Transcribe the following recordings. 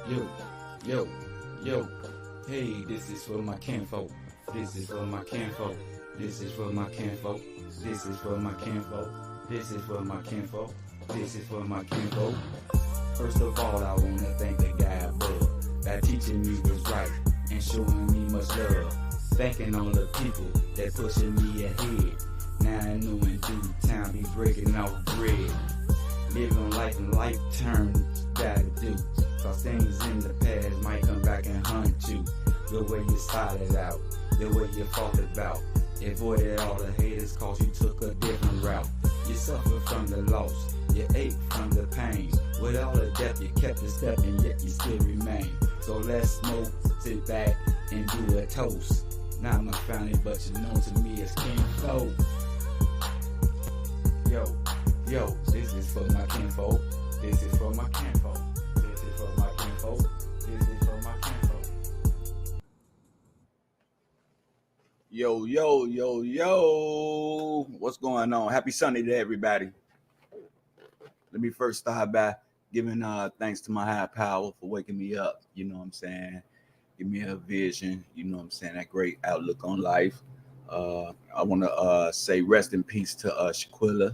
Yo, yo, yo. Hey, this is for my kinfolk. This is for my kinfolk. This is for my kinfolk. This is for my kinfolk. This is for my kinfolk. This is for my kinfolk. First of all, I wanna thank the guy above that teaching me was right and showing me much love. Thanking all the people that pushing me ahead. Now I know in due time be breaking out bread. Living life in life terms, gotta do. Cause things in the past might come back and haunt you. The way you started out, the way you fought about. Avoided all the haters cause you took a different route. You suffered from the loss, you ate from the pain. With all the death you kept a step and yet you still remain. So let's smoke, sit back and do a toast. Now I'm a founding but you know to me as King Flo. Yo, this is for my kinfolk. This is for my kinfolk. This is for my kinfolk. This is for my kinfolk. Yo. What's going on? Happy Sunday to everybody. Let me first start by giving thanks to my higher power for waking me up. You know what I'm saying? Give me a vision. You know what I'm saying? That great outlook on life. I want to say rest in peace to Shaquilla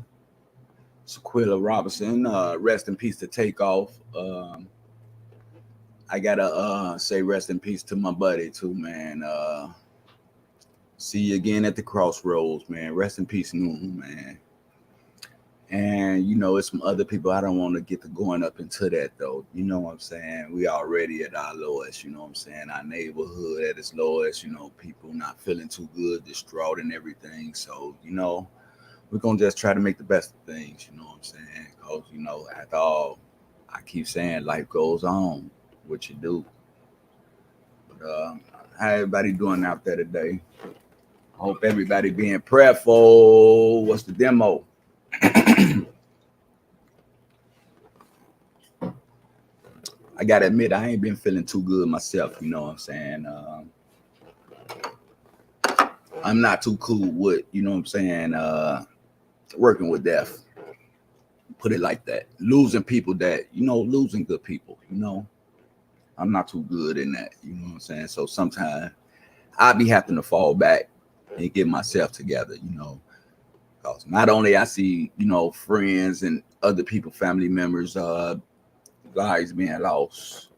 Robinson. Rest in peace to Takeoff. I gotta say rest in peace to my buddy too, man. See you again at the crossroads, man. Rest in peace, Nuhu, man. And you know, it's some other people. I don't want to get to going up into that though. You know what I'm saying? We already at our lowest. You know what I'm saying? Our neighborhood at its lowest. You know, people not feeling too good, distraught, and everything. So you know, we're gonna just try to make the best of things. You know what I'm saying? Cause you know, after all, I keep saying life goes on. What you do. But how everybody doing out there today? I hope everybody being prayerful. What's the demo? I gotta admit, I ain't been feeling too good myself. You know what I'm saying? I'm not too cool with, you know what I'm saying, working with death. Put it like that. Losing people that, you know, losing good people, you know. I'm not too good in that, you know what I'm saying? So sometimes I be having to fall back and get myself together, you know. Because not only I see, you know, friends and other people, family members, lives being lost.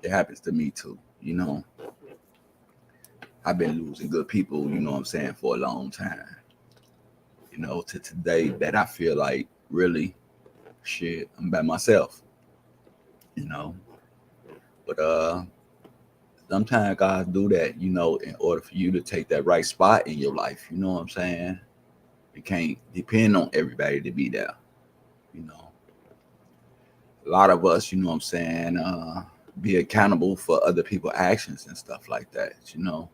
It happens to me too, you know. I've been losing good people, you know what I'm saying, for a long time. You know, to today that I feel like really shit, I'm by myself, you know. But sometimes God do that, you know, in order for you to take that right spot in your life, you know what I'm saying? You can't depend on everybody to be there, you know. A lot of us, you know what I'm saying, be accountable for other people's actions and stuff like that, you know.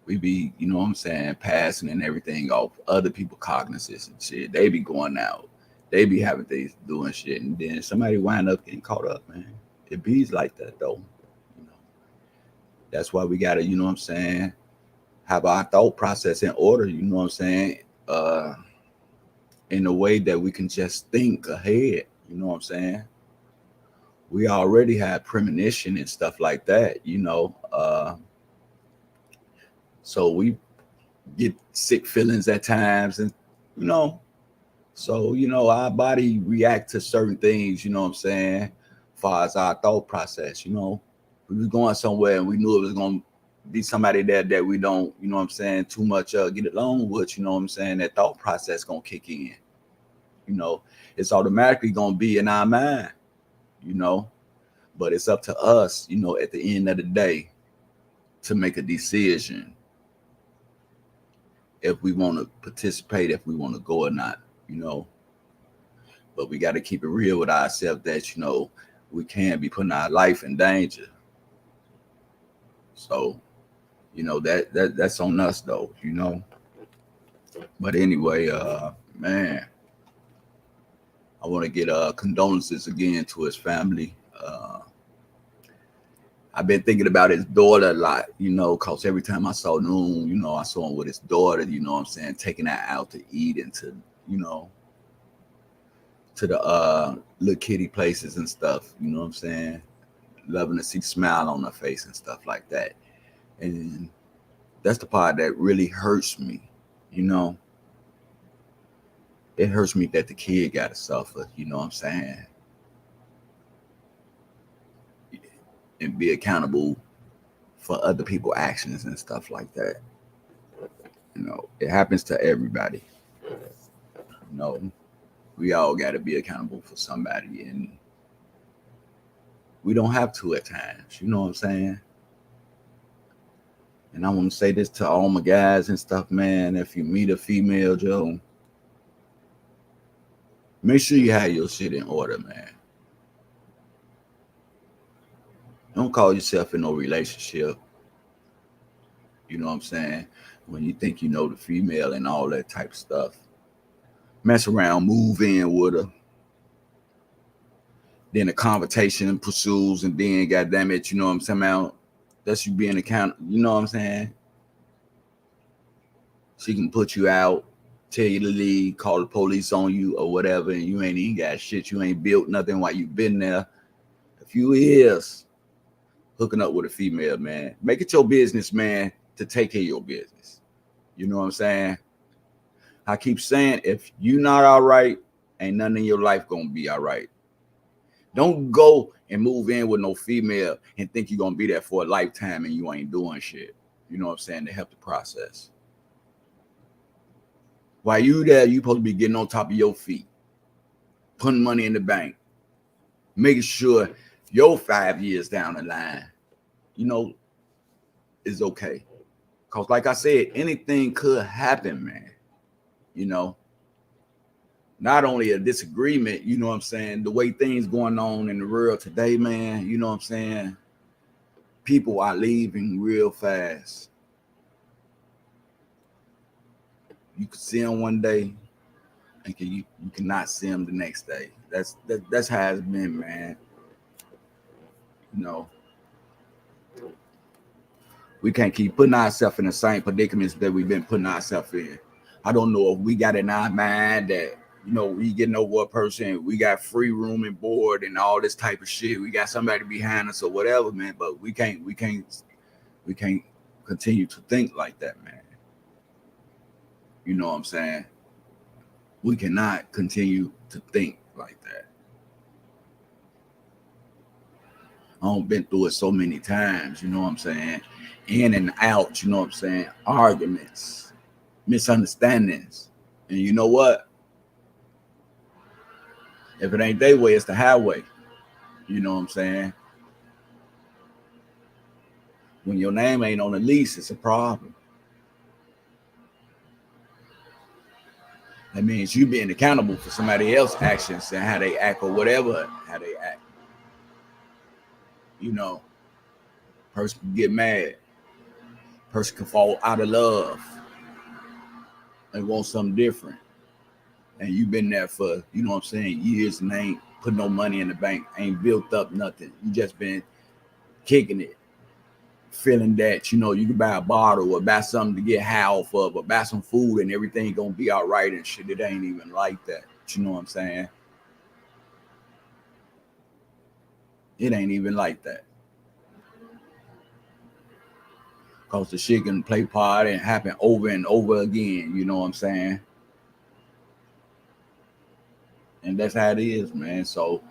We be, you know what I'm saying, passing and everything off other people cognizance and shit. They be going out. They be having things doing shit. And then somebody wind up getting caught up, man. It be like that though. You know. That's why we gotta, you know what I'm saying, have our thought process in order, you know what I'm saying? In a way that we can just think ahead, you know what I'm saying? We already have premonition and stuff like that, you know. So we get sick feelings at times and you know, so you know, our body react to certain things, you know what I'm saying, as far as our thought process, you know. We was going somewhere and we knew it was gonna be somebody that we don't, you know what I'm saying, too much get along with, you know what I'm saying, that thought process gonna kick in. You know, it's automatically gonna be in our mind, you know. But it's up to us, you know, at the end of the day to make a decision if we want to participate, if we want to go or not, you know. But we got to keep it real with ourselves that, you know, we can't be putting our life in danger. So, you know, that's on us though, you know. But anyway, man, I want to get condolences again to his family. I've been thinking about his daughter a lot, you know, because every time I saw Noon, you know, I saw him with his daughter, you know what I'm saying, taking her out to eat and to, you know, to the little kitty places and stuff. You know what I'm saying? Loving to see smile on her face and stuff like that. And that's the part that really hurts me. You know, it hurts me that the kid got to suffer. You know what I'm saying? And be accountable for other people's actions and stuff like that. You know, it happens to everybody. You know, we all got to be accountable for somebody, and we don't have to at times. You know what I'm saying? And I want to say this to all my guys and stuff, man. If you meet a female, Joe, make sure you have your shit in order, man. Don't call yourself in no relationship. You know what I'm saying? When you think you know the female and all that type of stuff. Mess around, move in with her. Then the conversation pursues, and then, goddamn it, you know what I'm saying? About that's you being accountable. You know what I'm saying? She can put you out, tell you to leave, call the police on you or whatever, and you ain't even got shit. You ain't built nothing while you been there a few years hooking up with a female, man. Make it your business, man, to take care of your business. You know what I'm saying? I keep saying, if you not all right, ain't nothing in your life gonna be all right. Don't go and move in with no female and think you're gonna be there for a lifetime and you ain't doing shit. You know what I'm saying? To help the process. While you there, you supposed to be getting on top of your feet, putting money in the bank, making sure your 5 years down the line, you know, is okay. Because like I said, anything could happen, man. You know, not only a disagreement, you know what I'm saying, the way things going on in the world today, man, you know what I'm saying, people are leaving real fast. You can see them one day, and you cannot see them the next day. That's how it's been, man. You know, we can't keep putting ourselves in the same predicaments that we've been putting ourselves in. I don't know if we got in our mind that, you know, we getting over a person, we got free room and board and all this type of shit. We got somebody behind us or whatever, man. But we can't continue to think like that, man. You know what I'm saying? We cannot continue to think like that. I've been through it so many times, you know what I'm saying? In and out, you know what I'm saying? Arguments, misunderstandings. And you know what? If it ain't their way, it's the highway. You know what I'm saying? When your name ain't on the lease, it's a problem. That means you being accountable for somebody else's actions and how they act or whatever, how they act. You know, person can get mad. Person can fall out of love. They want something different. And you've been there for, you know what I'm saying, years and ain't put no money in the bank, ain't built up nothing. You just been kicking it, feeling that, you know, you can buy a bottle or buy something to get high off of or buy some food and everything gonna be all right and shit. It ain't even like that. You know what I'm saying? It ain't even like that. Because the shit can play part and happen over and over again. You know what I'm saying? And that's how it is, man. So,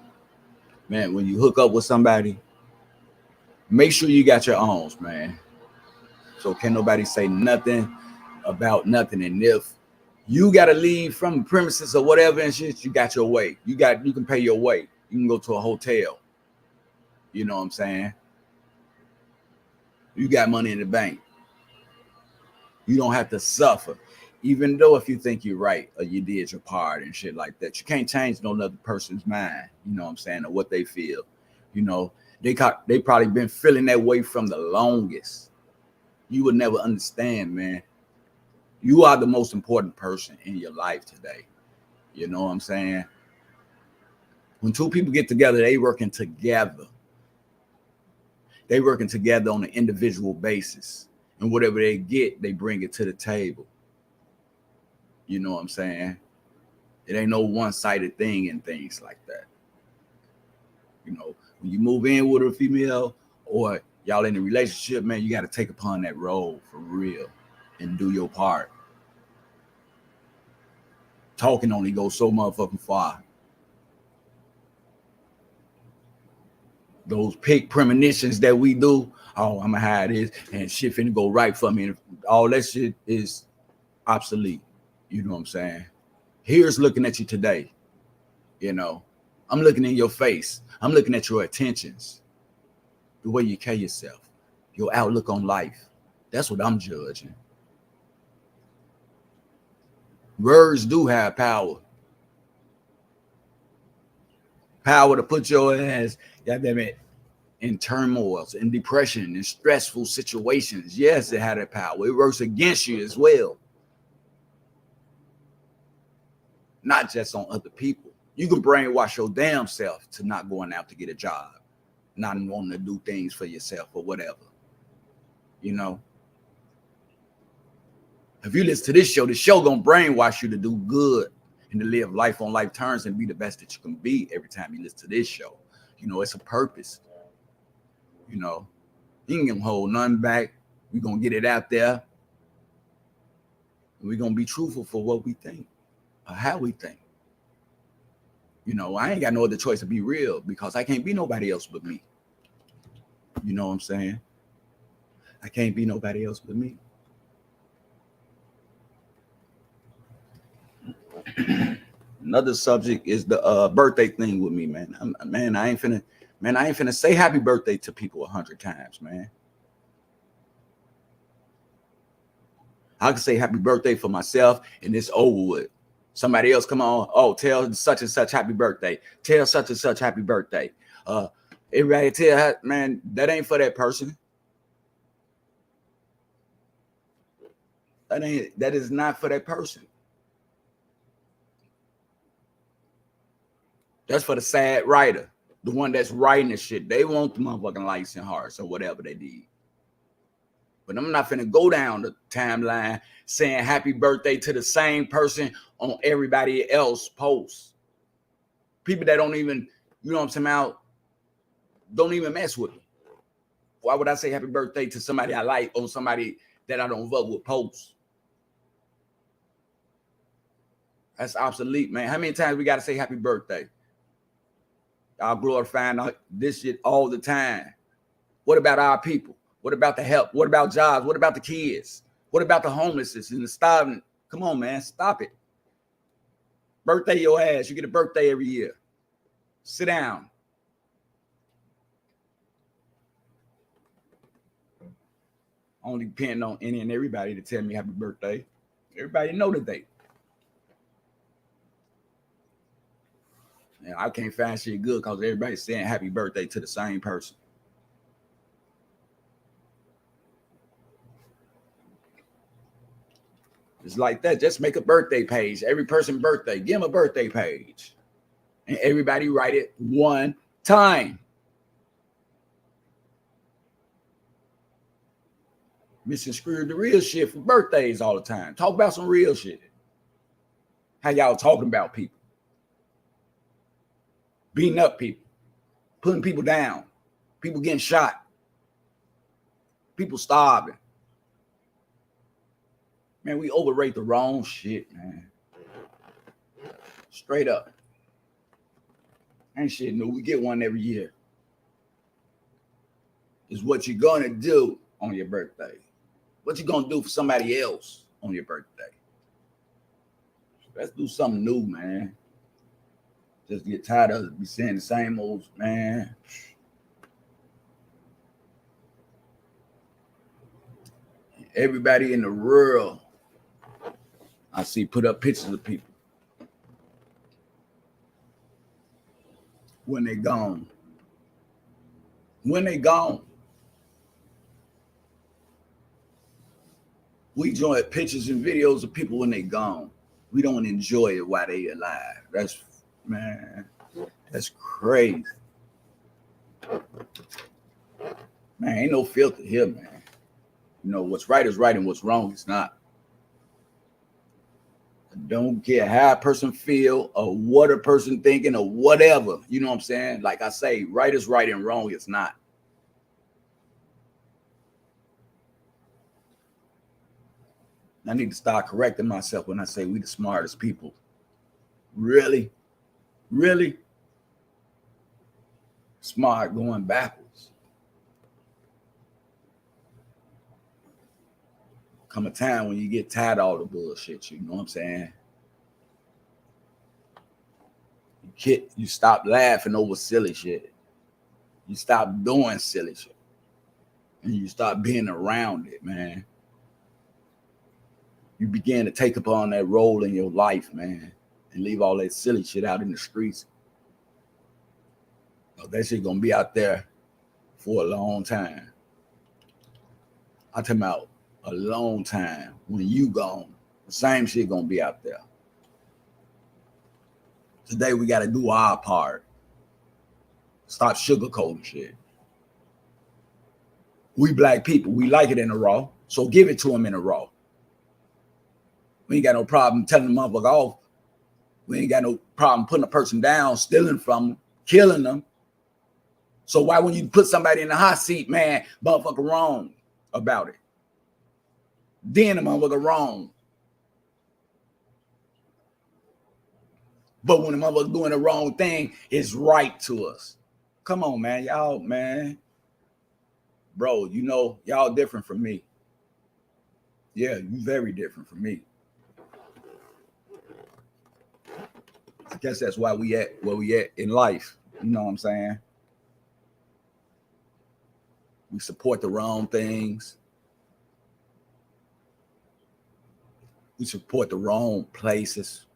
man, when you hook up with somebody, make sure you got your owns, man. So can't nobody say nothing about nothing. And if you got to leave from the premises or whatever and shit, you got your way. You can pay your way. You can go to a hotel. You know what I'm saying? You got money in the bank. You don't have to suffer. Even though if you think you're right or you did your part and shit like that, you can't change no other person's mind, you know what I'm saying, or what they feel. You know, they probably been feeling that way from the longest. You would never understand, man. You are the most important person in your life today. You know what I'm saying? When two people get together, they working together. They working together on an individual basis. And whatever they get, they bring it to the table. You know what I'm saying? It ain't no one-sided thing and things like that. You know, when you move in with a female or y'all in a relationship, man, you got to take upon that role for real and do your part. Talking only goes so motherfucking far. Those pig premonitions that we do, oh, I'm gonna hide this and shit finna go right for me. And all that shit is obsolete. You know what I'm saying? Here's looking at you today. You know, I'm looking in your face. I'm looking at your intentions, the way you carry yourself, your outlook on life. That's what I'm judging. Words do have power. Power to put your ass, goddamn it, in turmoils, in depression, in stressful situations. Yes, it had that power. It works against you as well. Not just on other people. You can brainwash your damn self to not going out to get a job, not wanting to do things for yourself or whatever. You know? If you listen to this show gonna brainwash you to do good and to live life on life terms and be the best that you can be every time you listen to this show. You know, it's a purpose. You know, you ain't gonna hold nothing back. We're gonna get it out there. We're gonna be truthful for what we think or how we think. You know, I ain't got no other choice to be real because I can't be nobody else but me. You know what I'm saying? I can't be nobody else but me. Another subject is the birthday thing with me, man. I ain't finna say happy birthday to people 100 times, man. I can say happy birthday for myself and it's over with. Somebody else come on, oh, tell such and such happy birthday. Tell such and such happy birthday. Everybody tell, man, that ain't for that person. That is not for that person. That's for the sad writer, the one that's writing the shit. They want the motherfucking likes and hearts or whatever they did. But I'm not finna go down the timeline saying happy birthday to the same person on everybody else posts. People that don't even, you know what I'm saying about, don't even mess with me. Why would I say happy birthday to somebody I like or somebody that I don't vote with posts? That's obsolete, man. How many times we got to say happy birthday? Y'all glorifying this shit all the time. What about our people? What about the help? What about jobs? What about the kids? What about the homelessness and the starving? Come on, man. Stop it. Birthday your ass. You get a birthday every year. Sit down. Only depending on any and everybody to tell me happy birthday. Everybody know the date. And I can't find shit good because everybody's saying happy birthday to the same person. It's like that. Just make a birthday page. Every person's birthday. Give them a birthday page. And everybody write it one time. Missing screwed the real shit for birthdays all the time. Talk about some real shit. How y'all talking about people? Beating up people. Putting people down. People getting shot. People starving. Man, we overrate the wrong shit, man. Straight up. Ain't shit new. We get one every year. Is what you're going to do on your birthday. What you going to do for somebody else on your birthday. Let's do something new, man. Just get tired of be saying the same old, man. Everybody in the world, I see put up pictures of people when they gone. When they gone. We enjoy pictures and videos of people when they gone. We don't enjoy it while they alive. That's, man, that's crazy. Man, ain't no filter here, man. You know, what's right is right and what's wrong is not. Don't care how a person feel or what a person thinking or whatever. You know what I'm saying? Like I say, right is right and wrong is not. I need to start correcting myself when I say we the smartest people. Really? Really? Smart going backwards. Come a time when you get tired of all the bullshit, you know what I'm saying? You stop laughing over silly shit. You stop doing silly shit. And you start being around it, man. You begin to take upon that role in your life, man, and leave all that silly shit out in the streets. That shit gonna be out there for a long time. I'm talking about a long time. When you gone, the same shit gonna be out there. Today we gotta do our part. Stop sugarcoating shit. We black people, we like it in the raw, so give it to them in the raw. We ain't got no problem telling the motherfucker off. We ain't got no problem putting a person down, stealing from them, killing them. So why when you put somebody in the hot seat, man, motherfucker wrong about it? Then the motherfucker wrong. But when the motherfucker doing the wrong thing, it's right to us. Come on, man. Y'all, man. Bro, you know, y'all different from me. Yeah, you very different from me. I guess that's why we at where we at in life. You know what I'm saying? We support the wrong things. We support the wrong places.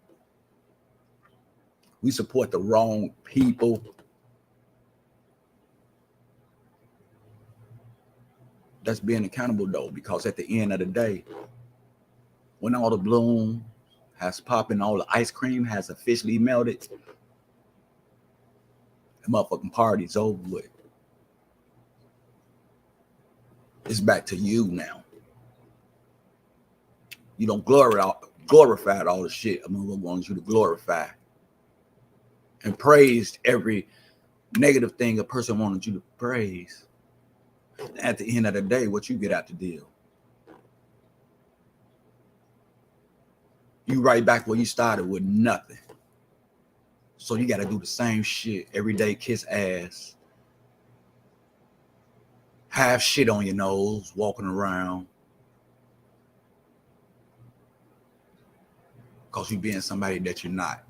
We support the wrong people. That's being accountable though, because at the end of the day, when all the bloom has popped and all the ice cream has officially melted, the motherfucking party's over with. It's back to you now. You don't glorify all the shit a motherfucker wants you to glorify. And praised every negative thing a person wanted you to praise. At the end of the day, what you get out the deal? You right back where you started with nothing. So you got to do the same shit every day, kiss ass. Have shit on your nose, walking around. Because you being somebody that you're not.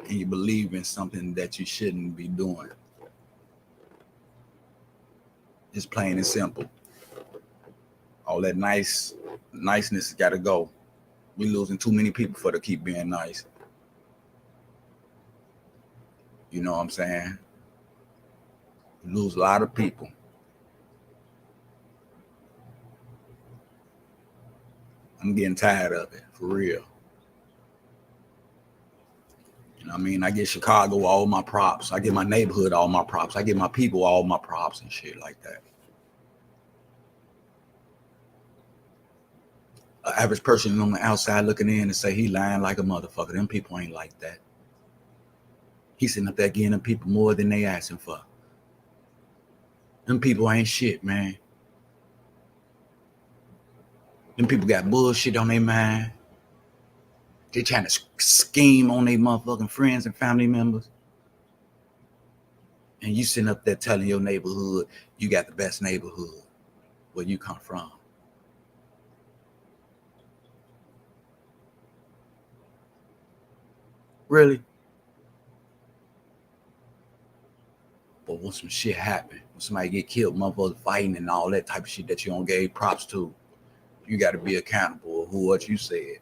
And you believe in something that you shouldn't be doing. It's plain and simple. All that niceness got to go. We losing too many people for to keep being nice. You know what I'm saying? We lose a lot of people. I'm getting tired of it, for real. You know what I mean? I get Chicago all my props. I get my neighborhood all my props. I get my people all my props and shit like that. An average person on the outside looking in and say he lying like a motherfucker. Them people ain't like that. He's sitting up there giving them people more than they asking for. Them people ain't shit, man. Them people got bullshit on their mind. They trying to scheme on their motherfucking friends and family members. And you sitting up there telling your neighborhood you got the best neighborhood where you come from. Really? But when some shit happen, when somebody get killed, motherfuckers fighting and all that type of shit that you don't give props to, you got to be accountable of what you said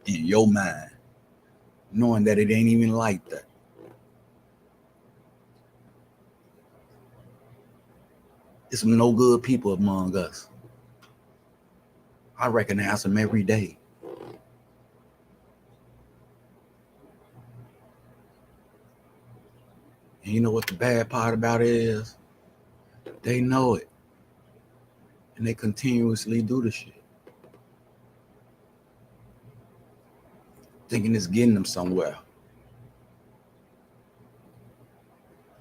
in your mind, knowing that it ain't even like that. There's some no good people among us. I recognize them every day. And you know what the bad part about it is? They know it. And they continuously do the shit. thinking it's getting them somewhere.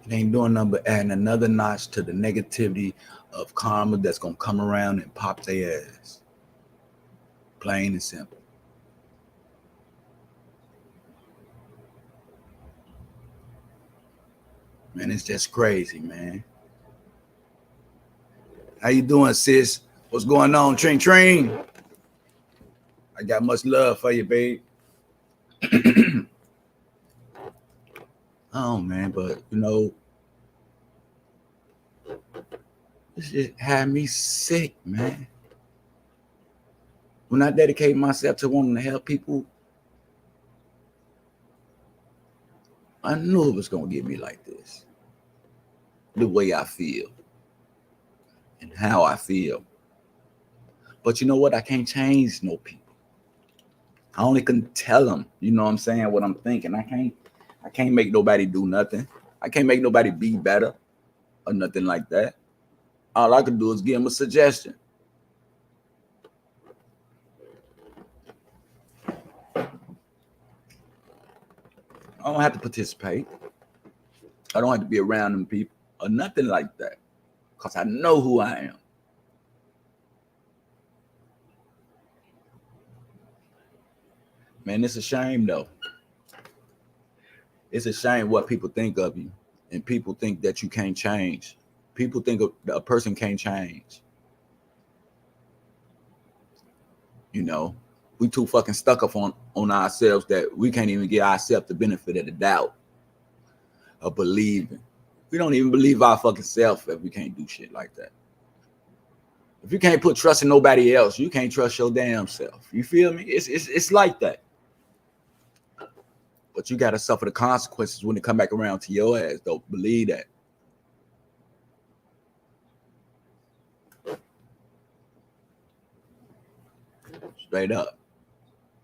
It ain't doing nothing but adding another notch to the negativity of karma that's gonna come around and pop their ass. Plain and simple. Man, it's just crazy, man. How you doing, sis? What's going on, Tring Tring? I got much love for you, babe. Oh man, but you know, this shit had me sick, man. When I dedicated myself to wanting to help people, I knew it was gonna get me like this. The way I feel and how I feel. But you know what? I can't change no people. I only can tell them, you know what I'm saying, what I'm thinking. I can't make nobody do nothing. I can't make nobody be better or nothing like that. All I can do is give them a suggestion. I don't have to participate. I don't have to be around them people or nothing like that. Because I know who I am. Man, it's a shame though. It's a shame what people think of you. And people think that you can't change. People think a person can't change. You know, we too fucking stuck up on ourselves that we can't even give ourselves the benefit of the doubt of believing. We don't even believe our fucking self if we can't do shit like that. If you can't put trust in nobody else, you can't trust your damn self. You feel me? It's like that. But you gotta suffer the consequences when it come back around to your ass, though. Believe that. Straight up.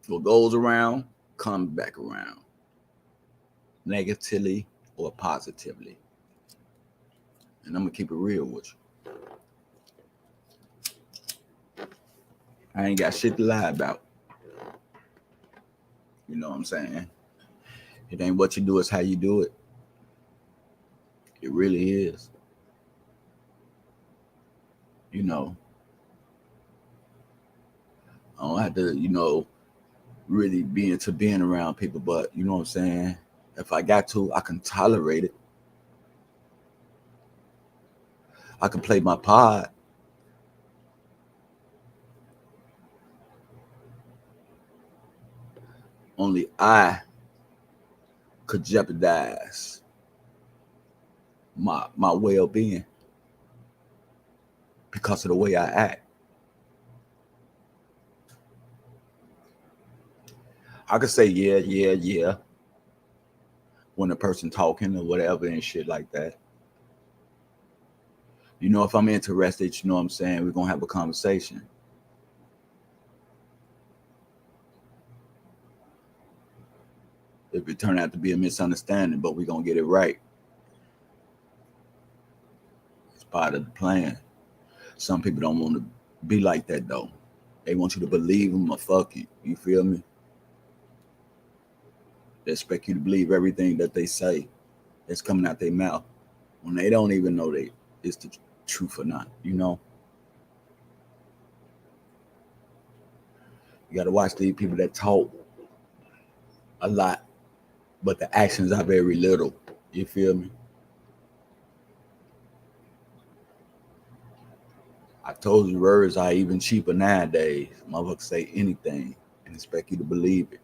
What goes around comes back around. Negatively or positively. And I'm gonna keep it real with you. I ain't got shit to lie about. You know what I'm saying? It ain't what you do, it's how you do it. It really is. You know, I don't have to, you know, really be into being around people, but you know what I'm saying? If I got to, I can tolerate it. I can play my part. Only I could jeopardize my well-being because of the way I act. I could say yeah when a person talking or whatever and shit like that. You know, if I'm interested, you know what I'm saying, we're gonna have a conversation. If it turned out to be a misunderstanding, but we're gonna get it right. It's part of the plan. Some people don't want to be like that though. They want you to believe them or fuck you. You feel me? They expect you to believe everything that they say that's coming out their mouth when they don't even know it's the truth or not, you know? You gotta watch these people that talk a lot, but the actions are very little. You feel me? I told you words are even cheaper nowadays. Motherfuckers say anything and expect you to believe it.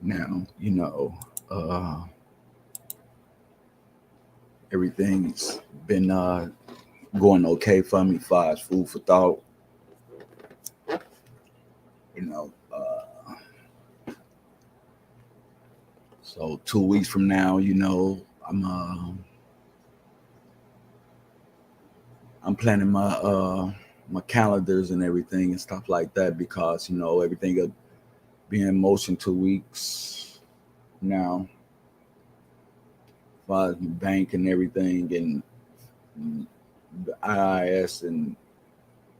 Now, you know, everything's been going okay for me as far as food for thought. You know, so 2 weeks from now, you know, I'm planning my calendars and everything and stuff like that because you know everything will be in motion 2 weeks now, as far as the bank and everything and the IRS and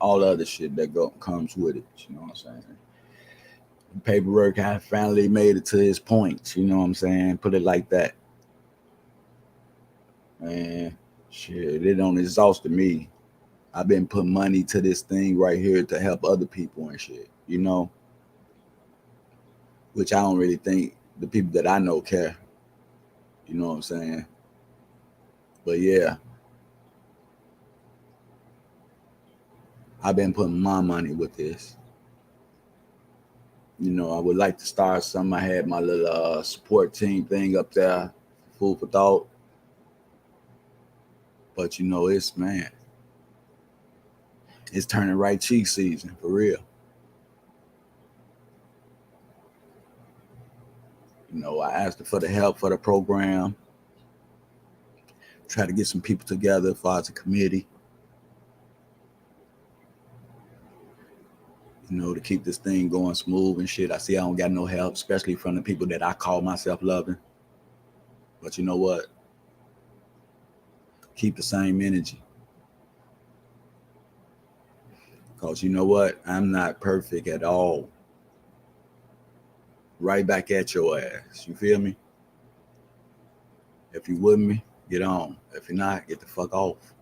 all the other shit that comes with it. You know what I'm saying? The paperwork I finally made it to his point. You know what I'm saying? Put it like that. Man, shit, it don't exhaust me. I've been putting money to this thing right here to help other people and shit. You know, which I don't really think the people that I know care. You know what I'm saying? But yeah, I've been putting my money with this. You know, I would like to start some. I had my little support team thing up there, food for thought. But you know, it's turning right cheek season for real. You know, I asked for the help for the program, try to get some people together as far as a committee, you know, to keep this thing going smooth and shit. I see I don't got no help, especially from the people that I call myself loving. But you know what? Keep the same energy. Because you know what? I'm not perfect at all. Right back at your ass. You feel me? If you with me, get on. If you're not, get the fuck off.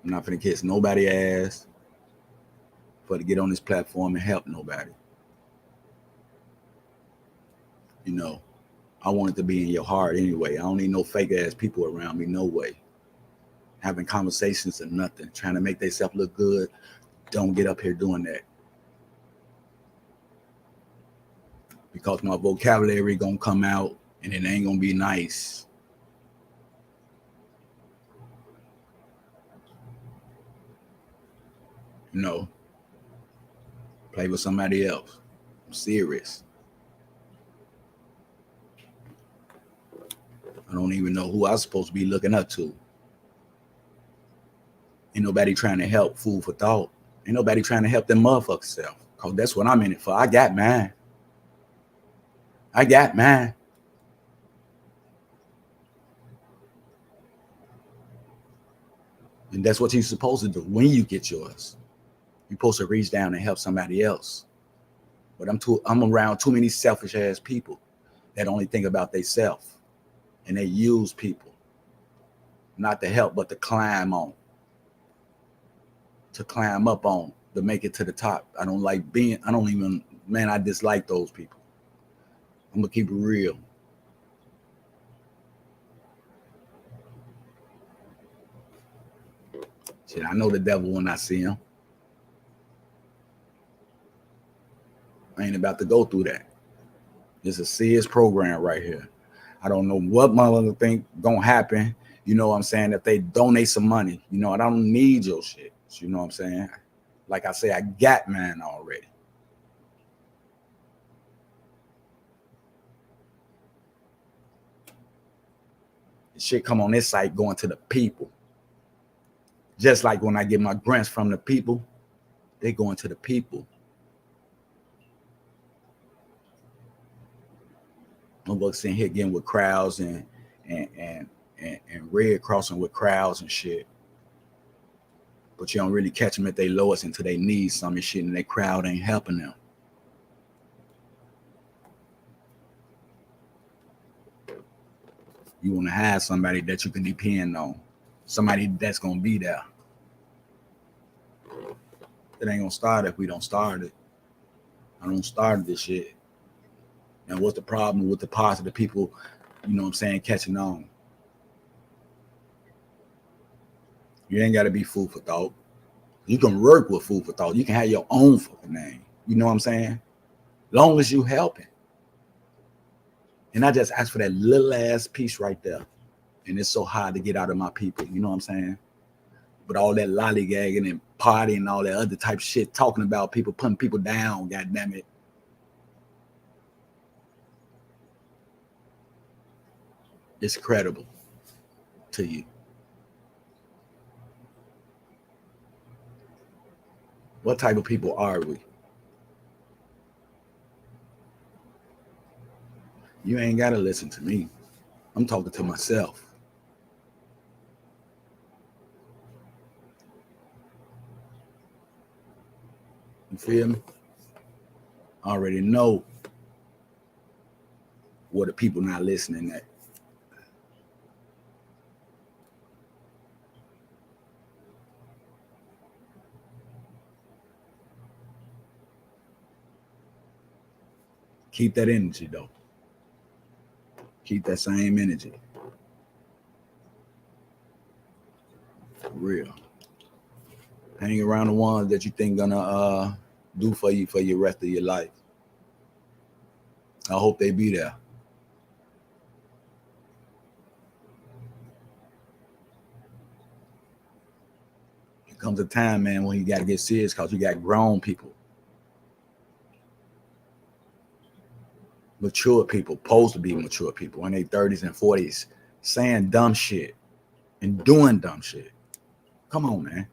I'm not finna kiss nobody ass for to get on this platform and help nobody. You know, I want it to be in your heart anyway. I don't need no fake ass people around me, no way. Having conversations and nothing, trying to make themselves look good. Don't get up here doing that. Because my vocabulary gonna come out and it ain't gonna be nice. You know, play with somebody else. I'm serious. I don't even know who I'm supposed to be looking up to. Ain't nobody trying to help food for thought. Ain't nobody trying to help them motherfuckers self. Cause that's what I'm in it for. I got mine. I got mine. And that's what you're supposed to do when you get yours. You're supposed to reach down and help somebody else. But I'm around too many selfish ass people that only think about themselves. And they use people. Not to help, but to climb on. To climb up on. To make it to the top. I dislike those people. I'm gonna keep it real. Shit, I know the devil when I see him. I ain't about to go through that. It's a serious program right here. I don't know what motherfucker think gonna happen. You know what I'm saying? If they donate some money, you know, I don't need your shit. You know what I'm saying? Like I say, I got mine already. The shit come on this site going to the people. Just like when I get my grants from the people, they going to the people. I'm sitting here getting with crowds and Red crossing with crowds and shit. But you don't really catch them at their lowest until they need some shit and their crowd ain't helping them. You want to have somebody that you can depend on. Somebody that's going to be there. It ain't going to start if we don't start it. I don't start this shit. And what's the problem with the positive people, you know what I'm saying, catching on? You ain't got to be food for thought. You can work with food for thought. You can have your own fucking name. You know what I'm saying? Long as you helping. And I just asked for that little ass piece right there. And it's so hard to get out of my people. You know what I'm saying? But all that lollygagging and partying and all that other type of shit, talking about people, putting people down, God damn it. It's credible to you. What type of people are we? You ain't got to listen to me. I'm talking to myself. You feel me? I already know what the people not listening at. Keep that energy though. Keep that same energy. For real. Hang around the ones that you think gonna do for you for your rest of your life. I hope they be there. It comes a time, man, when you gotta get serious because you got grown people. Mature people, supposed to be mature people in their 30s and 40s, saying dumb shit and doing dumb shit. Come on, man.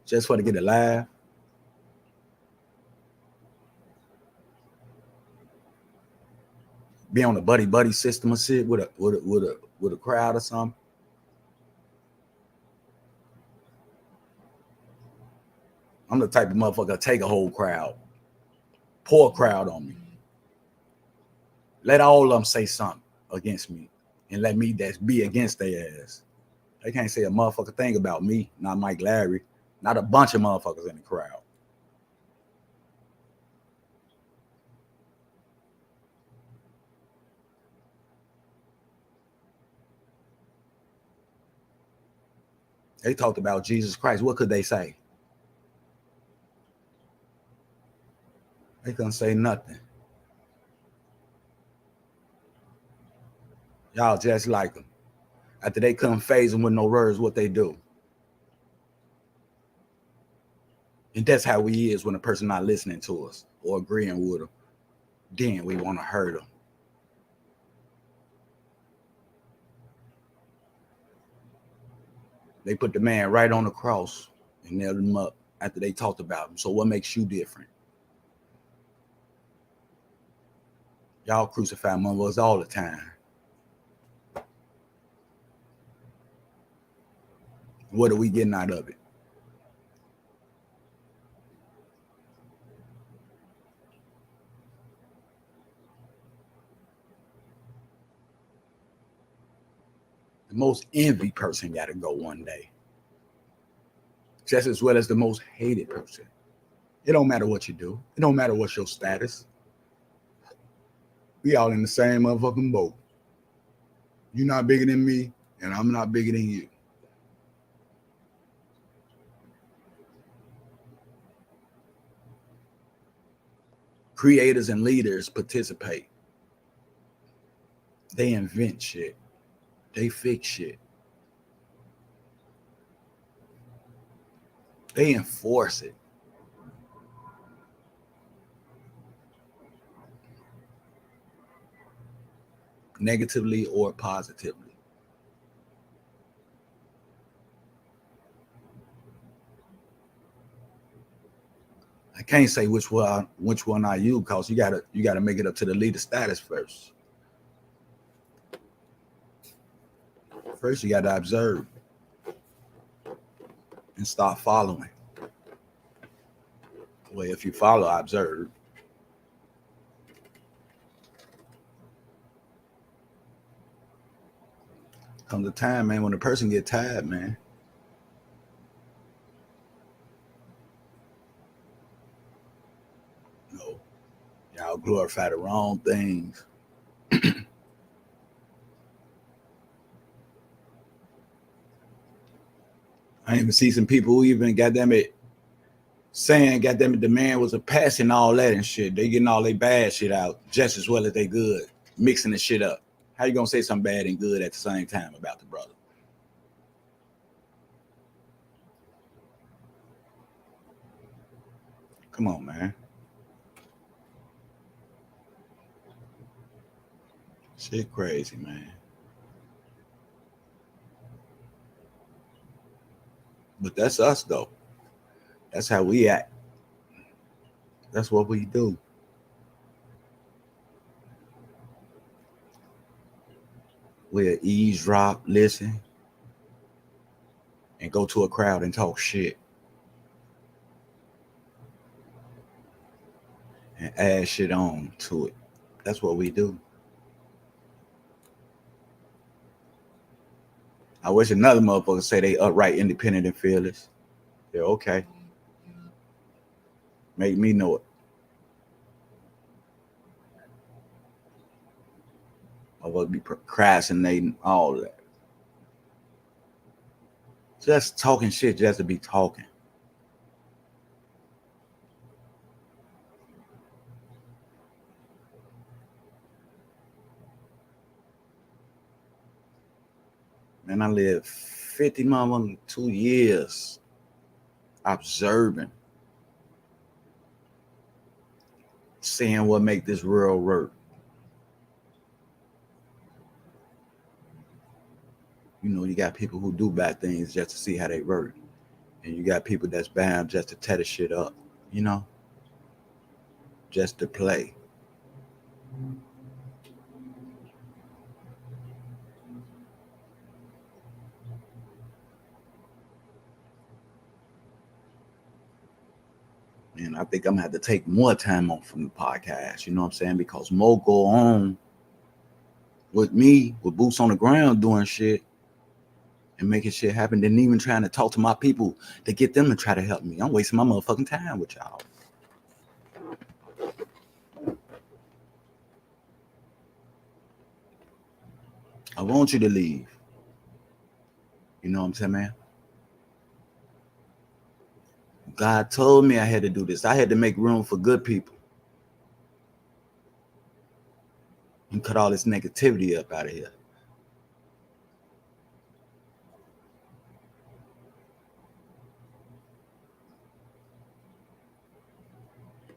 Just for to get a laugh. Be on a buddy system or shit with a crowd or something. I'm the type of motherfucker take a whole crowd, pour a crowd on me. Let all of them say something against me and let me be against their ass. They can't say a motherfucker thing about me, not Mike Larry, not a bunch of motherfuckers in the crowd. They talked about Jesus Christ. What could they say? They couldn't say nothing. Y'all just like them. After they couldn't phase them with no words, what they do. And that's how we is when a person not listening to us or agreeing with them. Then we want to hurt them. They put the man right on the cross and nailed him up after they talked about him. So what makes you different? Y'all crucify motherfuckers all the time. What are we getting out of it? The most envy person got to go one day. Just as well as the most hated person. It don't matter what you do. It don't matter what's your status. We all in the same motherfucking boat. You're not bigger than me, and I'm not bigger than you. Creators and leaders participate. They invent shit. They fix shit. They enforce it. Negatively or positively. I can't say which one are you, because you gotta make it up to the leader status first. First, you gotta observe and start following. Well, if you follow, observe. Comes a time, man, when a person get tired, man. You know, y'all glorify the wrong things. I even see some people who even, goddamn it, saying, goddamn it, the man was a pest and all that and shit. They getting all their bad shit out just as well as they good, mixing the shit up. How you gonna say something bad and good at the same time about the brother? Come on, man. Shit crazy, man. But that's us, though. That's how we act. That's what we do. We'll eavesdrop, listen, and go to a crowd and talk shit. and add shit on to it. That's what we do. I wish another motherfucker say they upright, independent, and fearless. Yeah, okay. Make me know it. I would be procrastinating, all of that. Just talking shit just to be talking. Man, I lived 2 years observing, seeing what make this world work. You know, you got people who do bad things just to see how they work. And you got people that's bound just to tear the shit up, you know, just to play. And I think I'm gonna have to take more time off from the podcast, you know what I'm saying? Because more go on with me, with boots on the ground doing shit and making shit happen than even trying to talk to my people to get them to try to help me. I'm wasting my motherfucking time with y'all. I want you to leave. You know what I'm saying, man? God told me I had to do this. I had to make room for good people and cut all this negativity up out of here.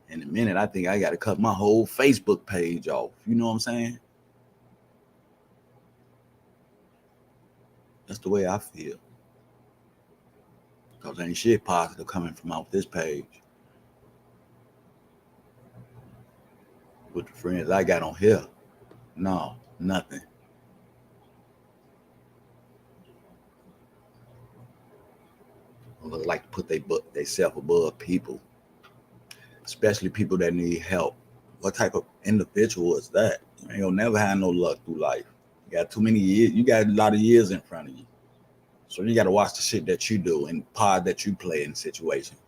In a minute, I think I got to cut my whole Facebook page off. You know what I'm saying? That's the way I feel. Because ain't shit positive coming from off this page. With the friends I got on here. No, nothing. I like to put they self above people, especially people that need help. What type of individual is that? You ain't gonna never have no luck through life. You got too many years. You got a lot of years in front of you. So you got to watch the shit that you do and part that you play in the situation.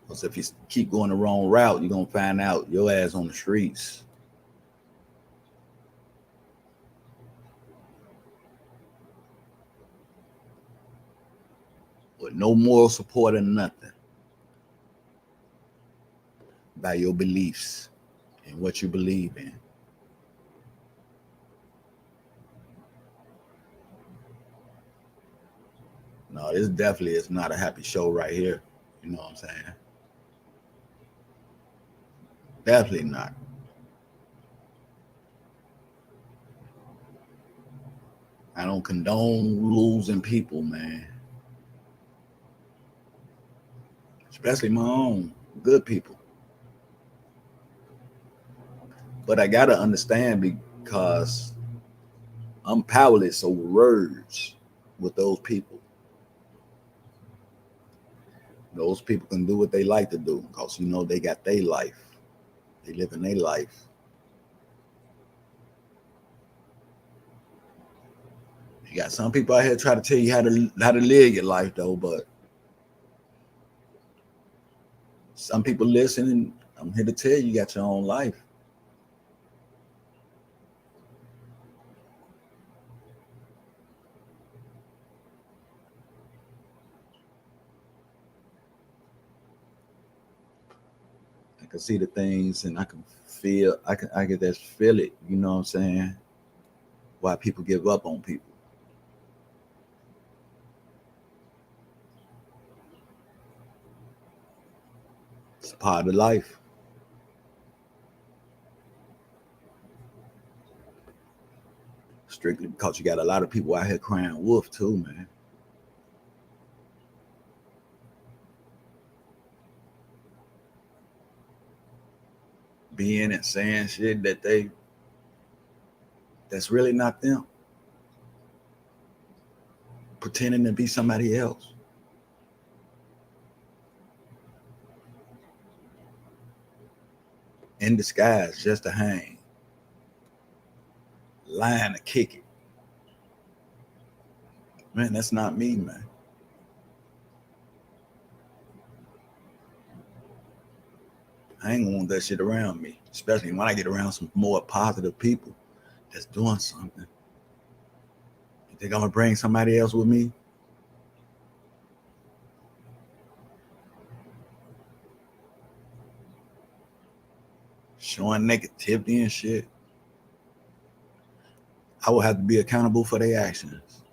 Because if you keep going the wrong route, you're going to find out your ass on the streets. With no moral support or nothing. By your beliefs and what you believe in. No, this definitely is not a happy show right here. You know what I'm saying? Definitely not. I don't condone losing people, man. Especially my own good people. But I got to understand because I'm powerless over words with those people. Those people can do what they like to do because, you know, they got their life. They live in their life. You got some people out here try to tell you how to live your life, though, but some people listen, and I'm here to tell you, you got your own life. I can see the things and I can just feel it, you know what I'm saying? Why people give up on people. It's a part of life. Strictly because you got a lot of people out here crying wolf too, man. Being and saying shit that's really not them. Pretending to be somebody else. in disguise just to hang, lying to kick it. Man, that's not me, man. I ain't gonna want that shit around me, especially when I get around some more positive people that's doing something. You think I'm gonna bring somebody else with me? Showing negativity and shit. I will have to be accountable for their actions.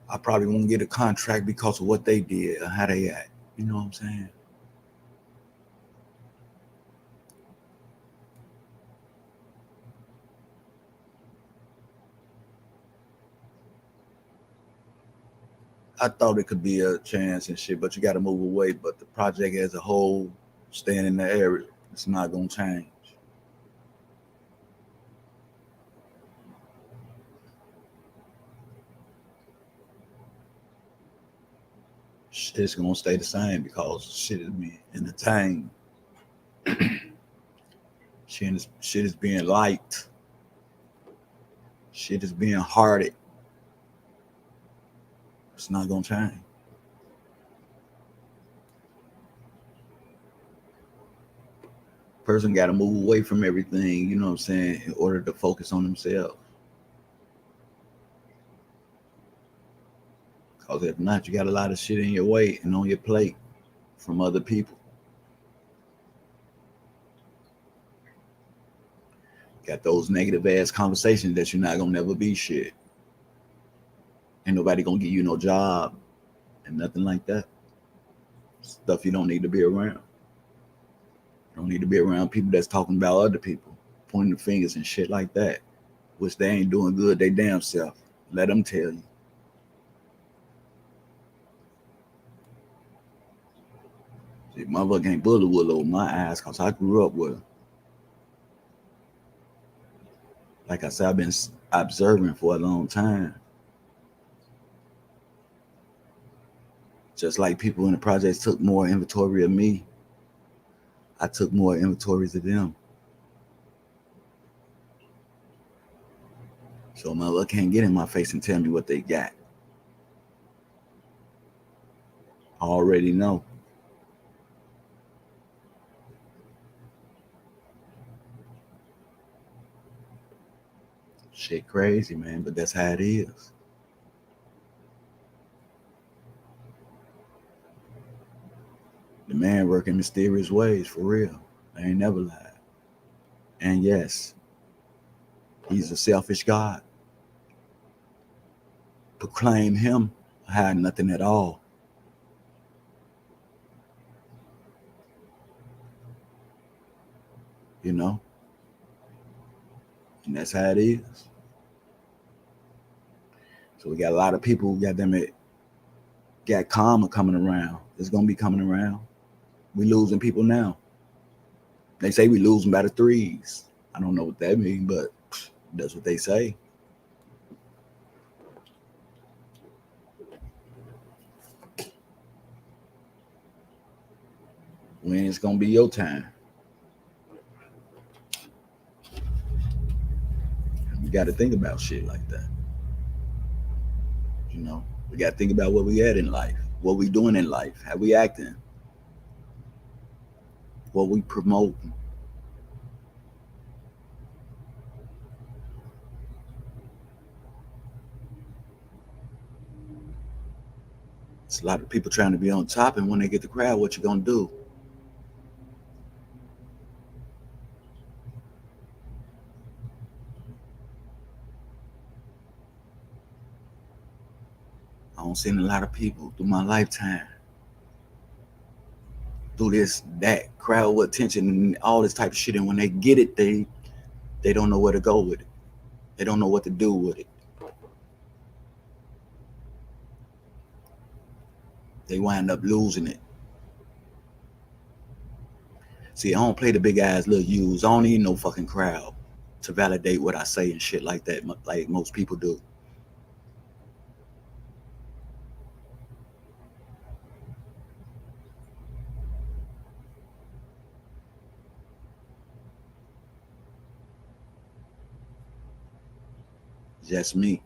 I probably won't get a contract because of what they did or how they act. You know what I'm saying? I thought it could be a chance and shit, but you got to move away. But the project as a whole, staying in the area, it's not gonna change. Shit's gonna stay the same because shit is being entertained. Shit is being liked. Shit is being hearted. It's not gonna change. Person got to move away from everything, you know what I'm saying, in order to focus on themselves. Because if not, you got a lot of shit in your way and on your plate from other people. Got those negative ass conversations that you're not gonna never be shit. Ain't nobody gonna give you no job and nothing like that. Stuff you don't need to be around. You don't need to be around people that's talking about other people, pointing the fingers and shit like that, which they ain't doing good they damn self. Let them tell you. See, motherfucker ain't bully wool over my ass because I grew up with her. Like I said, I've been observing for a long time. Just like people in the projects took more inventory of me, I took more inventories of them. So motherfucker can't get in my face and tell me what they got. I already know. Shit crazy, man, but that's how it is. The man work in mysterious ways, for real. I ain't never lied. And yes, he's a selfish God. Proclaim him, hide nothing at all. You know? And that's how it is. So we got a lot of people, got karma coming around. It's gonna be coming around. We losing people now. They say we losing by the threes. I don't know what that means, but that's what they say. When it's gonna be your time. We got to think about shit like that. You know, we got to think about what we at in life, what we doing in life, how we acting, what we promoting. It's a lot of people trying to be on top, and when they get the crowd, what you gonna do? I don't see a lot of people through my lifetime do this, that, crowd with attention and all this type of shit. And when they get it, they don't know where to go with it. They don't know what to do with it. They wind up losing it. See, I don't play the big eyes, little U's. I don't need no fucking crowd to validate what I say and shit like that, like most people do. just me.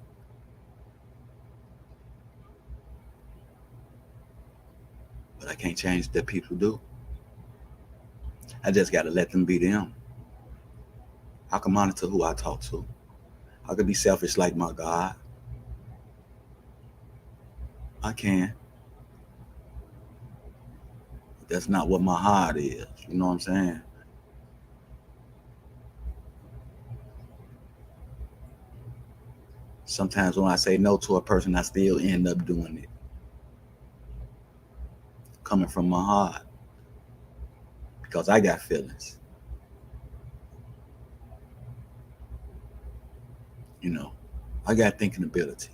But I can't change that people do. I just gotta let them be them. I can monitor who I talk to. I could be selfish like my God. I can. But that's not what my heart is. You know what I'm saying? Sometimes when I say no to a person, I still end up doing it. Coming from my heart. Because I got feelings. You know, I got thinking ability.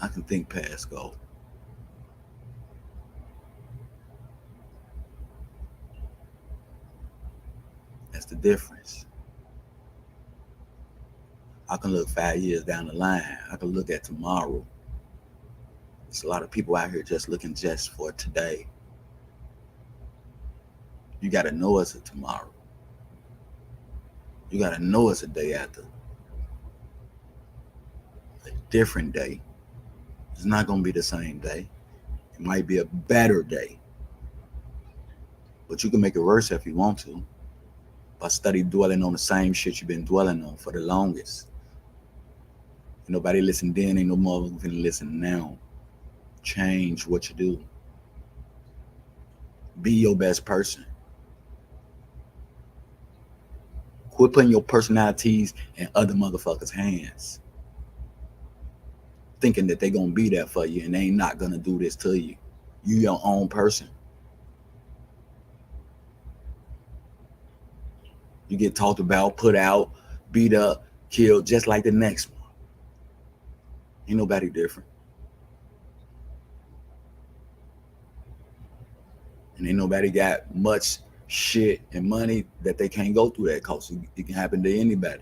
I can think past go. That's the difference. I can look 5 years down the line. I can look at tomorrow. There's a lot of people out here just looking just for today. You got to know it's a tomorrow. You got to know it's a day after. A different day. It's not going to be the same day. It might be a better day. But you can make it worse if you want to. By study dwelling on the same shit you've been dwelling on for the longest. Ain't nobody listen then, ain't no motherfucker finna listen now. Change what you do. Be your best person. Quit putting your personalities in other motherfuckers' hands. Thinking that they gonna be there for you and they ain't not gonna do this to you. You your own person. You get talked about, put out, beat up, killed just like the next one. Ain't nobody different. And ain't nobody got much shit and money that they can't go through that, cause it can happen to anybody.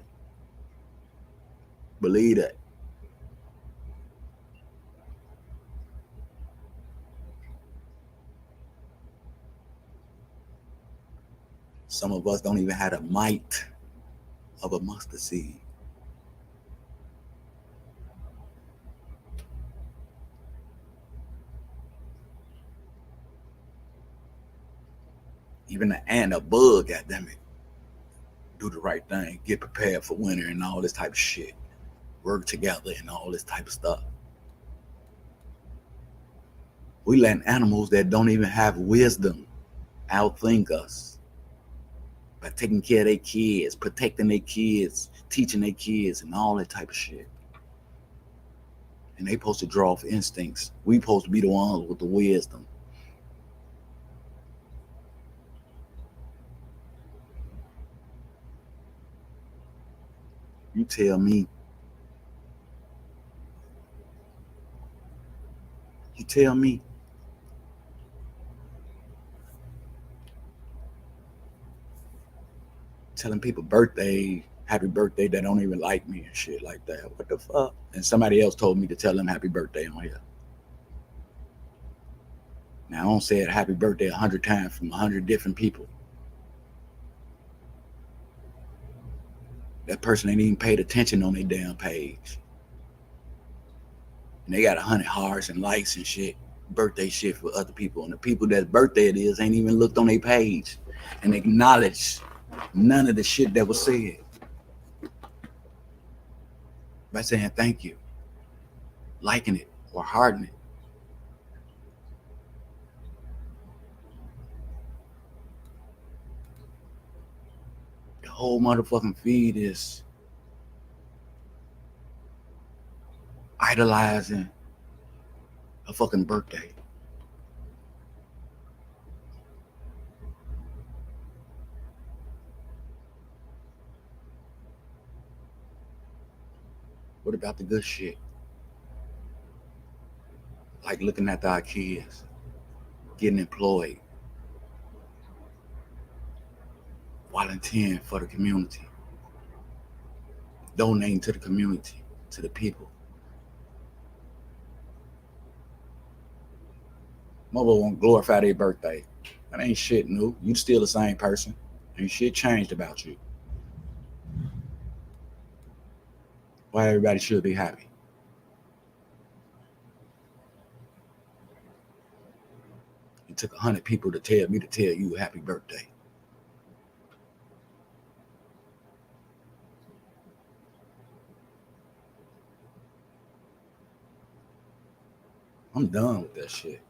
Believe that. Some of us don't even have the might of a mustard seed. Even the ant, a bug, goddammit, do the right thing, get prepared for winter and all this type of shit. Work together and all this type of stuff. We let animals that don't even have wisdom outthink us by taking care of their kids, protecting their kids, teaching their kids, and all that type of shit. And they supposed to draw off instincts. We supposed to be the ones with the wisdom. You tell me. You tell me. Telling people birthday, happy birthday, that don't even like me and shit like that. What the fuck? And somebody else told me to tell them happy birthday on here. Now I don't say it happy birthday 100 times from 100 different people. That person ain't even paid attention on their damn page. And they got 100 hearts and likes and shit, birthday shit for other people. And the people that's birthday it is ain't even looked on their page and acknowledged none of the shit that was said by saying thank you, liking it, or hearting it. The whole motherfucking feed is idolizing a fucking birthday. What about the good shit? Like looking after our kids, getting employed, volunteering for the community, donating to the community, to the people. Mother won't glorify their birthday. That ain't shit new. You still the same person. Ain't shit changed about you. Why everybody should be happy. It took 100 people to tell me to tell you happy birthday. I'm done with that shit.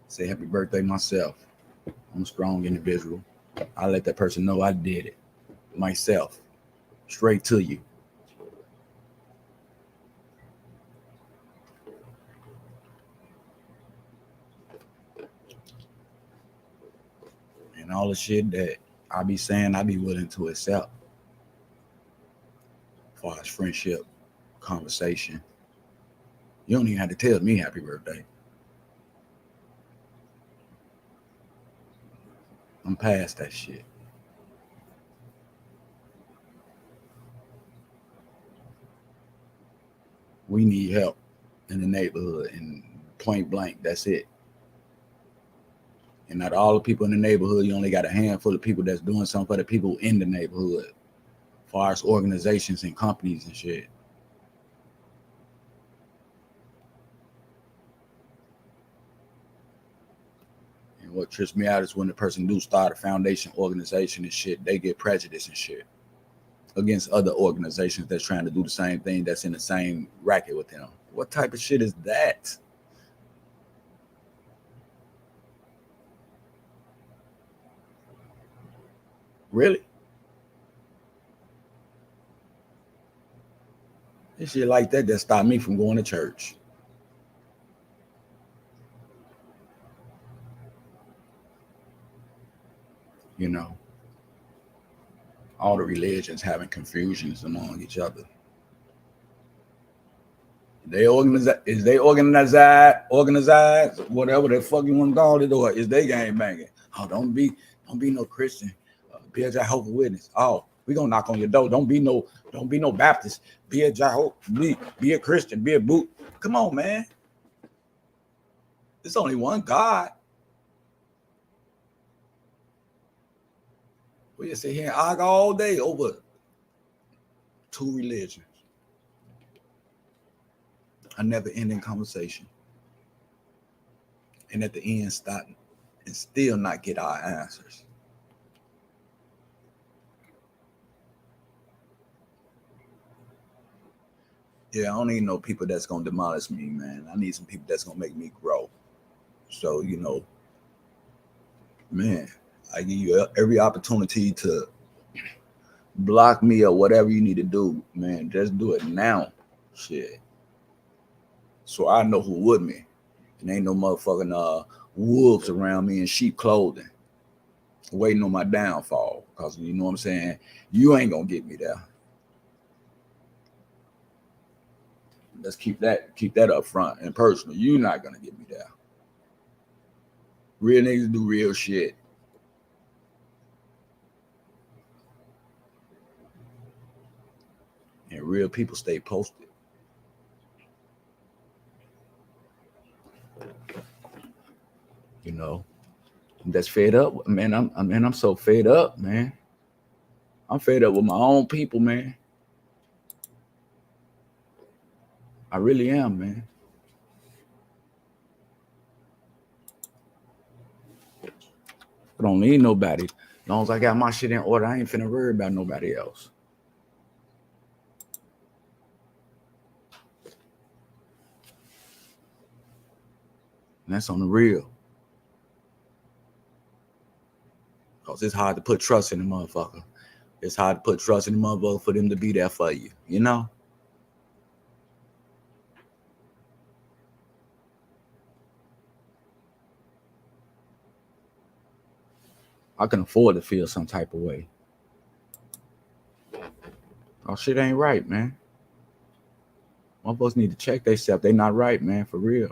Say happy birthday myself. I'm a strong individual. I let that person know I did it myself. Straight to you. And all the shit that I be saying, I be willing to accept. As far as friendship, conversation. You don't even have to tell me happy birthday. I'm past that shit. We need help in the neighborhood, and point blank, that's it. And not all the people in the neighborhood, you only got a handful of people that's doing something for the people in the neighborhood, as far as organizations and companies and shit. And what trips me out is when the person do start a foundation organization and shit, they get prejudice and shit against other organizations that's trying to do the same thing, that's in the same racket with them. What type of shit is that? Really? This shit like that stopped me from going to church. You know, all the religions having confusions among each other. They organized, whatever the fuck you want to call it, or is they gang banging? Oh, don't be no Christian. Be a Jehovah's Witness. Oh, we gonna knock on your door. Don't be no Baptist. Be a Jehovah. Be a Christian. Be a boot. Come on, man. There's only one God. We just sit here and argue all day over two religions. A never-ending conversation. And at the end, stop and still not get our answers. Yeah, I don't need no people that's gonna demolish me, man. I need some people that's gonna make me grow. So, you know, man, I give you every opportunity to block me or whatever you need to do, man. Just do it now. Shit. So I know who with me. And ain't no motherfucking wolves around me in sheep clothing waiting on my downfall. Because you know what I'm saying? You ain't gonna get me there. Let's keep that up front and personal. You're not gonna get me there. Real niggas do real shit. And real people stay posted. You know, that's fed up, man. I'm so fed up, man. I'm fed up with my own people, man. I really am, man. I don't need nobody. As long as I got my shit in order, I ain't finna worry about nobody else. And that's on the real. Because it's hard to put trust in the motherfucker. It's hard to put trust in the motherfucker for them to be there for you, you know? I can afford to feel some type of way. Oh, shit ain't right, man. Motherfuckers need to check themselves. They not right, man, for real.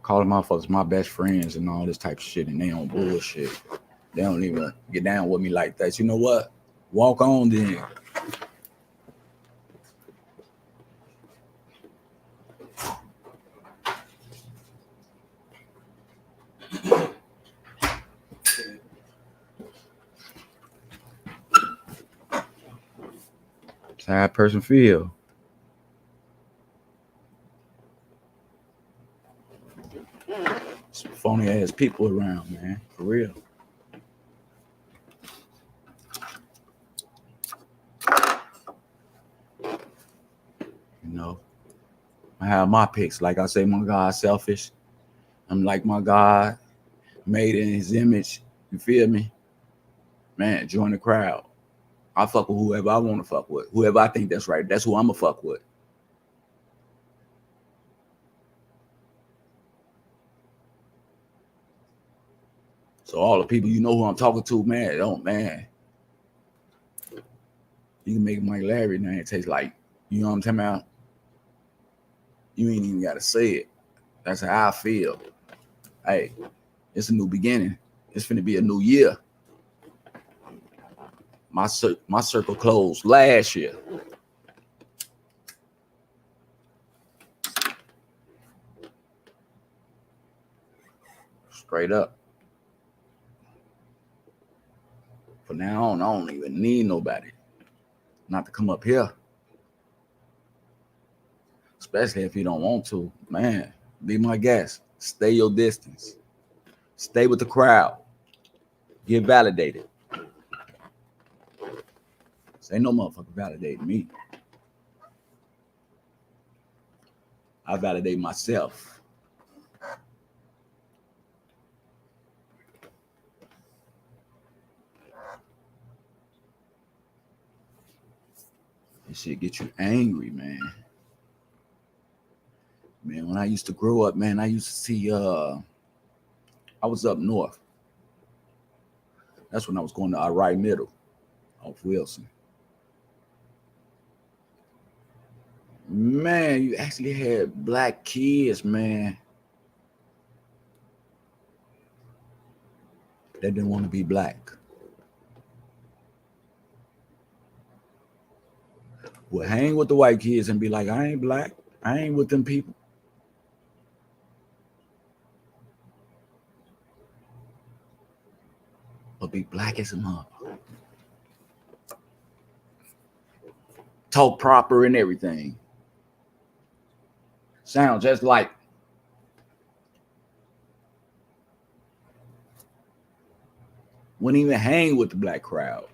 Calling motherfuckers my best friends and all this type of shit, and they on bullshit. They don't even get down with me like that. You know what? Walk on then. That's how a person feel. Some phony ass people around, man. For real. You know, I have my picks. Like I say, my God selfish. I'm like my God, made in his image. You feel me? Man, join the crowd. I fuck with whoever I want to fuck with. Whoever I think that's right. That's who I'm going to fuck with. So all the people you know who I'm talking to, man, don't, man. You can make Mike Larry name taste like, you know what I'm talking about? You ain't even got to say it. That's how I feel. Hey, it's a new beginning. It's finna be a new year. My circle closed last year. Straight up. From now on, I don't even need nobody not to come up here. Especially if you don't want to. Man, be my guest. Stay your distance. Stay with the crowd. Get validated. Ain't no motherfucker validating me. I validate myself. This shit get you angry, man. Man, when I used to grow up, man, I used to see I was up north. That's when I was going to our right middle off Wilson. Man, you actually had black kids, man, that didn't want to be black. Would hang with the white kids and be like, I ain't black. I ain't with them people. But be black as a mother. Talk proper and everything. Sound just like. Wouldn't even hang with the black crowd.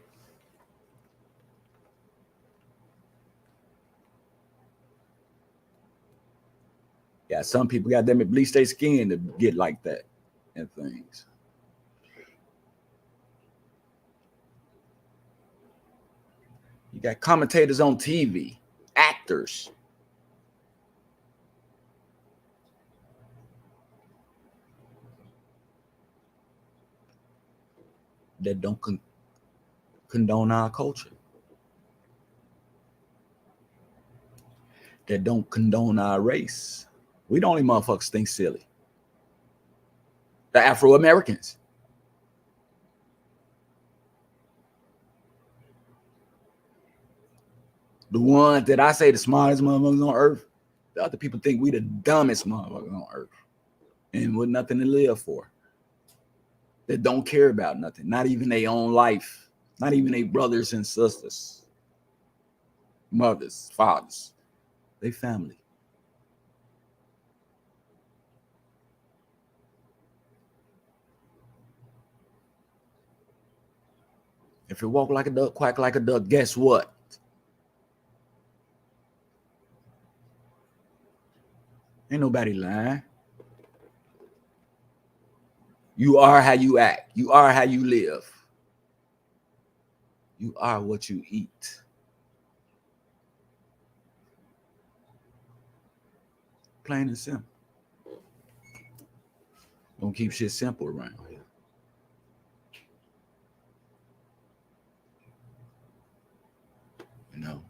Yeah, some people got them bleach their skin to get like that and things. You got commentators on TV, actors. That don't condone our culture. That don't condone our race. We the only motherfuckers think silly. The Afro-Americans. The ones that I say the smartest motherfuckers on earth. The other people think we the dumbest motherfuckers on earth. And with nothing to live for. That don't care about nothing. Not even their own life. Not even their brothers and sisters. Mothers, fathers. They family. If you walk like a duck, quack like a duck, guess what? Ain't nobody lying. You are how you act. You are how you live. You are what you eat. Plain and simple. Don't keep shit simple around here. You know.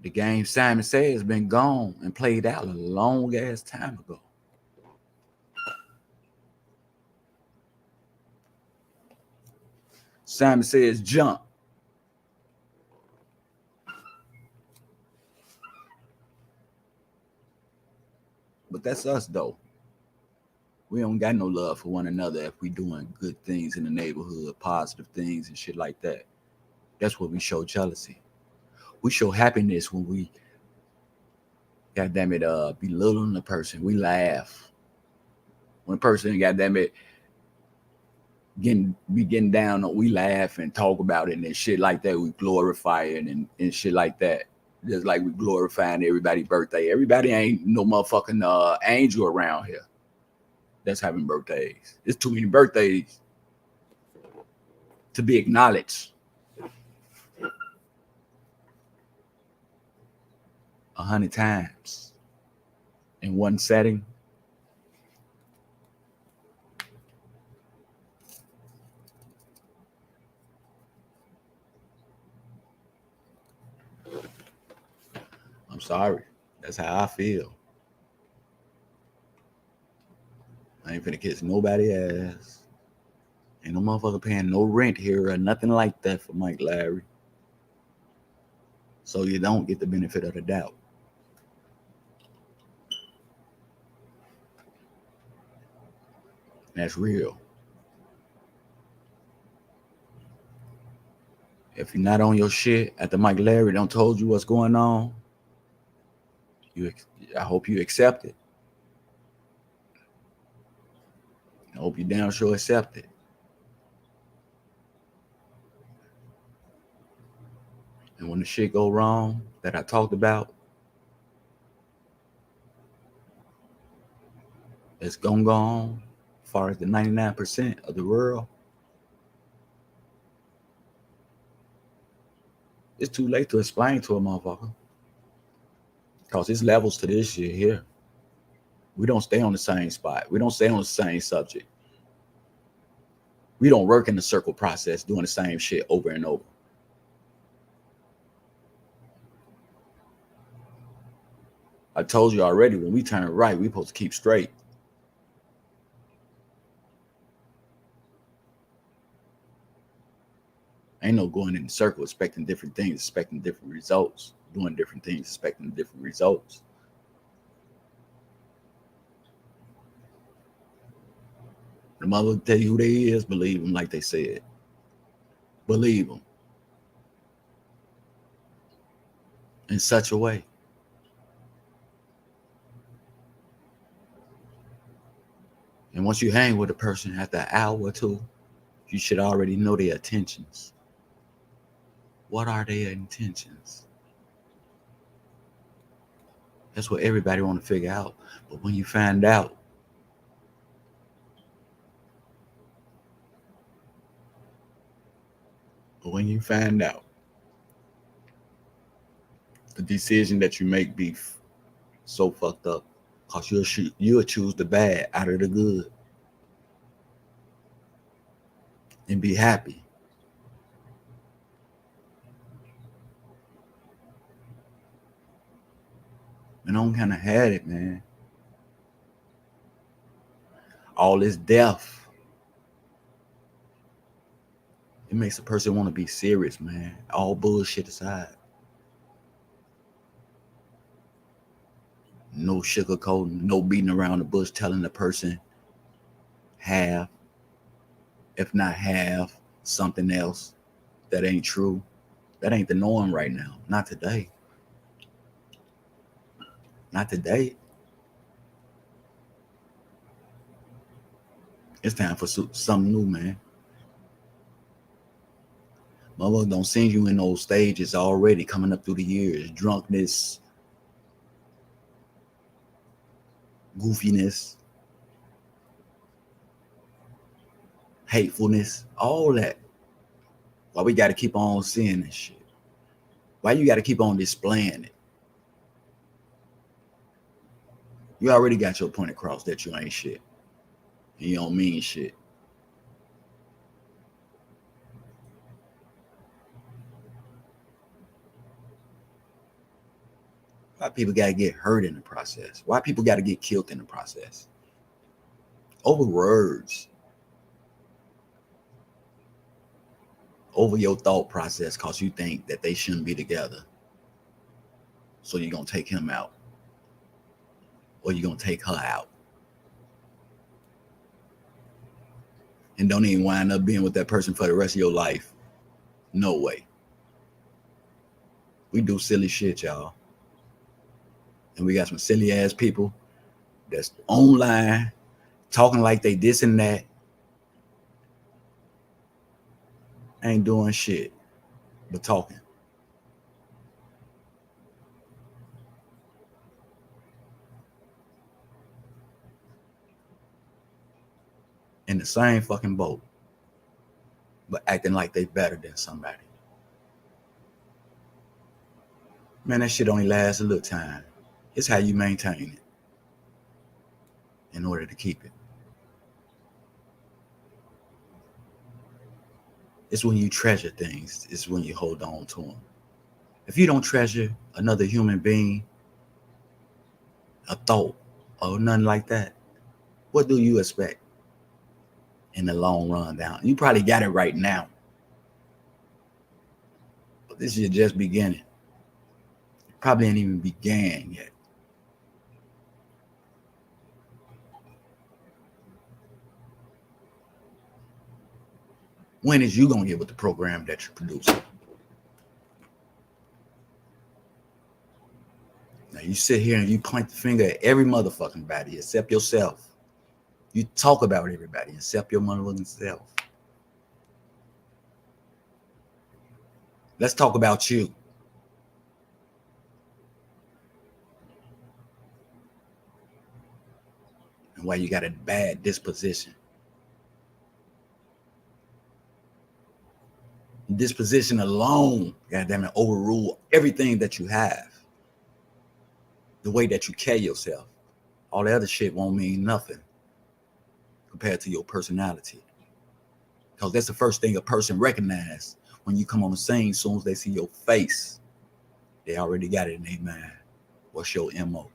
The game Simon says has been gone and played out a long ass time ago. Simon says jump. But that's us though. We don't got no love for one another if we doing good things in the neighborhood, positive things and shit like that. That's where we show jealousy. We show happiness when we, goddamn it, belittling the person. We laugh. When a person, goddamn it, getting down, we laugh and talk about it and shit like that. We glorify it and shit like that. Just like we glorifying everybody's birthday. Everybody ain't no motherfucking angel around here that's having birthdays. There's too many birthdays to be acknowledged 100 times in one setting. I'm sorry. That's how I feel. I ain't finna kiss nobody ass. Ain't no motherfucker paying no rent here or nothing like that for Mike Larry. So you don't get the benefit of the doubt. That's real. If you're not on your shit after Mike Larry don't told you what's going on, I hope you accept it. I hope you damn sure accept it. And when the shit go wrong that I talked about, it's gonna go on as far as the 99% of the world. It's too late to explain to a motherfucker. Because there's levels to this shit here. We don't stay on the same spot. We don't stay on the same subject. We don't work in the circle process doing the same shit over and over. I told you already, when we turn right, we're supposed to keep straight. Ain't no going in the circle expecting different things, expecting different results, doing different things, expecting different results. The mother tell you who they is, believe them like they said. Believe them. In such a way. And once you hang with a person after an hour or two, you should already know their intentions. What are their intentions? That's what everybody want to figure out. But when you find out, the decision that you make be so fucked up, because you'll choose the bad out of the good and be happy. And I don't kind of had it, man. All this death, it makes a person want to be serious, man. All bullshit aside. No sugarcoating, no beating around the bush, telling the person half, if not half, something else that ain't true. That ain't the norm right now. Not today. Not today. It's time for something new, man. Mother don't send you in those stages already coming up through the years. Drunkenness, goofiness, hatefulness, all that. Why we got to keep on seeing this shit? Why you got to keep on displaying it? You already got your point across that you ain't shit. And you don't mean shit. Why people got to get hurt in the process? Why people got to get killed in the process? Over words. Over your thought process because you think that they shouldn't be together. So you're going to take him out. Or you're going to take her out. And don't even wind up being with that person for the rest of your life. No way. We do silly shit, y'all. And we got some silly ass people that's online talking like they this and that. Ain't doing shit but talking. In the same fucking boat, but acting like they better than somebody. Man, that shit only lasts a little time. It's how you maintain it in order to keep it. It's when you treasure things. It's when you hold on to them. If you don't treasure another human being, a thought, or nothing like that, what do you expect in the long run down? You probably got it right now, but this is just beginning. It probably ain't even began yet. When is you gonna get with the program that you're producing? Now you sit here and you point the finger at every motherfucking body except yourself. You talk about everybody except your motherfucking self. Let's talk about you. And why you got a bad disposition. Disposition alone, goddamn it, overrule everything that you have. The way that you carry yourself. All the other shit won't mean nothing compared to your personality. Because that's the first thing a person recognizes when you come on the scene. As soon as they see your face, they already got it in their mind. What's your MO?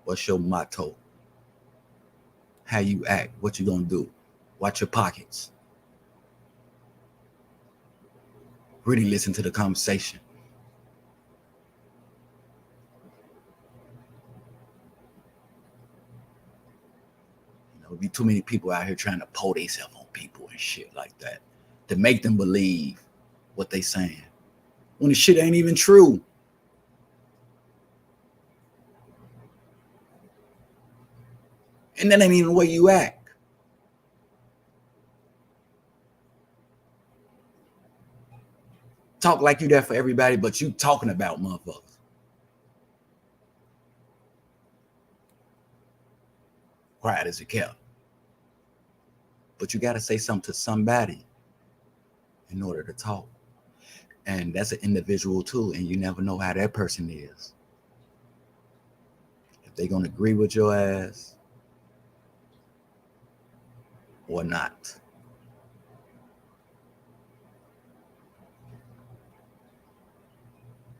What's your motto? How you act? What you gonna do? Watch your pockets. Really listen to the conversation. There'll be too many people out here trying to pull themselves on people and shit like that to make them believe what they saying when the shit ain't even true. And that ain't even the way you act. Talk like you there for everybody, but you talking about motherfuckers. Quiet as a kept. But you got to say something to somebody in order to talk. And that's an individual too, and you never know how that person is. If they're going to agree with your ass or not.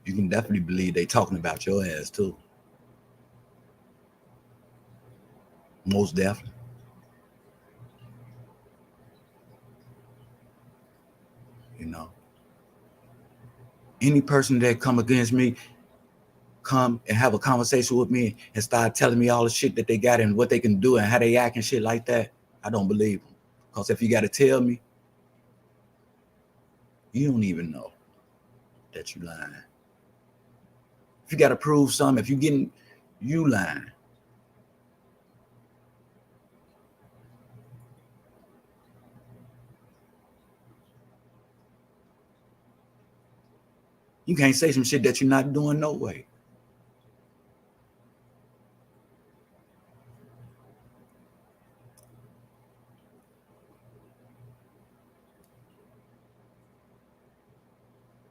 You can definitely believe they talking about your ass too. Most definitely. You know, any person that come against me, come and have a conversation with me and start telling me all the shit that they got and what they can do and how they act and shit like that, I don't believe them. Because if you got to tell me, you don't even know that you lying. If you got to prove something, if you getting, you lying. You can't say some shit that you're not doing no way.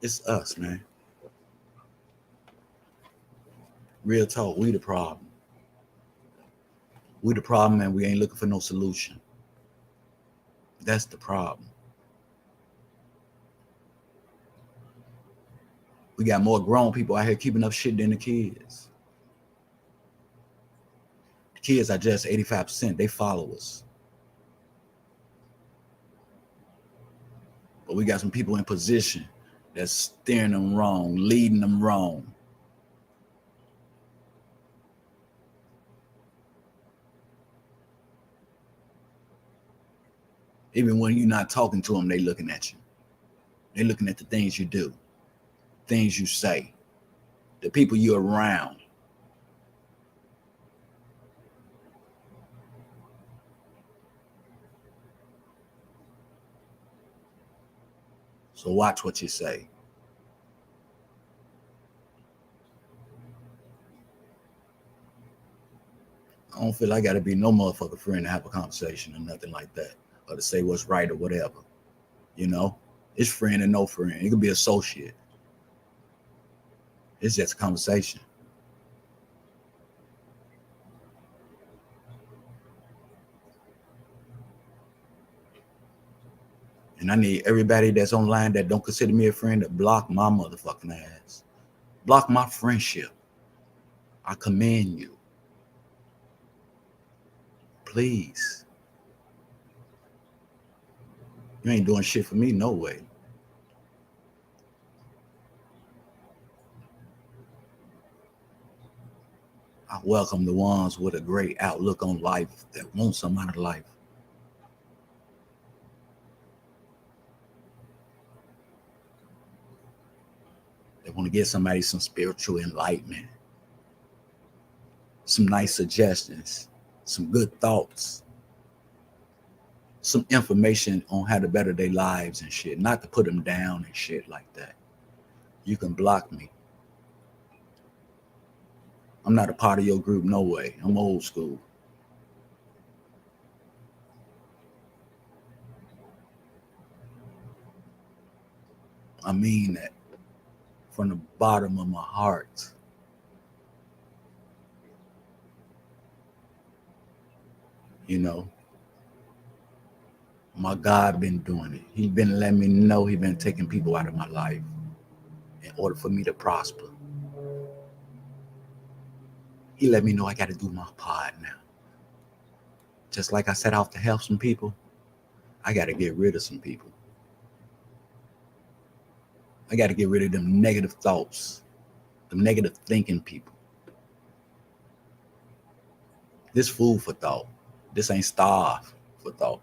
It's us, man. Real talk, we the problem. We the problem and we ain't looking for no solution. That's the problem. We got more grown people out here keeping up shit than the kids. The kids are just 85%. They followers. But we got some people in position that's steering them wrong, leading them wrong. Even when you're not talking to them, they looking at you. They looking at the things you do, things you say, the people you're around. So watch what you say. I don't feel I got to be no motherfucker friend to have a conversation or nothing like that, or to say what's right or whatever. You know, it's friend and no friend. It could be associate. It's just a conversation. And I need everybody that's online that don't consider me a friend to block my motherfucking ass. Block my friendship. I commend you. Please. You ain't doing shit for me, no way. I welcome the ones with a great outlook on life that want some out of life. They want to get somebody some spiritual enlightenment, some nice suggestions, some good thoughts, some information on how to better their lives and shit, not to put them down and shit like that. You can block me. I'm not a part of your group, no way. I'm old school. I mean that from the bottom of my heart. You know, my God been doing it. He been letting me know he been taking people out of my life in order for me to prosper. He let me know I got to do my part now. Just like I set out to help some people, I got to get rid of some people. I got to get rid of them negative thoughts, them negative thinking people. This food for thought. This ain't starve for thought.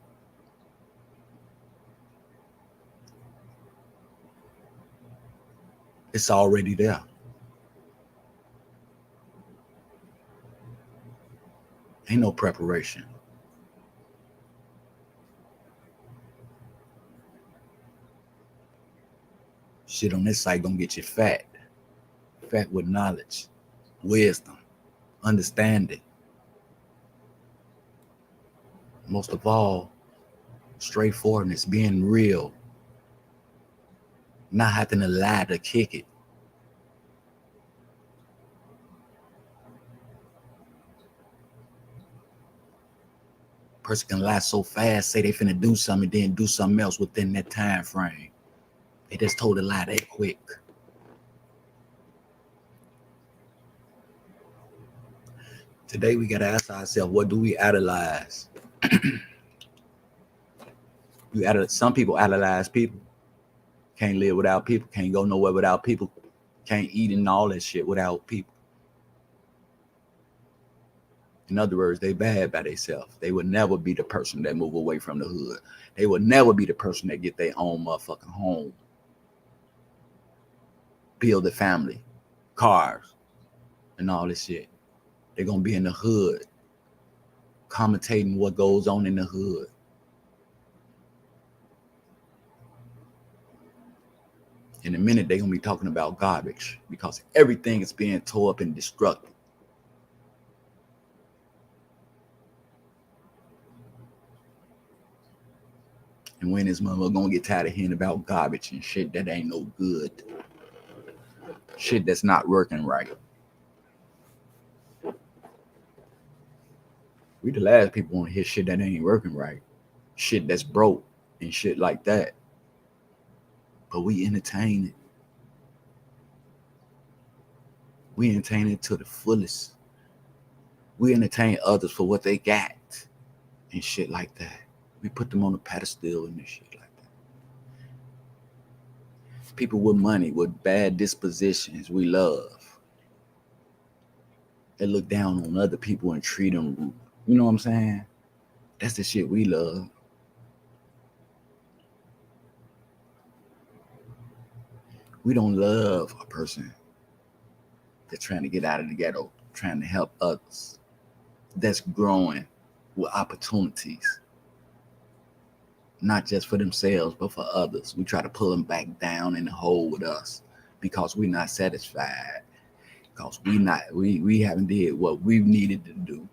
It's already there. Ain't no preparation. Shit on this site gonna get you fat. Fat with knowledge, wisdom, understanding. Most of all, straightforwardness, being real, not having to lie to kick it. Person can lie so fast, say they finna do something, then do something else within that time frame. They just told a lie that quick. Today we gotta ask ourselves, what do we idolize? Some people idolize people. Can't live without people, can't go nowhere without people, can't eat and all that shit without people. In other words, they bad by themselves. They would never be the person that move away from the hood. They would never be the person that get their own motherfucking home, build a family, cars, and all this shit. They're gonna be in the hood, commentating what goes on in the hood. In a minute, they're gonna be talking about garbage because everything is being tore up and destructed. And when this mother gonna get tired of hearing about garbage and shit that ain't no good, shit that's not working right. We the last people want to hear shit that ain't working right, shit that's broke and shit like that. But we entertain it. We entertain it to the fullest. We entertain others for what they got and shit like that. We put them on a pedestal and shit like that. People with money, with bad dispositions, we love. They look down on other people and treat them rude. You know what I'm saying? That's the shit we love. We don't love a person that's trying to get out of the ghetto, trying to help others, that's growing with opportunities, not just for themselves, but for others. We try to pull them back down in the hole with us because we're not satisfied, because we haven't did what we needed to do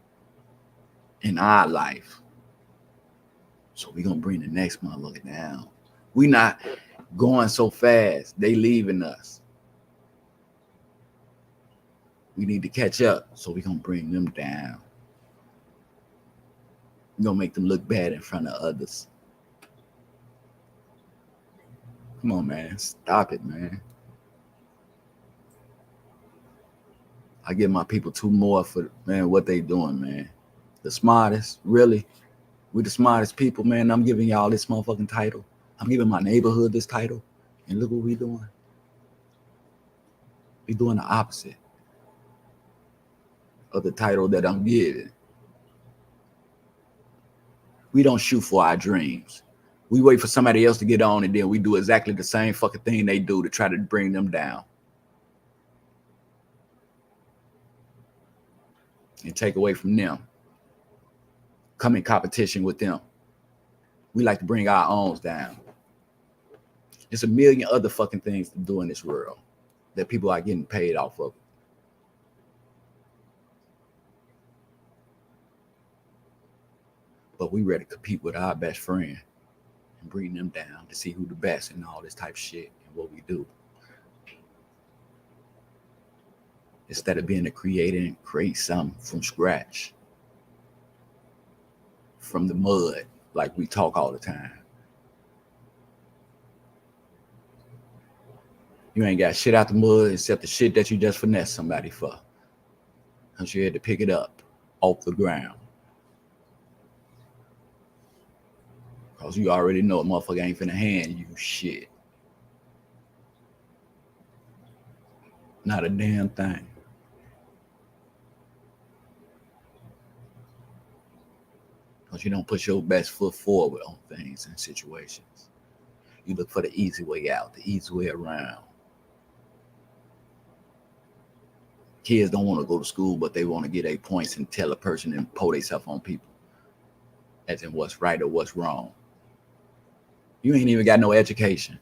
in our life. So we're gonna bring the next motherfucker down. We not going so fast, they leaving us. We need to catch up, so we're gonna bring them down. We're gonna make them look bad in front of others. Come on, man. Stop it, man. I give my people 2 more for, man, what they doing, man. The smartest, really. We the smartest people, man. I'm giving y'all this motherfucking title. I'm giving my neighborhood this title. And look what we doing. We doing the opposite of the title that I'm giving. We don't shoot for our dreams. We wait for somebody else to get on, and then we do exactly the same fucking thing they do to try to bring them down and take away from them. Come in competition with them. We like to bring our own down. There's a million other fucking things to do in this world that people are getting paid off of. But we ready to compete with our best friend and bring them down to see who the best and all this type of shit and what we do. Instead of being a creator and create something from scratch, from the mud, like we talk all the time. You ain't got shit out the mud except the shit that you just finessed somebody for, because you had to pick it up off the ground. Because you already know a motherfucker ain't finna hand you shit. Not a damn thing. Because you don't put your best foot forward on things and situations. You look for the easy way out, the easy way around. Kids don't want to go to school, but they want to get 8 points and tell a person and pull themselves on people as in what's right or what's wrong. You ain't even got no education.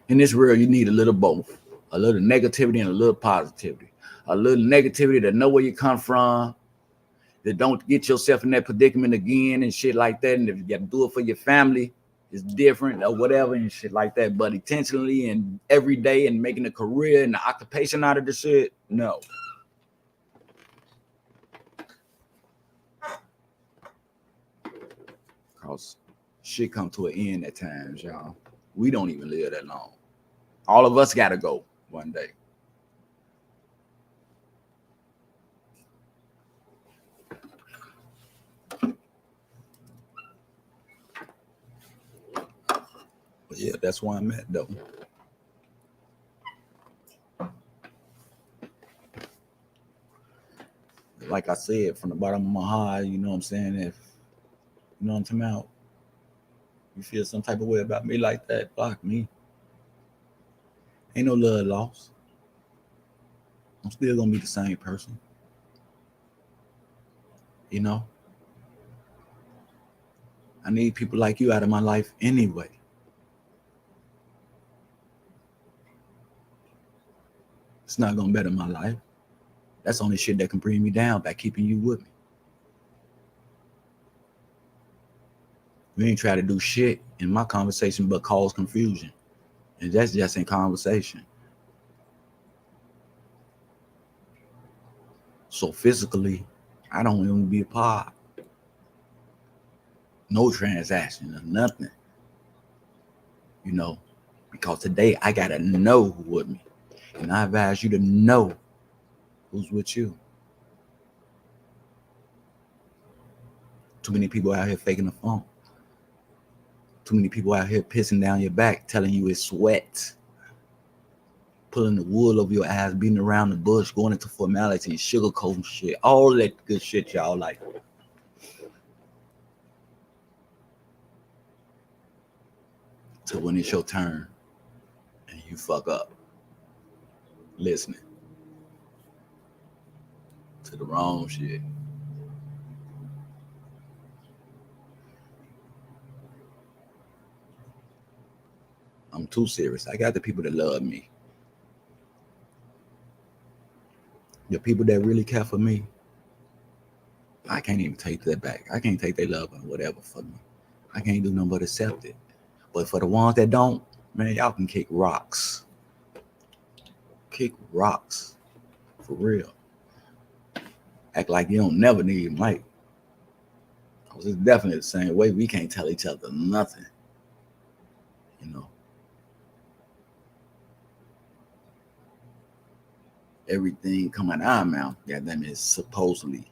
In this world, you need a little both. A little negativity and a little positivity. A little negativity to know where you come from, that don't get yourself in that predicament again and shit like that. And if you got to do it for your family, it's different or whatever and shit like that. But intentionally and every day and making a career and an occupation out of the shit, no. Because shit come to an end at times, y'all. We don't even live that long. All of us got to go one day. But yeah, that's where I'm at, though. Like I said, from the bottom of my heart, you know what I'm saying? If you know what I'm talking about, you feel some type of way about me like that, block me. Ain't no love lost. I'm still gonna be the same person. You know? I need people like you out of my life anyway. It's not gonna better my life. That's only shit that can bring me down by keeping you with me. We ain't try to do shit in my conversation but cause confusion. And that's just in conversation. So physically, I don't even be a part. No transaction or nothing. You know, because today I gotta know who with me. And I advise you to know who's with you. Too many people out here faking the phone. Too many people out here pissing down your back, telling you it's sweat. Pulling the wool over your eyes, beating around the bush, going into formality, sugarcoating shit. All that good shit y'all like. to when it's your turn and you fuck up listening to the wrong shit. I'm too serious. I got the people that love me. The people that really care for me, I can't even take that back. I can't take their love or whatever for me. I can't do nothing but accept it. But for the ones that don't, man, y'all can kick rocks. Kick rocks. For real. Act like you don't never need Mike. Because it's definitely the same way. We can't tell each other nothing. You know. Everything coming out of our mouth, goddamn, is supposedly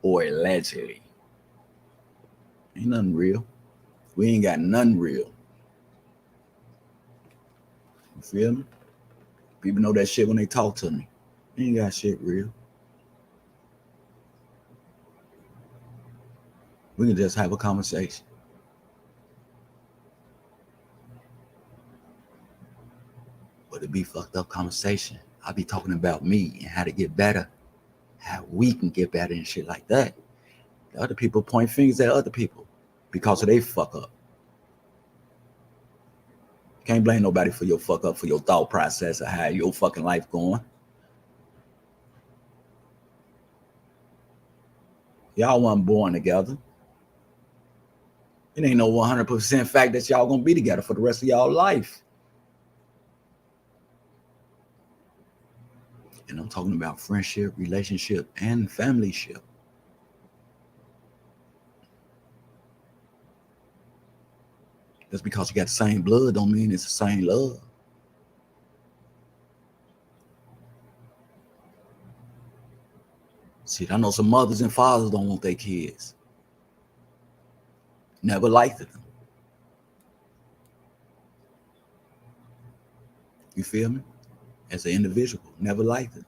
or allegedly. Ain't nothing real. We ain't got nothing real. You feel me? People know that shit when they talk to me. We ain't got shit real. We can just have a conversation. But it be fucked up conversation. I be talking about me and how to get better. How we can get better and shit like that. The other people point fingers at other people because of they fuck up. Can't blame nobody for your fuck up, for your thought process of how your fucking life going. Y'all wasn't born together. It ain't no 100% fact that y'all gonna be together for the rest of y'all life. And I'm talking about friendship, relationship, and familyship. Just because you got the same blood don't mean it's the same love. See, I know some mothers and fathers don't want their kids. Never liked them. You feel me? As an individual, never liked them.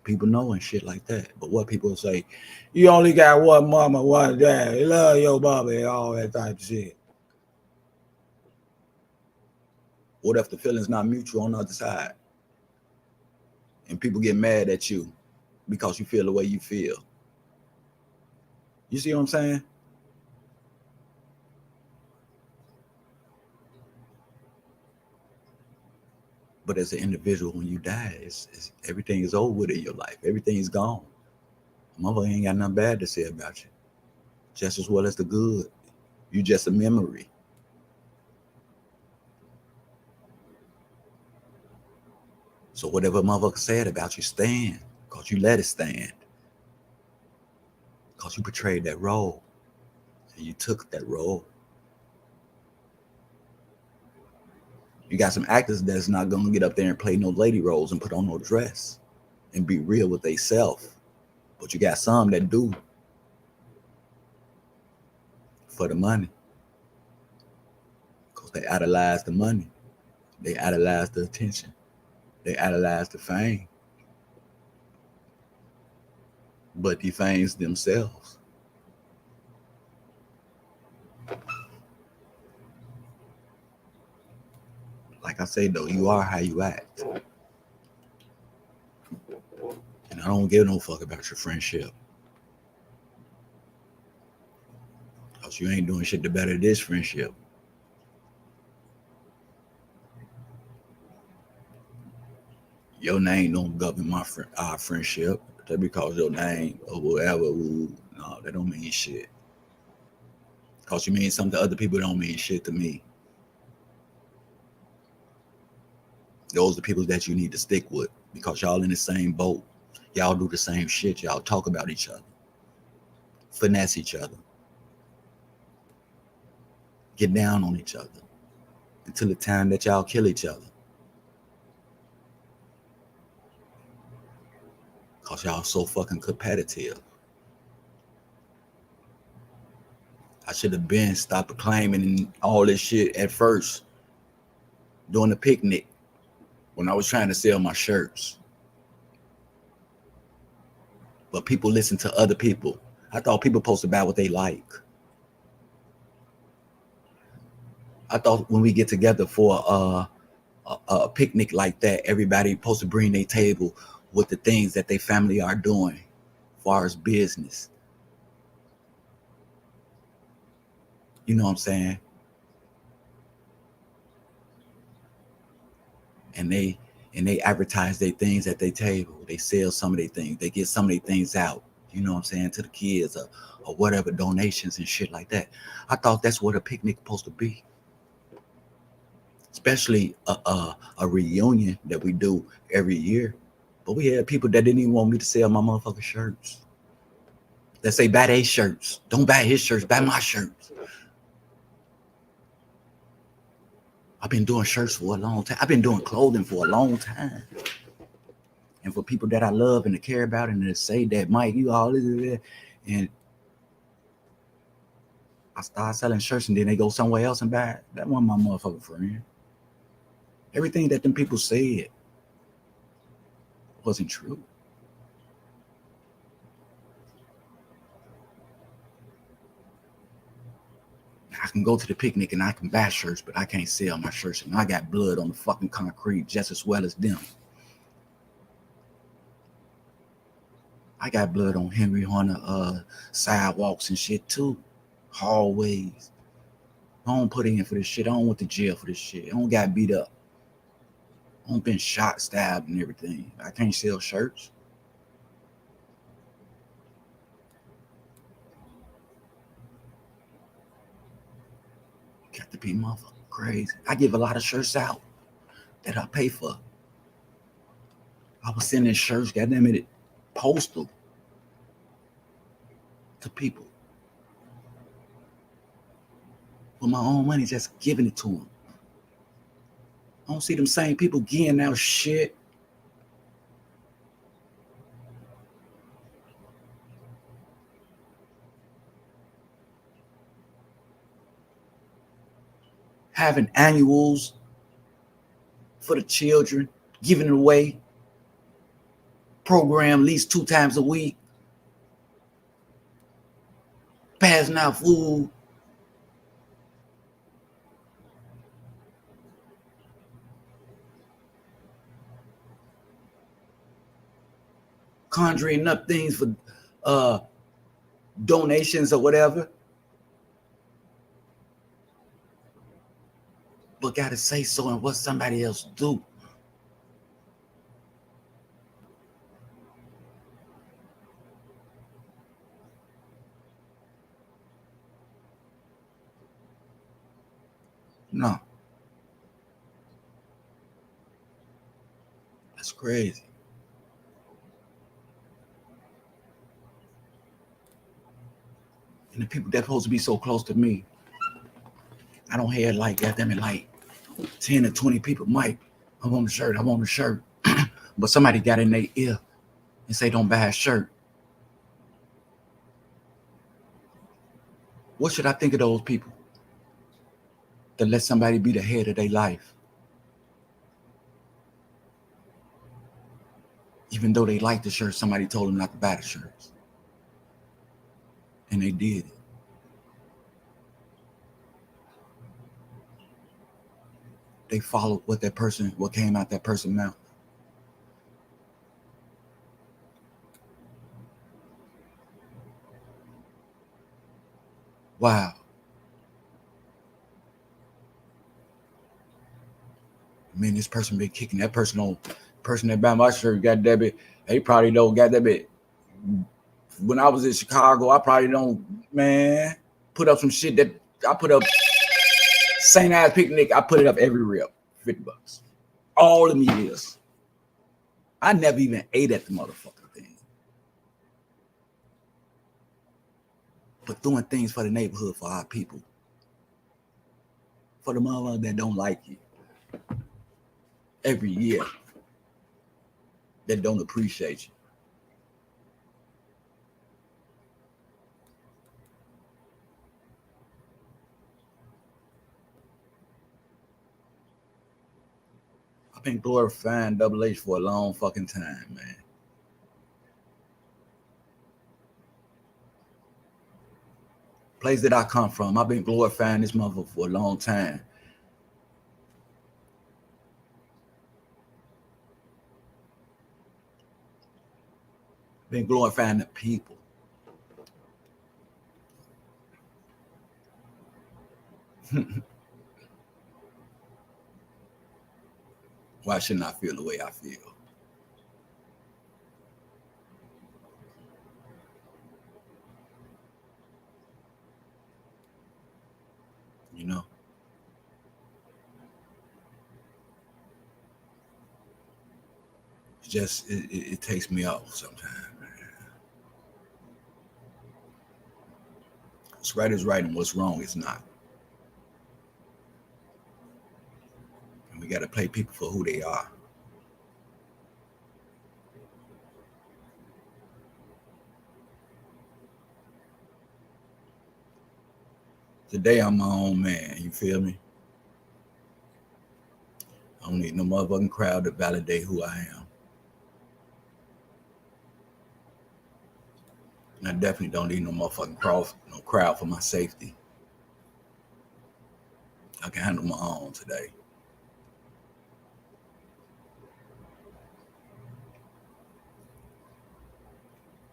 People know and shit like that. But what people say, you only got one mama, one dad. You love your mama and all that type of shit. What if the feeling's not mutual on the other side? And people get mad at you because you feel the way you feel. You see what I'm saying? But as an individual, when you die, it's everything is over with in your life. Everything is gone. Mother ain't got nothing bad to say about you. Just as well as the good. You just a memory. So whatever motherfucker said about you, stand. Because you let it stand. Because you portrayed that role. And you took that role. You got some actors that's not going to get up there and play no lady roles and put on no dress and be real with they self. But you got some that do for the money. Because they idolize the money. They idolize the attention. They idolize the fame. But defames themselves. Like I say though, you are how you act. And I don't give no fuck about your friendship. Because you ain't doing shit to better this friendship. Your name don't govern our friendship. Just because your name or whatever, no, that don't mean shit. Because you mean something to other people don't mean shit to me. Those are the people that you need to stick with because y'all in the same boat. Y'all do the same shit. Y'all talk about each other. Finesse each other. Get down on each other until the time that y'all kill each other. Because y'all so fucking competitive. I should have been stopped claiming all this shit at first during the picnic when I was trying to sell my shirts. But people listen to other people. I thought people post about what they like. I thought when we get together for a picnic like that, everybody supposed to bring their table with the things that their family are doing as far as business. You know what I'm saying? And they advertise their things at their table. They sell some of their things. They get some of their things out. You know what I'm saying, to the kids or whatever, donations and shit like that. I thought that's what a picnic supposed to be. Especially a reunion that we do every year. But we had people that didn't even want me to sell my motherfucking shirts. That say buy their shirts. Don't buy his shirts, buy my shirts. I've been doing shirts for a long time. I've been doing clothing for a long time. And for people that I love and to care about and to say that, Mike, you all this, and I start selling shirts and then they go somewhere else and buy it. That wasn't my motherfucking friend. Everything that them people said wasn't true. I can go to the picnic and I can buy shirts, but I can't sell my shirts. And I got blood on the fucking concrete just as well as them. I got blood on Henry Hunter sidewalks and shit too. Hallways. I don't put in for this shit. I don't went to jail for this shit. I don't got beat up. I don't been shot, stabbed, and everything. I can't sell shirts. Got to be motherfucking crazy. I give a lot of shirts out that I pay for. I was sending shirts, goddamn it, postal to people with my own money, just giving it to them. I don't see them same people getting out shit. Having annuals for the children, giving it away, program at least 2 times a week, passing out food. Conjuring up things for donations or whatever. But gotta say so and what somebody else do. No. That's crazy. And the people that's supposed to be so close to me, I don't have like goddamn it, like 10 or 20 people. Mike, I want a shirt. I want a shirt. But somebody got in their ear and say don't buy a shirt. What should I think of those people that let somebody be the head of their life? Even though they like the shirt, somebody told them not to buy the shirts. And they did it. They followed what came out that person's mouth. Wow. Man, this person been kicking that person that buy my shirt, goddamn it. They probably don't goddamn it. When I was in Chicago, I probably don't, man, put up some shit that I put up. St. Ives picnic, I put it up every rip, $50. All the years. I never even ate at the motherfucking thing. But doing things for the neighborhood, for our people. For the motherfuckers that don't like you. Every year. That don't appreciate you. I've been glorifying Double H for a long fucking time, man. Place that I come from, I've been glorifying this motherfucker for a long time. been glorifying the people. Why shouldn't I feel the way I feel? You know? It takes me off sometimes, man. What's right is right and what's wrong is not. And we got to play people for who they are. Today I'm my own man, you feel me? I don't need no motherfucking crowd to validate who I am. And I definitely don't need no motherfucking crowd for my safety. I can handle my own today.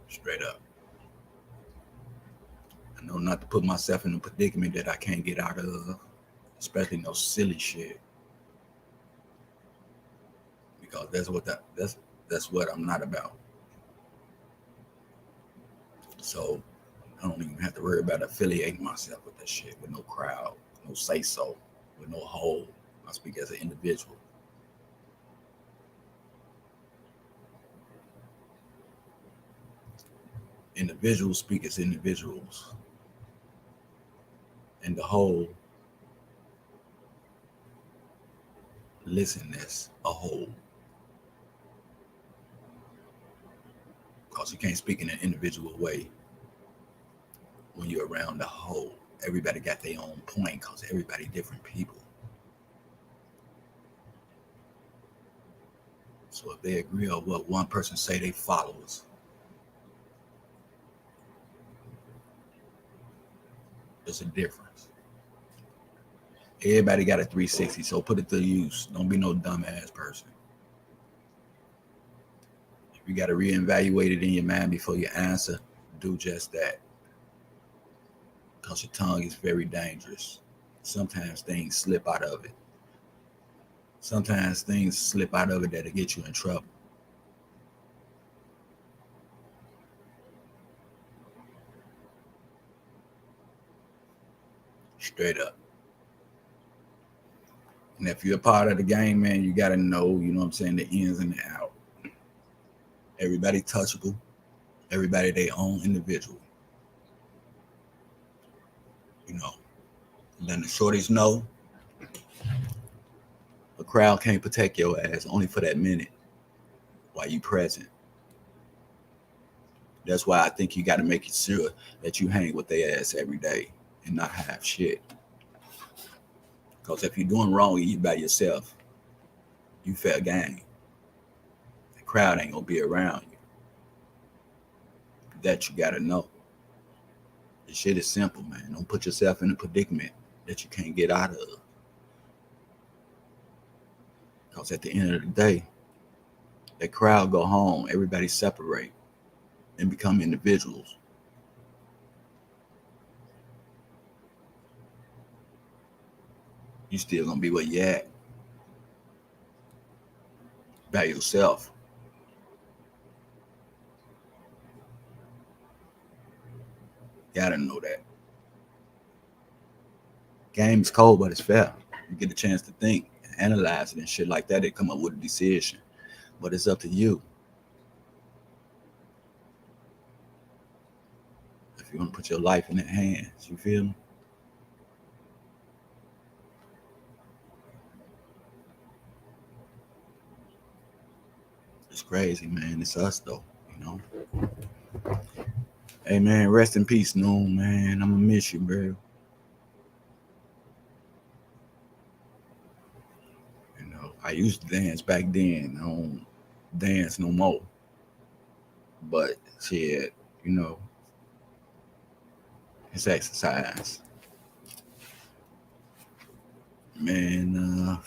Straight up. I know not to put myself in a predicament that I can't get out of, especially no silly shit. Because that's what I'm not about. So I don't even have to worry about affiliating myself with that shit, with no crowd, no say so, with no hold. I speak as an individual. Individuals speak as individuals. And the whole listen as a whole. Because you can't speak in an individual way when you're around the whole. Everybody got their own point because everybody different people. So if they agree on what one person say they followers, there's a difference. Everybody got a 360, so put it to use. Don't be no dumbass person. If you got to reevaluate it in your mind before you answer, do just that. Because your tongue is very dangerous. Sometimes things slip out of it. Sometimes things slip out of it that'll get you in trouble. Straight up. And if you're a part of the game, man, you got to know, you know what I'm saying, the ins and the outs. Everybody touchable. Everybody their own individual. You know, letting the shorties know a crowd can't protect your ass only for that minute while you present. That's why I think you got to make it sure that you hang with their ass every day and not have shit. Because if you're doing wrong and you by yourself, you fair game. The crowd ain't gonna be around you. That you gotta know. The shit is simple, man. Don't put yourself in a predicament that you can't get out of. Because at the end of the day, that crowd go home, everybody separate and become individuals. You still gonna be where you at. By yourself. Gotta know that. Game's cold, but it's fair. You get a chance to think and analyze it and shit like that. They come up with a decision. But it's up to you. If you want to put your life in their hands, you feel me? It's crazy, man. It's us though, you know. Hey man, rest in peace, Noon, man. I'ma miss you, bro. You know, I used to dance back then. I don't dance no more. But shit, you know, it's exercise. Man,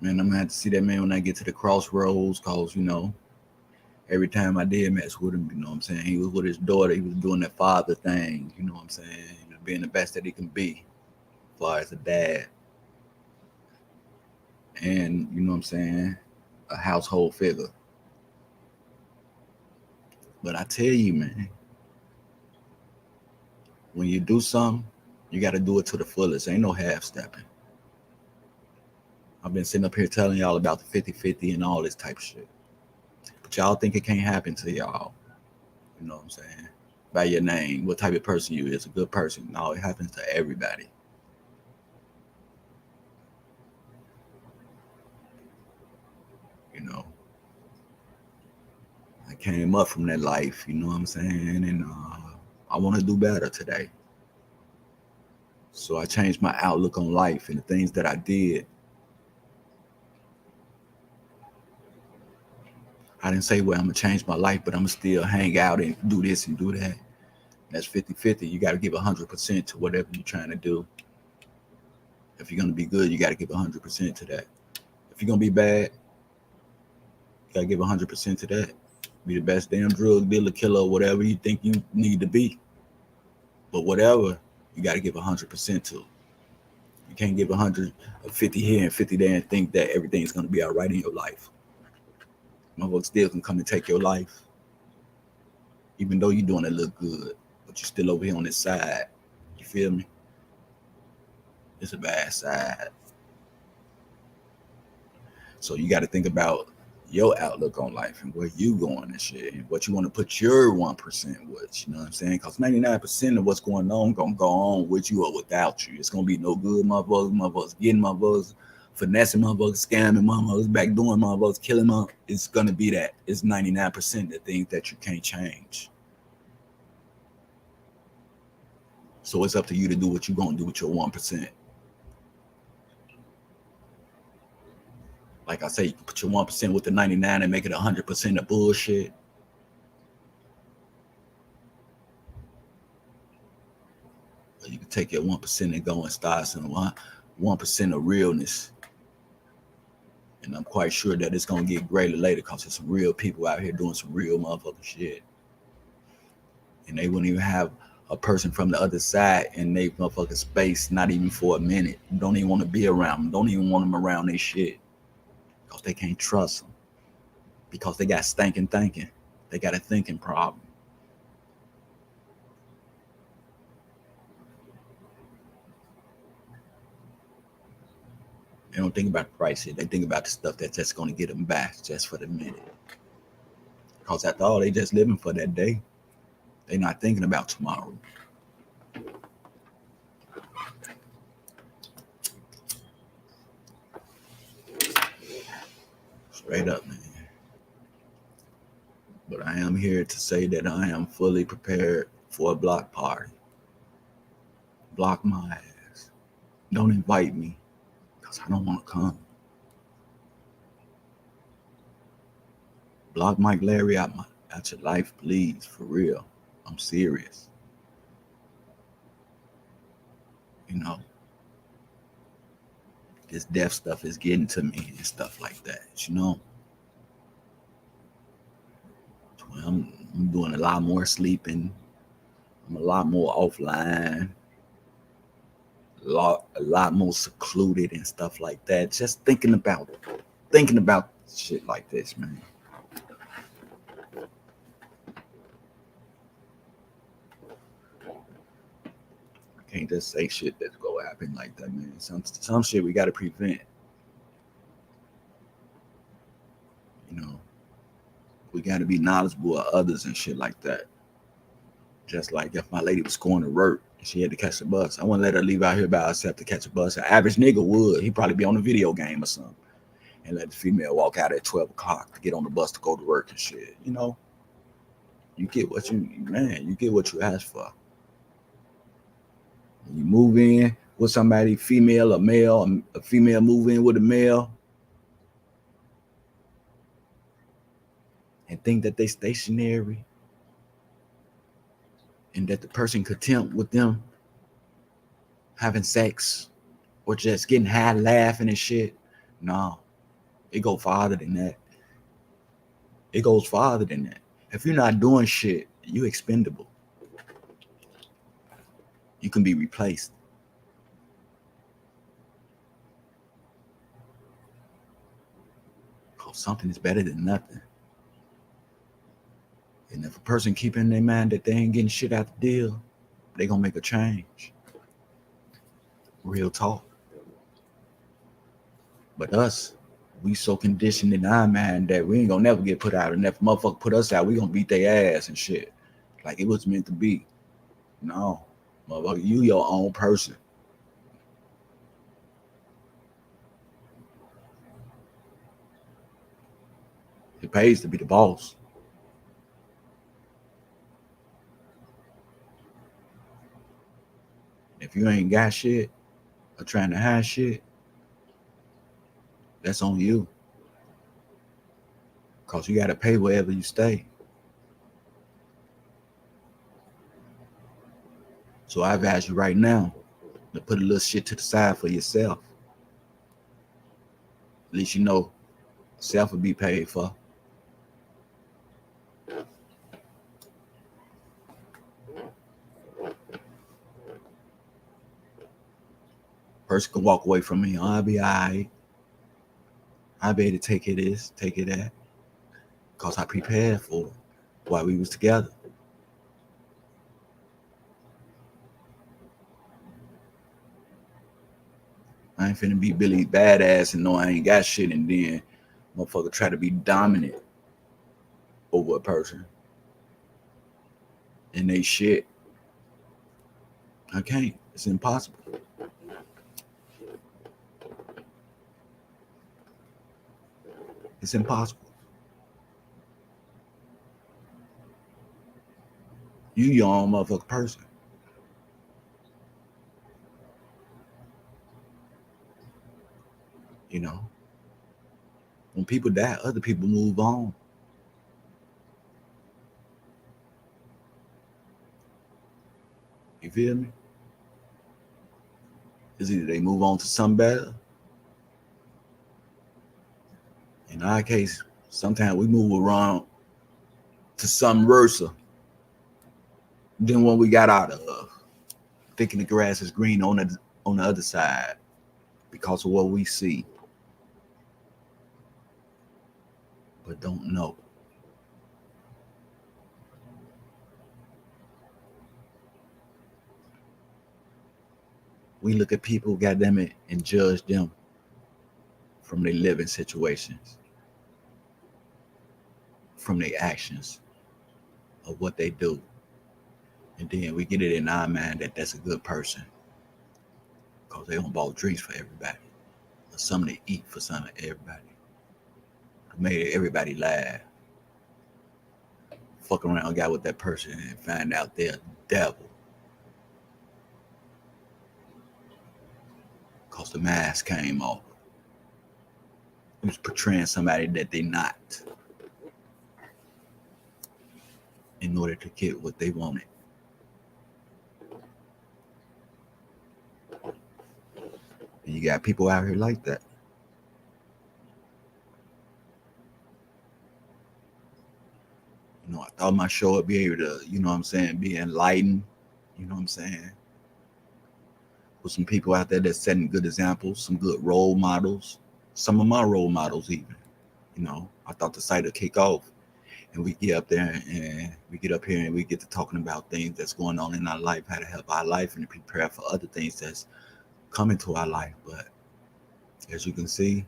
I'm gonna have to see that man when I get to the crossroads, cause you know, every time I did mess with him, you know what I'm saying? He was with his daughter. He was doing that father thing, you know what I'm saying? He was being the best that he can be as far as a dad. And, you know what I'm saying? A household figure. But I tell you, man, when you do something, you got to do it to the fullest. Ain't no half stepping. I've been sitting up here telling y'all about the 50-50 and all this type of shit. But y'all think it can't happen to y'all. You know what I'm saying? By your name, what type of person you is, a good person. No, it happens to everybody. You know, I came up from that life, you know what I'm saying? And I want to do better today. So I changed my outlook on life and the things that I did. I didn't say, well, I'm going to change my life, but I'm going to still hang out and do this and do that. That's 50-50. You got to give 100% to whatever you're trying to do. If you're going to be good, you got to give 100% to that. If you're going to be bad, you got to give 100% to that. Be the best damn drug dealer, killer, whatever you think you need to be. But whatever, you got to give 100% to. You can't give 150 here and 50 there and think that everything's going to be all right in your life. Motherfuckers still can come and take your life. Even though you're doing it look good, but you're still over here on this side. You feel me? It's a bad side. So you got to think about your outlook on life and where you going and shit, and what you want to put your 1% with. You know what I'm saying? Because 99% of what's going on gonna go on with you or without you. It's gonna be no good, motherfuckers getting motherfuckers, finessing motherfuckers, scamming motherfuckers, backdooring motherfuckers, killing motherfuckers. It's gonna be that. It's 99% the things that you can't change. So it's up to you to do what you're gonna do with your 1%. Like I say, you can put your 1% with the 99 and make it 100% of bullshit. Or you can take your 1% and go and start some 1% of realness. And I'm quite sure that it's gonna get greater later because there's some real people out here doing some real motherfucking shit. And they wouldn't even have a person from the other side in their motherfucking space, not even for a minute. Don't even want to be around them. Don't even want them around their shit. Because they can't trust them. Because they got stinking thinking. They got a thinking problem. They don't think about the price shit. They think about the stuff that's just going to get them back just for the minute. Because after all, they just living for that day. They not thinking about tomorrow. Straight up, man. But I am here to say that I am fully prepared for a block party. Block my ass. Don't invite me because I don't want to come. Block Mike Larry out your life, please. For real. I'm serious. You know, this death stuff is getting to me and stuff like that, you know. I'm doing a lot more sleeping. I'm a lot more offline. A lot more secluded and stuff like that. Just thinking about shit like this, man. I can't just say shit that's gonna happen like that, man. Some shit we gotta prevent. You know, we gotta be knowledgeable of others and shit like that. Just like if my lady was going to work and she had to catch the bus, I wouldn't let her leave out here by herself to catch a bus. An average nigga would. He'd probably be on a video game or something. And let the female walk out at 12 o'clock to get on the bus to go to work and shit. You know, you get what you ask for. When you move in with somebody, female or male, a female move in with a male, and think that they stationary and that the person content with them having sex or just getting high laughing and shit. No, it go farther than that. It goes farther than that. If you're not doing shit, you expendable. You can be replaced. Because something is better than nothing. And if a person keep in their mind that they ain't getting shit out the deal, they gonna make a change. Real talk. But us, we so conditioned in our mind that we ain't gonna never get put out. And if motherfucker put us out, we gonna beat their ass and shit. Like it was meant to be. No. Motherfucker, you your own person. It pays to be the boss. If you ain't got shit or trying to hide shit, that's on you. Because you got to pay wherever you stay. So I advise you right now to put a little shit to the side for yourself. At least you know self will be paid for. Person can walk away from me. Oh, I'll be all right. I'll be able to take it this, take it that. Because I prepared for it while we was together. I ain't finna be Billy badass and know I ain't got shit and then motherfucker try to be dominant over a person. And they shit. I can't. It's impossible. It's impossible. You your own motherfucking person. You know? When people die, other people move on. You feel me? It's either they move on to something better. In our case, sometimes we move around to something worse than what we got out of. Thinking the grass is green on the other side because of what we see, but don't know. We look at people, goddamn it, and judge them from their living situations, from their actions, of what they do. And then we get it in our mind that that's a good person because they don't buy drinks for everybody or something to eat for some of everybody. Made everybody laugh. Fuck around, got with that person and find out they're a devil. Because the mask came off. It was portraying somebody that they not in order to get what they wanted. And you got people out here like that. You know, I thought my show would be able to, you know what I'm saying, be enlightened. You know what I'm saying? With some people out there that's setting good examples, some good role models. Some of my role models even. You know, I thought the site would kick off. And we get up there and we get up here and we get to talking about things that's going on in our life, how to help our life and to prepare for other things that's coming to our life. But as you can see,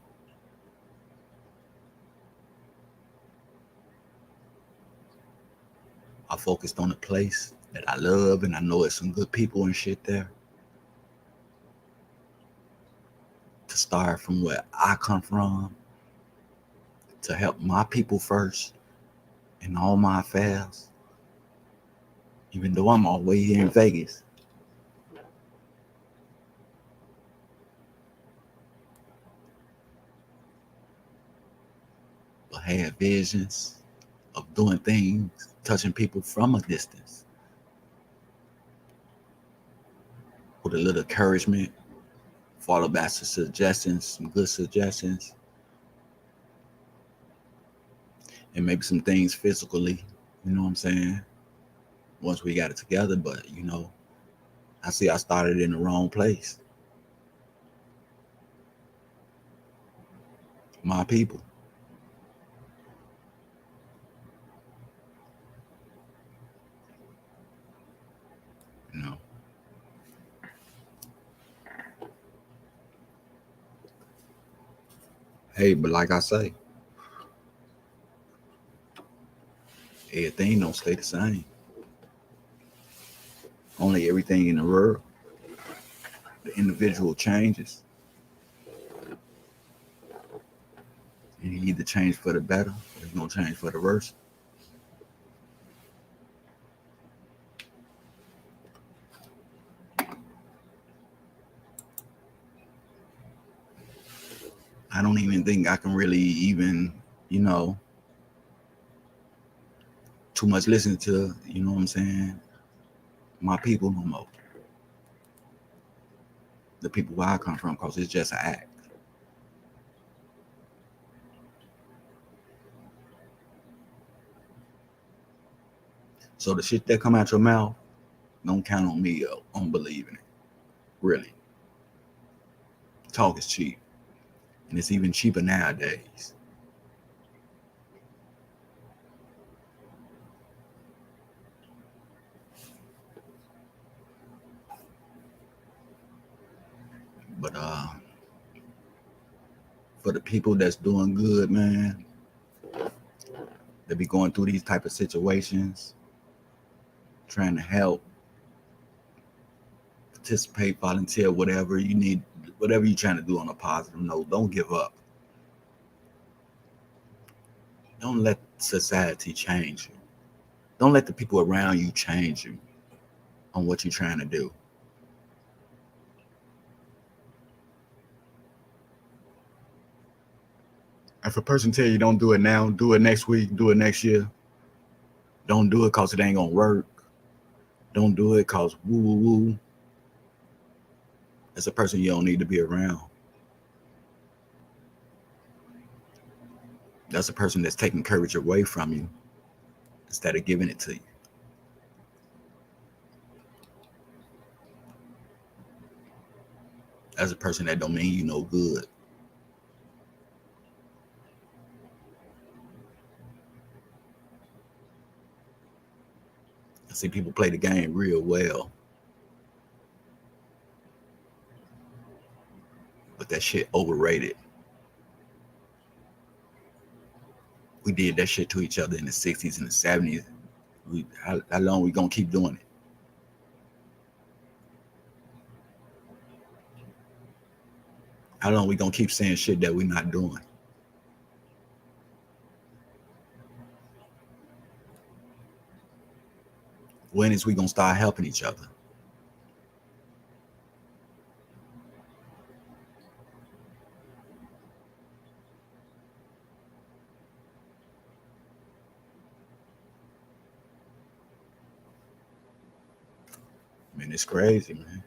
I focused on a place that I love and I know it's some good people and shit there. To start from where I come from, to help my people first in all my affairs. Even though I'm all the way here in Vegas. But I had visions of doing things, touching people from a distance. With a little encouragement, followed by some good suggestions. and maybe some things physically, you know what I'm saying? Once we got it together, but I see I started in the wrong place. My people. You know. Hey, but like I say, everything don't stay the same. Only everything in the world, the individual changes. And he either change for the better or he's gonna change for the worse. I don't even think I can really even, too much listen to, what I'm saying, my people no more. The people where I come from, because it's just an act. So the shit that come out your mouth, don't count on me on believing it. Really. Talk is cheap. And it's even cheaper nowadays. But for the people that's doing good, man, that be going through these type of situations, trying to help, participate, volunteer, whatever you need, whatever you're trying to do on a positive note, don't give up. Don't let society change you. Don't let the people around you change you on what you're trying to do. If a person tell you don't do it now, do it next week, do it next year, don't do it because it ain't gonna work. Don't do it because woo woo woo. That's a person you don't need to be around. That's a person that's taking courage away from you instead of giving it to you. That's a person that don't mean you no good. I see people play the game real well, but that shit overrated. We did that shit to each other in the 60s and the 70s. How long we gonna keep doing it? How long we gonna keep saying shit that we're not doing? When is we gonna start helping each other? Man, it's crazy, man.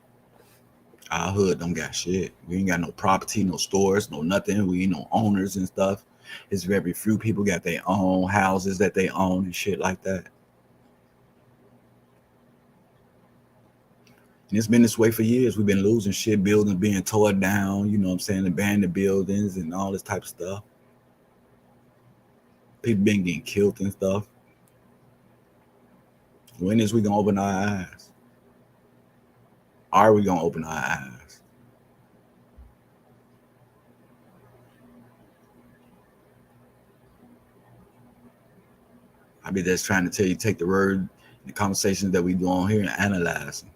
Our hood don't got shit. We ain't got no property, no stores, no nothing. We ain't no owners and stuff. It's very few people got their own houses that they own and shit like that. And it's been this way for years. We've been losing shit, buildings being torn down, you know what I'm saying, abandoned buildings and all this type of stuff. People been getting killed and stuff. When is we gonna open our eyes? Are we gonna open our eyes? I be just trying to tell you, take the word, the conversations that we do on here and analyze them.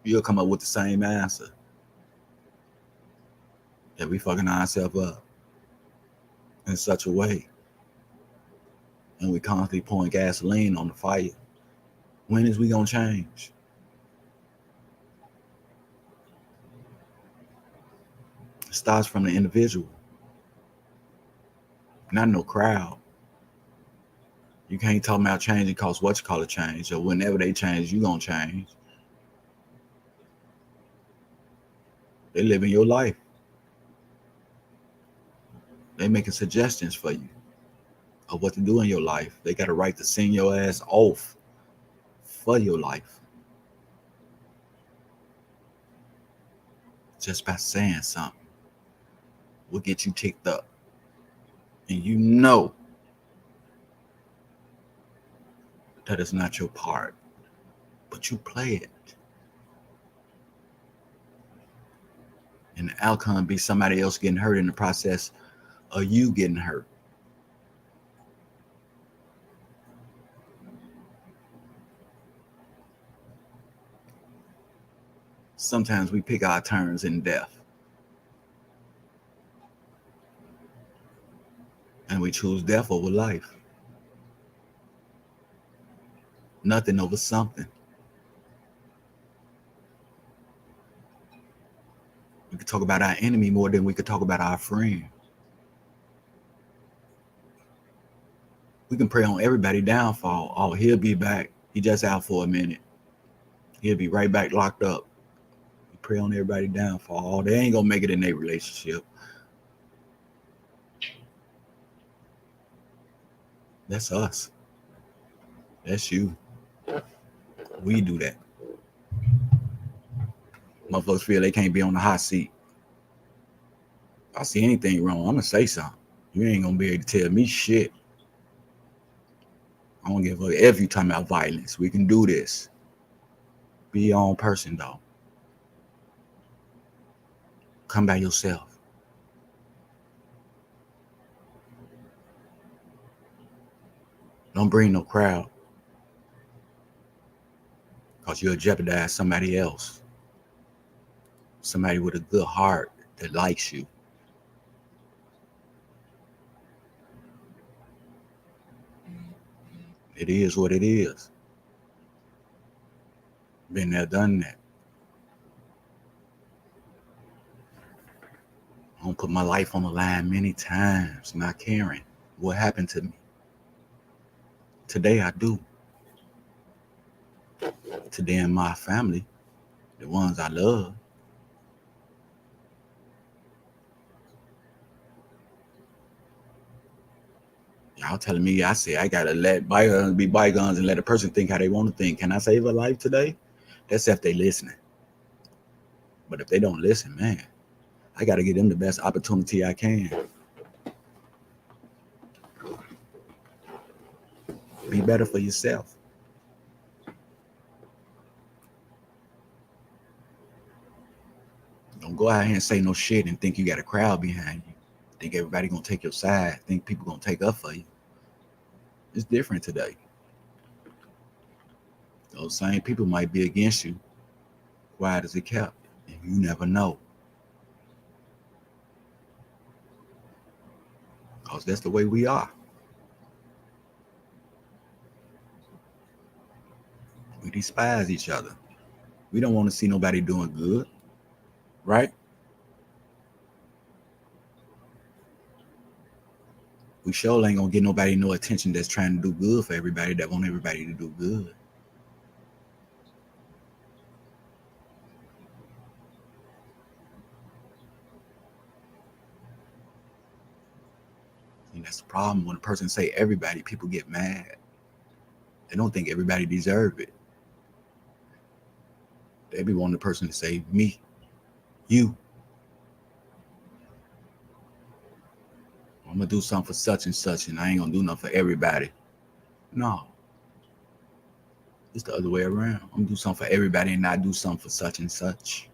You'll come up with the same answer. That we fucking ourselves up in such a way. And we constantly pouring gasoline on the fire. When is we gonna change? It starts from the individual, not no crowd. You can't talk about changing because what you call it change, or whenever they change, you gonna change. They live in your life. They making suggestions for you of what to do in your life. They got a right to send your ass off for your life. Just by saying something will get you ticked up. And you know that it's not your part, but you play it. And the outcome be somebody else getting hurt in the process of you getting hurt. Sometimes we pick our turns in death. And we choose death over life. Nothing over something. We could talk about our enemy more than we could talk about our friend. We can pray on everybody's downfall. Oh, he'll be back. He just out for a minute. He'll be right back locked up. We pray on everybody's downfall. Oh, they ain't gonna make it in their relationship. That's us. That's you. We do that. Motherfuckers feel they can't be on the hot seat. If I see anything wrong, I'm gonna say something. You ain't gonna be able to tell me shit. I don't give a fuck if you talking about violence. We can do this. Be your own person though. Come by yourself. Don't bring no crowd. Because you'll jeopardize somebody else. Somebody with a good heart that likes you. It is what it is. Been there, done that. I don't put my life on the line many times, not caring what happened to me. Today I do. Today in my family, the ones I love. Y'all telling me I say I gotta let bygones be bygones and let a person think how they want to think. Can I save a life today? That's if they listening. But if they don't listen, man, I gotta give them the best opportunity I can. Be better for yourself. Don't go out here and say no shit and think you got a crowd behind you. Think everybody gonna take your side. Think people gonna take up for you. It's different today. Those same people might be against you. Quiet as it kept. And you never know. Because that's the way we are. We despise each other. We don't want to see nobody doing good. Right? We sure ain't gonna get nobody no attention that's trying to do good for everybody, that want everybody to do good. And that's the problem. When a person say everybody, people get mad. They don't think everybody deserve it. They be wanting the person to say me, you. I'm gonna do something for such and such, and I ain't gonna do nothing for everybody. No. It's the other way around. I'm gonna do something for everybody and not do something for such and such.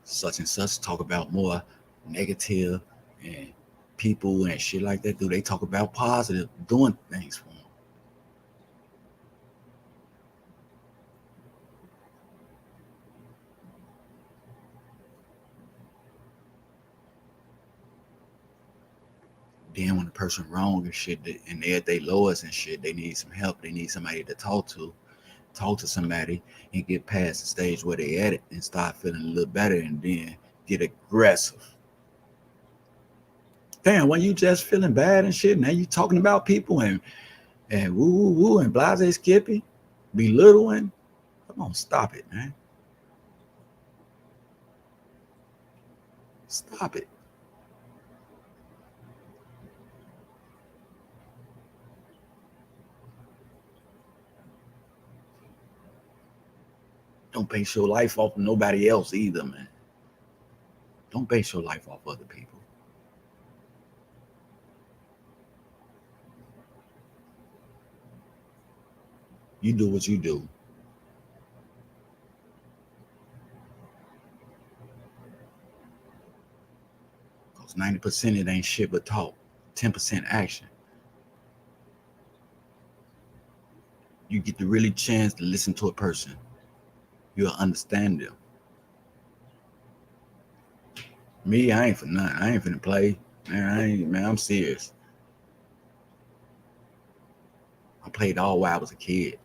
Such and such talk about more negative and people and shit like that. Do they talk about positive, doing things for them? Then when the person wrong and shit, and they're at their lowest and shit, they need some help. They need somebody to talk to somebody and get past the stage where they at it and start feeling a little better, and then get aggressive. Damn, when you just feeling bad and shit, now you talking about people and woo woo woo and blase skippy, belittling. Come on, stop it, man. Stop it. Don't base your life off of nobody else either, man. Don't base your life off other people. You do what you do. Because 90% it ain't shit but talk. 10% action. You get the really chance to listen to a person. You'll understand them. Me, I ain't for nothing. I ain't finna play. Man, I'm serious. I played all while I was a kid.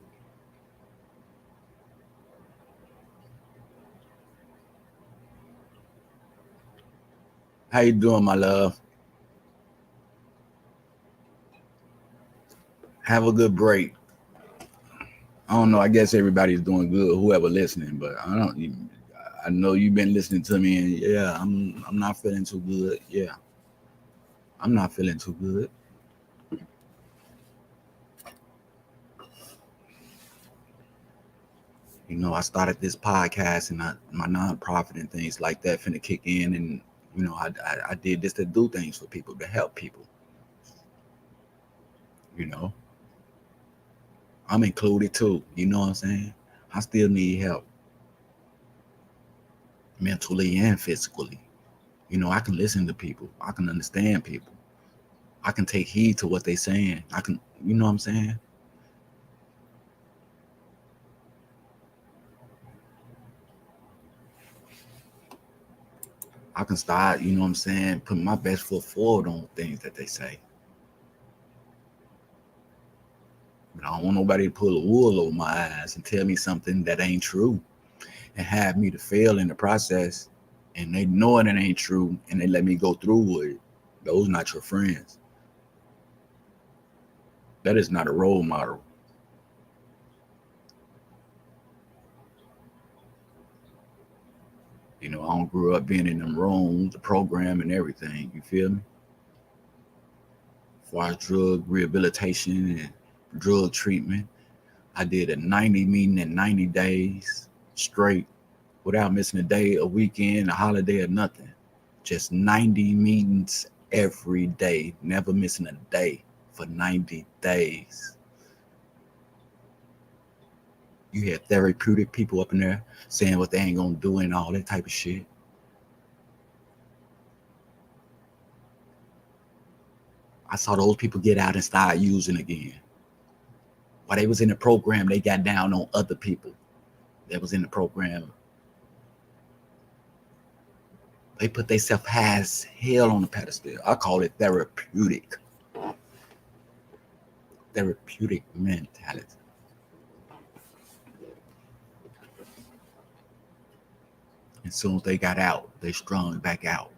How you doing, my love? Have a good break. I don't know. I guess everybody's doing good, whoever listening, but I know you've been listening to me, and yeah, I'm not feeling too good. Yeah, I'm not feeling too good. You know, I started this podcast and my nonprofit and things like that finna kick in, and you know, I did this to do things for people, to help people. You know, I'm included too. You know what I'm saying? I still need help, mentally and physically. You know, I can listen to people. I can understand people. I can take heed to what they saying. I can, you know what I'm saying? I can start, you know what I'm saying, putting my best foot forward on things that they say. But I don't want nobody to pull a wool over my eyes and tell me something that ain't true and have me to fail in the process. And they know it ain't true and they let me go through with it. Those not your friends. That is not a role model. You know, I don't grow up being in them rooms, the program and everything. You feel me? As far as drug rehabilitation and drug treatment, I did a 90 meeting in 90 days straight without missing a day, a weekend, a holiday, or nothing. Just 90 meetings every day, never missing a day for 90 days. You had therapeutic people up in there saying what they ain't gonna do and all that type of shit. I saw those people get out and start using again. While they was in the program, they got down on other people that was in the program. They put themselves high as hell on the pedestal. I call it therapeutic. Therapeutic mentality. As soon as they got out, they strung back out.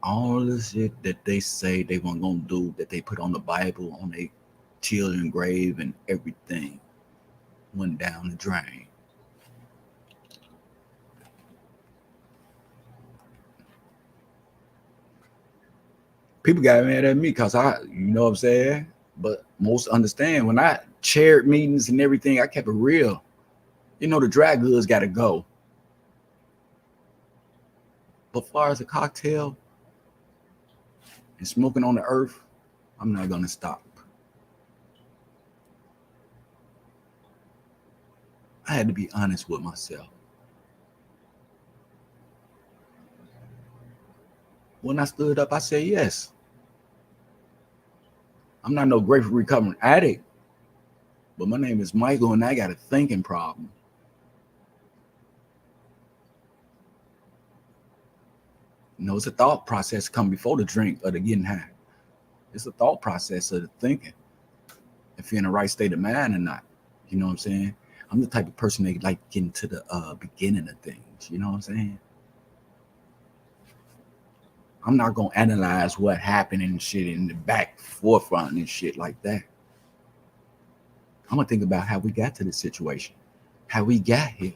All the shit that they say they weren't gonna do, that they put on the Bible, on their children's grave and everything, went down the drain. People got mad at me because you know what I'm saying? But most understand when I chaired meetings and everything, I kept it real. You know, the dry goods got to go. But as far as a cocktail and smoking on the earth, I'm not going to stop. I had to be honest with myself. When I stood up, I said yes. I'm not no grateful recovering addict, but my name is Michael and I got a thinking problem. You know, it's a thought process come before the drink or the getting high. It's a thought process of the thinking. If you're in the right state of mind or not. You know what I'm saying? I'm the type of person that like getting to the beginning of things. You know what I'm saying? I'm not going to analyze what happened and shit in the back forefront and shit like that. I'm going to think about how we got to this situation. how we got here.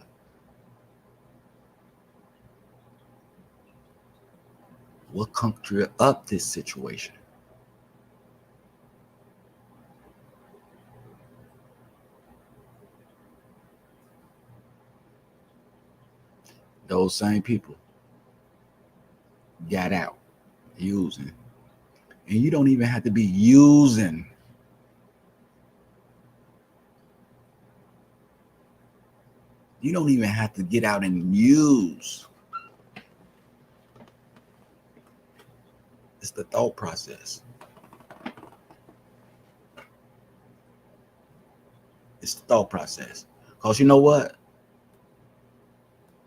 What conjured up this situation? Those same people got out using. And you don't even have to be using. You don't even have to get out and use. It's the thought process. It's the thought process. Because you know what?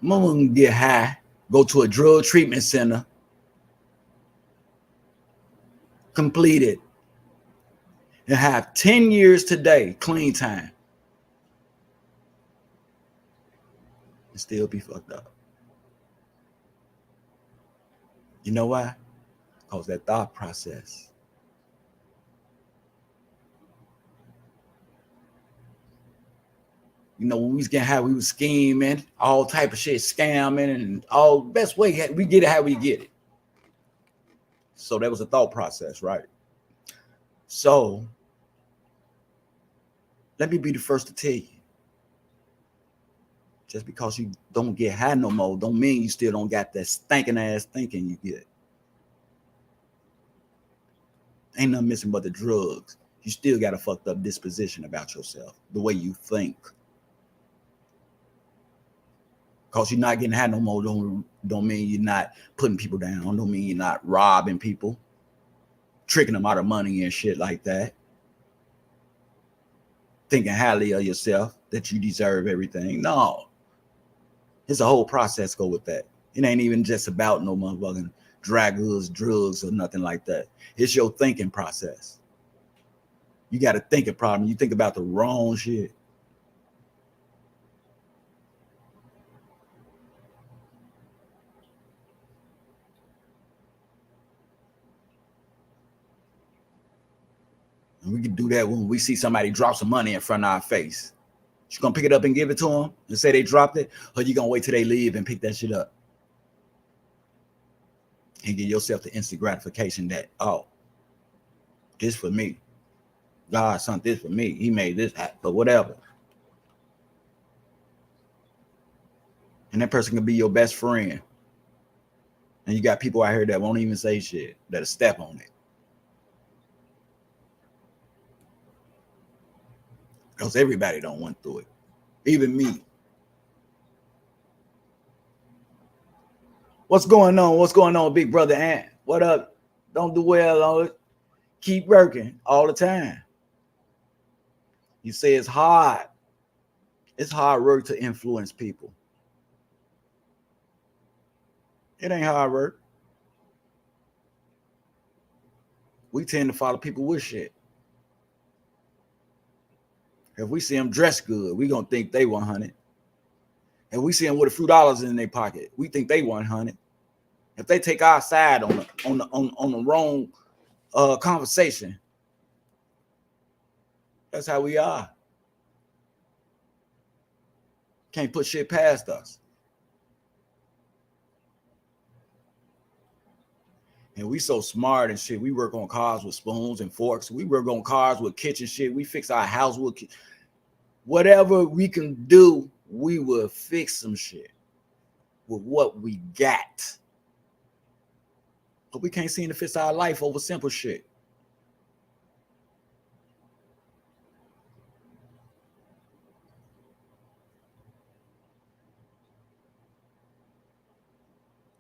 Mama can get high, go to a drug treatment center, complete it, and have 10 years today, clean time, and still be fucked up. You know why? Because that thought process. You know, when we was getting high, we was scheming, all type of shit, scamming, and all best way we get it how we get it. So that was a thought process, right? So let me be the first to tell you. Just because you don't get high no more, don't mean you still don't got that stinking ass thinking you get. Ain't nothing missing but the drugs. You still got a fucked up disposition about yourself, the way you think. Because you're not getting high no more don't mean you're not putting people down. Don't mean you're not robbing people, tricking them out of money and shit like that. Thinking highly of yourself, that you deserve everything. No. It's a whole process go with that. It ain't even just about no motherfucking drugs, or nothing like that. It's your thinking process. You got a thinking problem. You think about the wrong shit. And we can do that when we see somebody drop some money in front of our face. You gonna pick it up and give it to them and say they dropped it, or you gonna wait till they leave and pick that shit up and give yourself the instant gratification that, oh, this for me. God sent this for me. He made this happen, but whatever. And that person can be your best friend. And you got people out here that won't even say shit, that'll step on it. Because everybody don't went through it. Even me. What's going on? What's going on, big brother Ant? What up? Don't do well on it. Keep working all the time. You say it's hard. It's hard work to influence people. It ain't hard work. We tend to follow people with shit. If we see them dressed good, we gonna think they 100. If we see them with a few dollars in their pocket, we think they 100. If they take our side on the wrong conversation, that's how we are. Can't put shit past us. And we so smart and shit. We work on cars with spoons and forks. We work on cars with kitchen shit. We fix our house with whatever we can do. We will fix some shit with what we got. But we can't seem to fix our life over simple shit.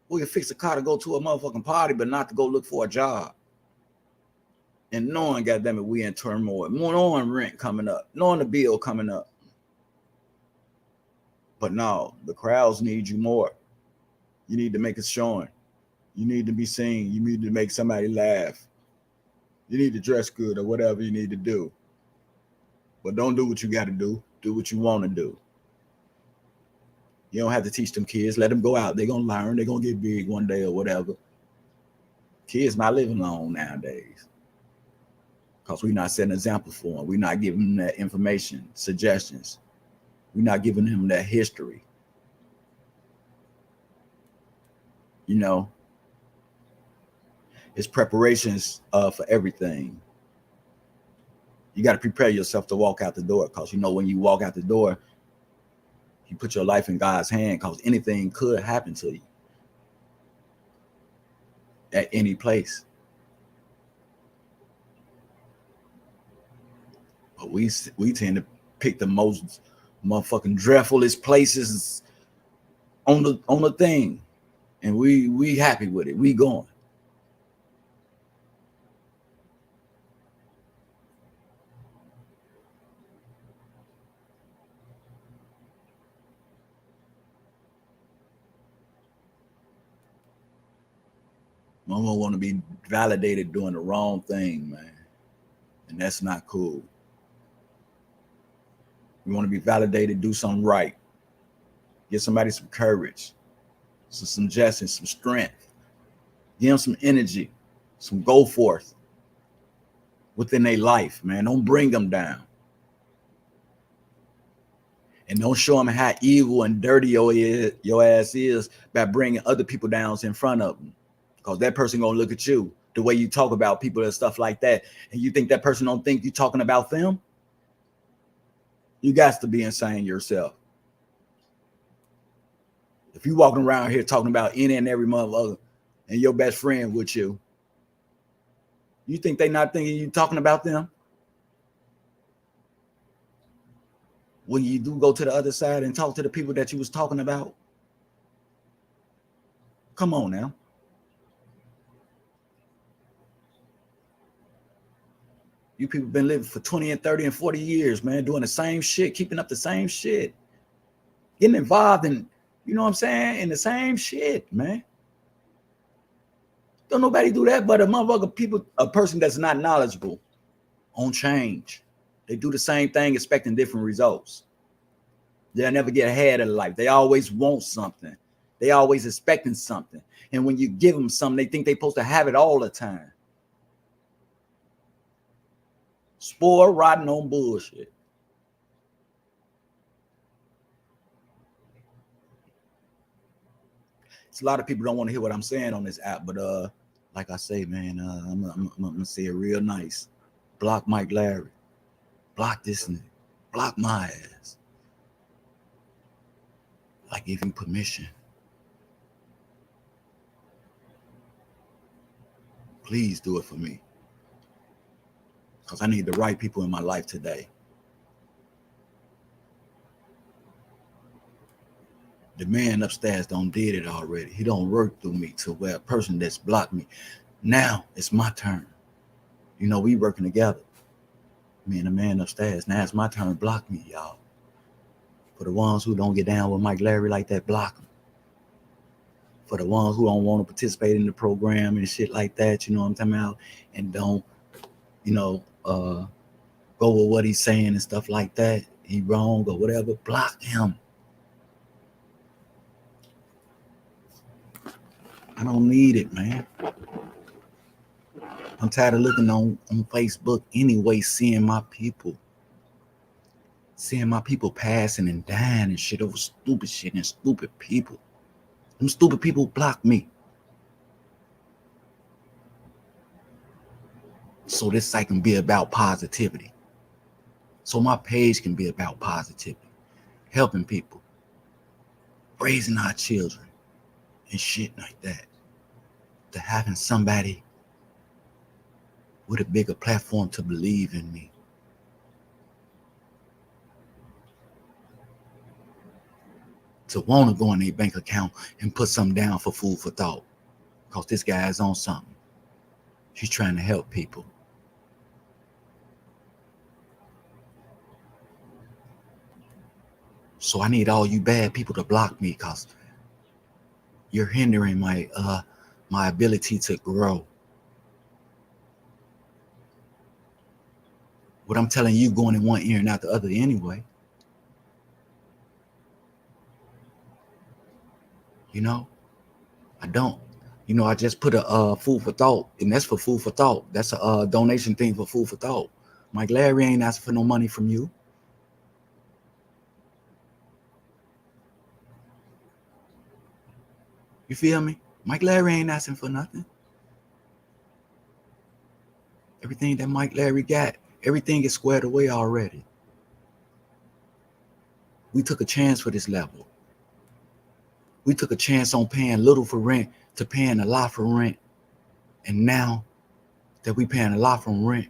We can fix a car to go to a motherfucking party, but not to go look for a job. And knowing, goddamn it, we in turmoil. Knowing rent coming up. Knowing the bill coming up. But no, the crowds need you more. You need to make it showing. You need to be seen. You need to make somebody laugh. You need to dress good or whatever you need to do. But don't do what you got to do. Do what you want to do. You don't have to teach them kids. Let them go out. They're going to learn. They're going to get big one day or whatever. Kids not living long nowadays. Because we're not setting an example for them. We're not giving them that information, suggestions. We're not giving him that history. You know, it's preparations for everything. You got to prepare yourself to walk out the door, because you know when you walk out the door, you put your life in God's hand, because anything could happen to you at any place. But we tend to pick the most motherfucking dreadfulest places on the thing, and we happy with it. We going. Mama want to be validated doing the wrong thing, man, and that's not cool. We want to be validated, do something right, give somebody some courage, some suggestions, some strength, give them some energy, some go forth within their life, man. Don't bring them down. And don't show them how evil and dirty your ass is by bringing other people down in front of them. Because that person gonna look at you the way you talk about people and stuff like that, and you think that person don't think you talking about them? You got to be insane yourself. If you walking around here talking about any and every motherfucker and your best friend with you, you think they not thinking you talking about them? When you do go to the other side and talk to the people that you was talking about, come on now. You people been living for 20 and 30 and 40 years, man, doing the same shit, keeping up the same shit, getting involved in, you know what I'm saying, in the same shit, man. Don't nobody do that but a person that's not knowledgeable on change. They do the same thing expecting different results. They'll never get ahead of life. They always want something. They always expecting something. And when you give them something, they think they're supposed to have it all the time. Spore rotten on bullshit. It's a lot of people don't want to hear what I'm saying on this app, but like I say, man, I'm gonna say it real nice. Block Mike Larry. Block this nigga. Block my ass. I give you permission. Please do it for me. Because I need the right people in my life today. The man upstairs don't did it already. He don't work through me to where a person that's blocked me. Now it's my turn. You know, we working together. Me and the man upstairs. Now it's my turn to block me, y'all. For the ones who don't get down with Mike Larry like that, block them. For the ones who don't want to participate in the program and shit like that, you know what I'm talking about? And don't, you know, go with what he's saying and stuff like that. He wrong or whatever, block him. I don't need it, man. I'm tired of looking on Facebook anyway, seeing my people passing and dying and shit over stupid shit and stupid people. Them stupid people block me. So this site can be about positivity. So my page can be about positivity, helping people, raising our children and shit like that. To having somebody with a bigger platform to believe in me. To want to go in their bank account and put something down for food for thought. Because this guy is on something. He's trying to help people. So I need all you bad people to block me, because you're hindering my ability to grow. What I'm telling you going in one ear and out the other anyway. You know, I don't. You know, I just put a food for thought, and that's for food for thought. That's a donation thing for food for thought. Mike Larry ain't asking for no money from you. You feel me? Mike Larry ain't asking for nothing. Everything that Mike Larry got, everything is squared away already. We took a chance for this level. We took a chance on paying little for rent to paying a lot for rent. And now that we paying a lot for rent,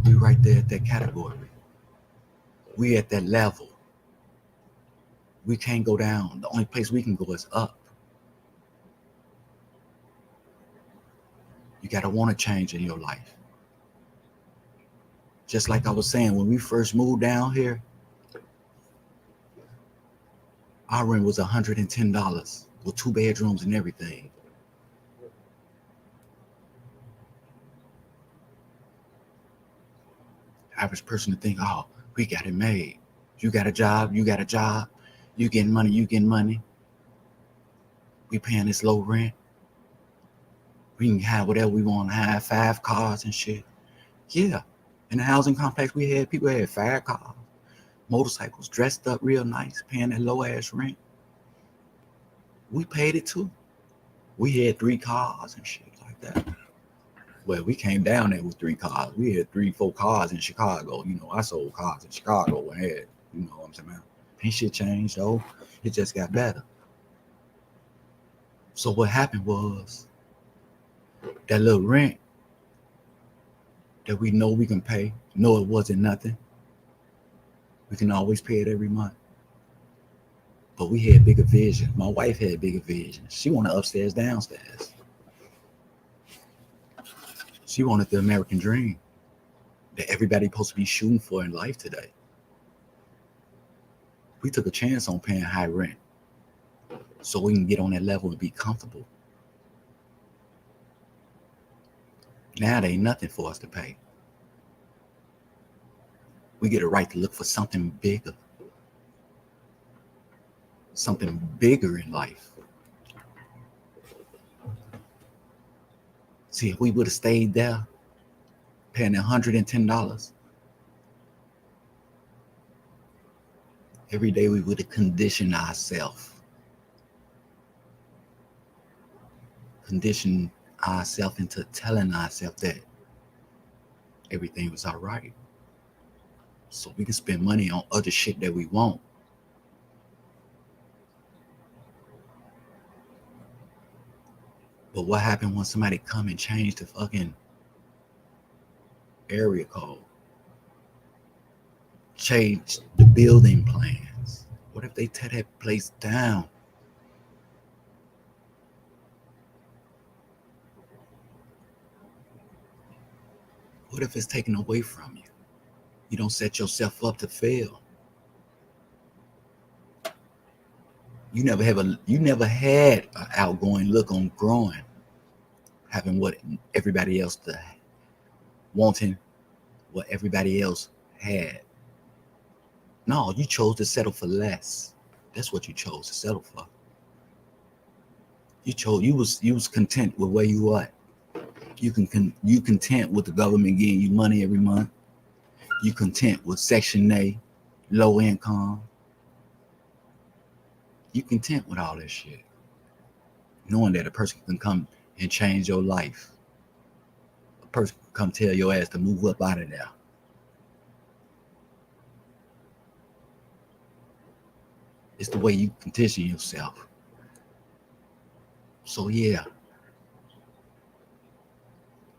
we right there at that category. We at that level. We can't go down. The only place we can go is up. You got to want to change in your life. Just like I was saying, when we first moved down here, our rent was $110 with 2 bedrooms and everything. Average person to think, oh, we got it made. You got a job, you got a job. You getting money, you getting money. We paying this low rent. We can have whatever we want to have, 5 cars and shit. Yeah. In the housing complex we had, people had 5 cars, motorcycles, dressed up real nice, paying that low ass rent. We paid it too. We had 3 cars and shit like that. Well, we came down there with 3 cars. We had 3, 4 cars in Chicago. You know, I sold cars in Chicago and had, you know what I'm saying? Ain't shit changed though. It just got better. So what happened was that little rent that we know we can pay, know it wasn't nothing. We can always pay it every month. But we had bigger vision. My wife had bigger vision. She wanted upstairs, downstairs. She wanted the American dream that everybody's supposed to be shooting for in life today. We took a chance on paying high rent so we can get on that level and be comfortable. Now there ain't nothing for us to pay. We get a right to look for something bigger. Something bigger in life. See, if we would have stayed there, paying $110, every day we would have conditioned ourselves. Conditioned ourselves into telling ourselves that everything was all right. So we can spend money on other shit that we want. But what happened when somebody come and change the fucking area code? Change the building plans? What if they tear that place down? What if it's taken away from you? You don't set yourself up to fail. You never had an outgoing look on growing, having what everybody else does, wanting what everybody else had. No, you chose to settle for less. That's what you chose to settle for. You was content with where you at. You content with the government getting you money every month. You content with Section A, low income. You content with all that shit. Knowing that a person can come and change your life. A person can come tell your ass to move up out of there. It's the way you condition yourself. So yeah,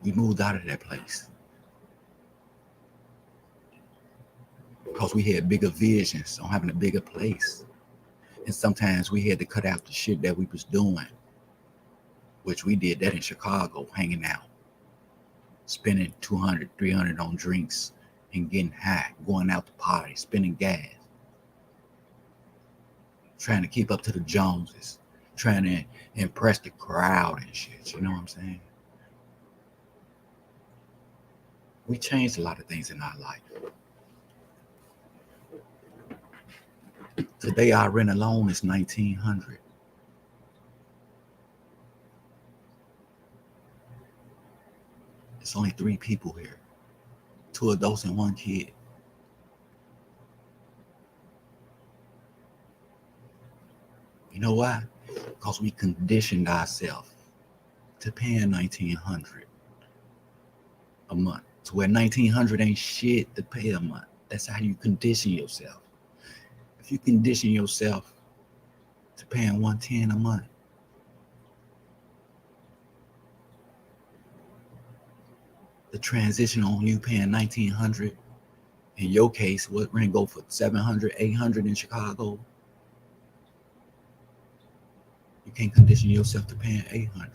we moved out of that place because we had bigger visions on having a bigger place. And sometimes we had to cut out the shit that we was doing, which we did that in Chicago, hanging out, spending $200, $300 on drinks and getting high, going out to party, spending gas, trying to keep up to the Joneses, trying to impress the crowd and shit. You know what I'm saying? We changed a lot of things in our life. Today our rent alone is $1,900. It's only 3 people here, 2 adults and 1 kid. know why? Because we conditioned ourselves to paying $1,900 a month. To where $1,900 ain't shit to pay a month. That's how you condition yourself. If you condition yourself to paying $110 a month, the transition on you paying $1,900, in your case, what rent go for $700, $800 in Chicago? You can't condition yourself to paying $800.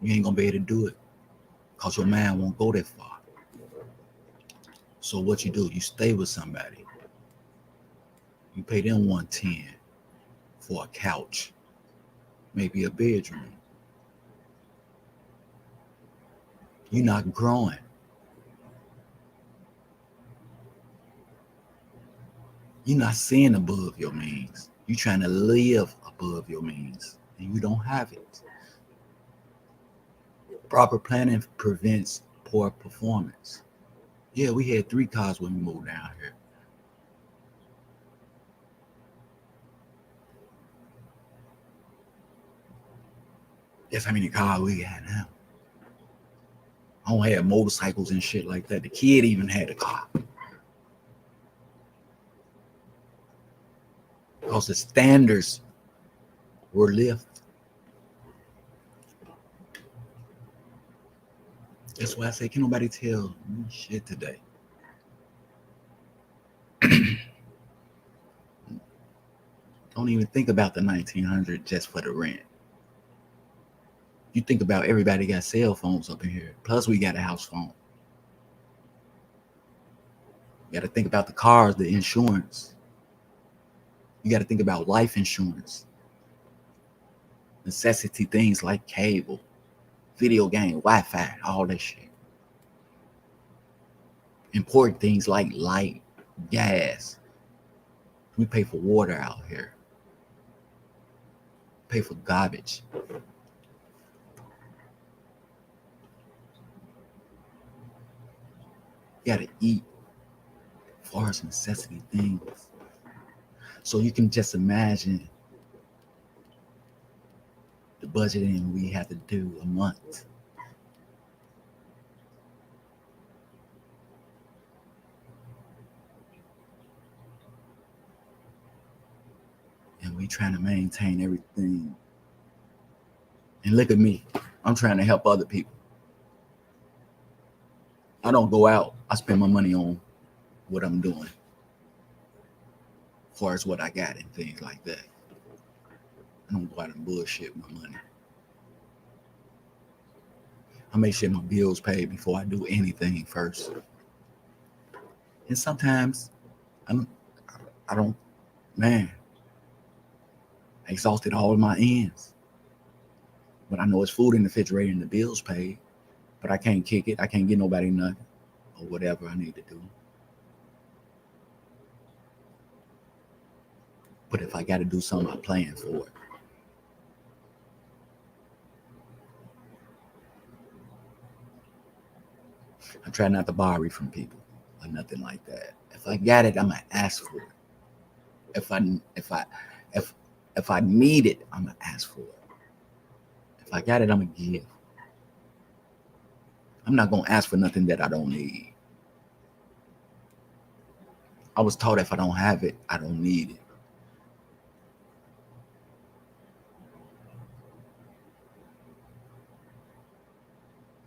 You ain't gonna be able to do it because your mind won't go that far. So what you do, you stay with somebody. You pay them $110 for a couch, maybe a bedroom. You're not growing. You're not seeing above your means. You're trying to live above your means, and you don't have it. Proper planning prevents poor performance. Yeah, we had 3 cars when we moved down here. Guess how many cars we got now? I don't have motorcycles and shit like that. The kid even had a car. Because the standards were lifted. That's why I say, can nobody tell me shit today? Don't even think about the $1,900 just for the rent. You think about everybody got cell phones up in here. Plus we got a house phone. You got to think about the cars, the insurance. You got to think about life insurance. Necessity things like cable, video game, Wi-Fi, all that shit. Important things like light, gas. We pay for water out here. Pay for garbage. You gotta eat as far as necessity things. So you can just imagine the budgeting we have to do a month. And we trying to maintain everything. And look at me. I'm trying to help other people. I don't go out. I spend my money on what I'm doing. As far as what I got and things like that. I don't go out and bullshit my money. I make sure my bills paid before I do anything first. And sometimes I don't, man, I exhausted all of my ends. But I know it's food in the refrigerator and the bills paid. But I can't kick it. I can't get nobody nothing or whatever I need to do. But if I got to do something, I plan for it. I try not to borrow from people or nothing like that. If I got it, I'm gonna ask for it. If I need it, I'm gonna ask for it. If I got it, I'm gonna give. I'm not gonna ask for nothing that I don't need. I was taught if I don't have it, I don't need it.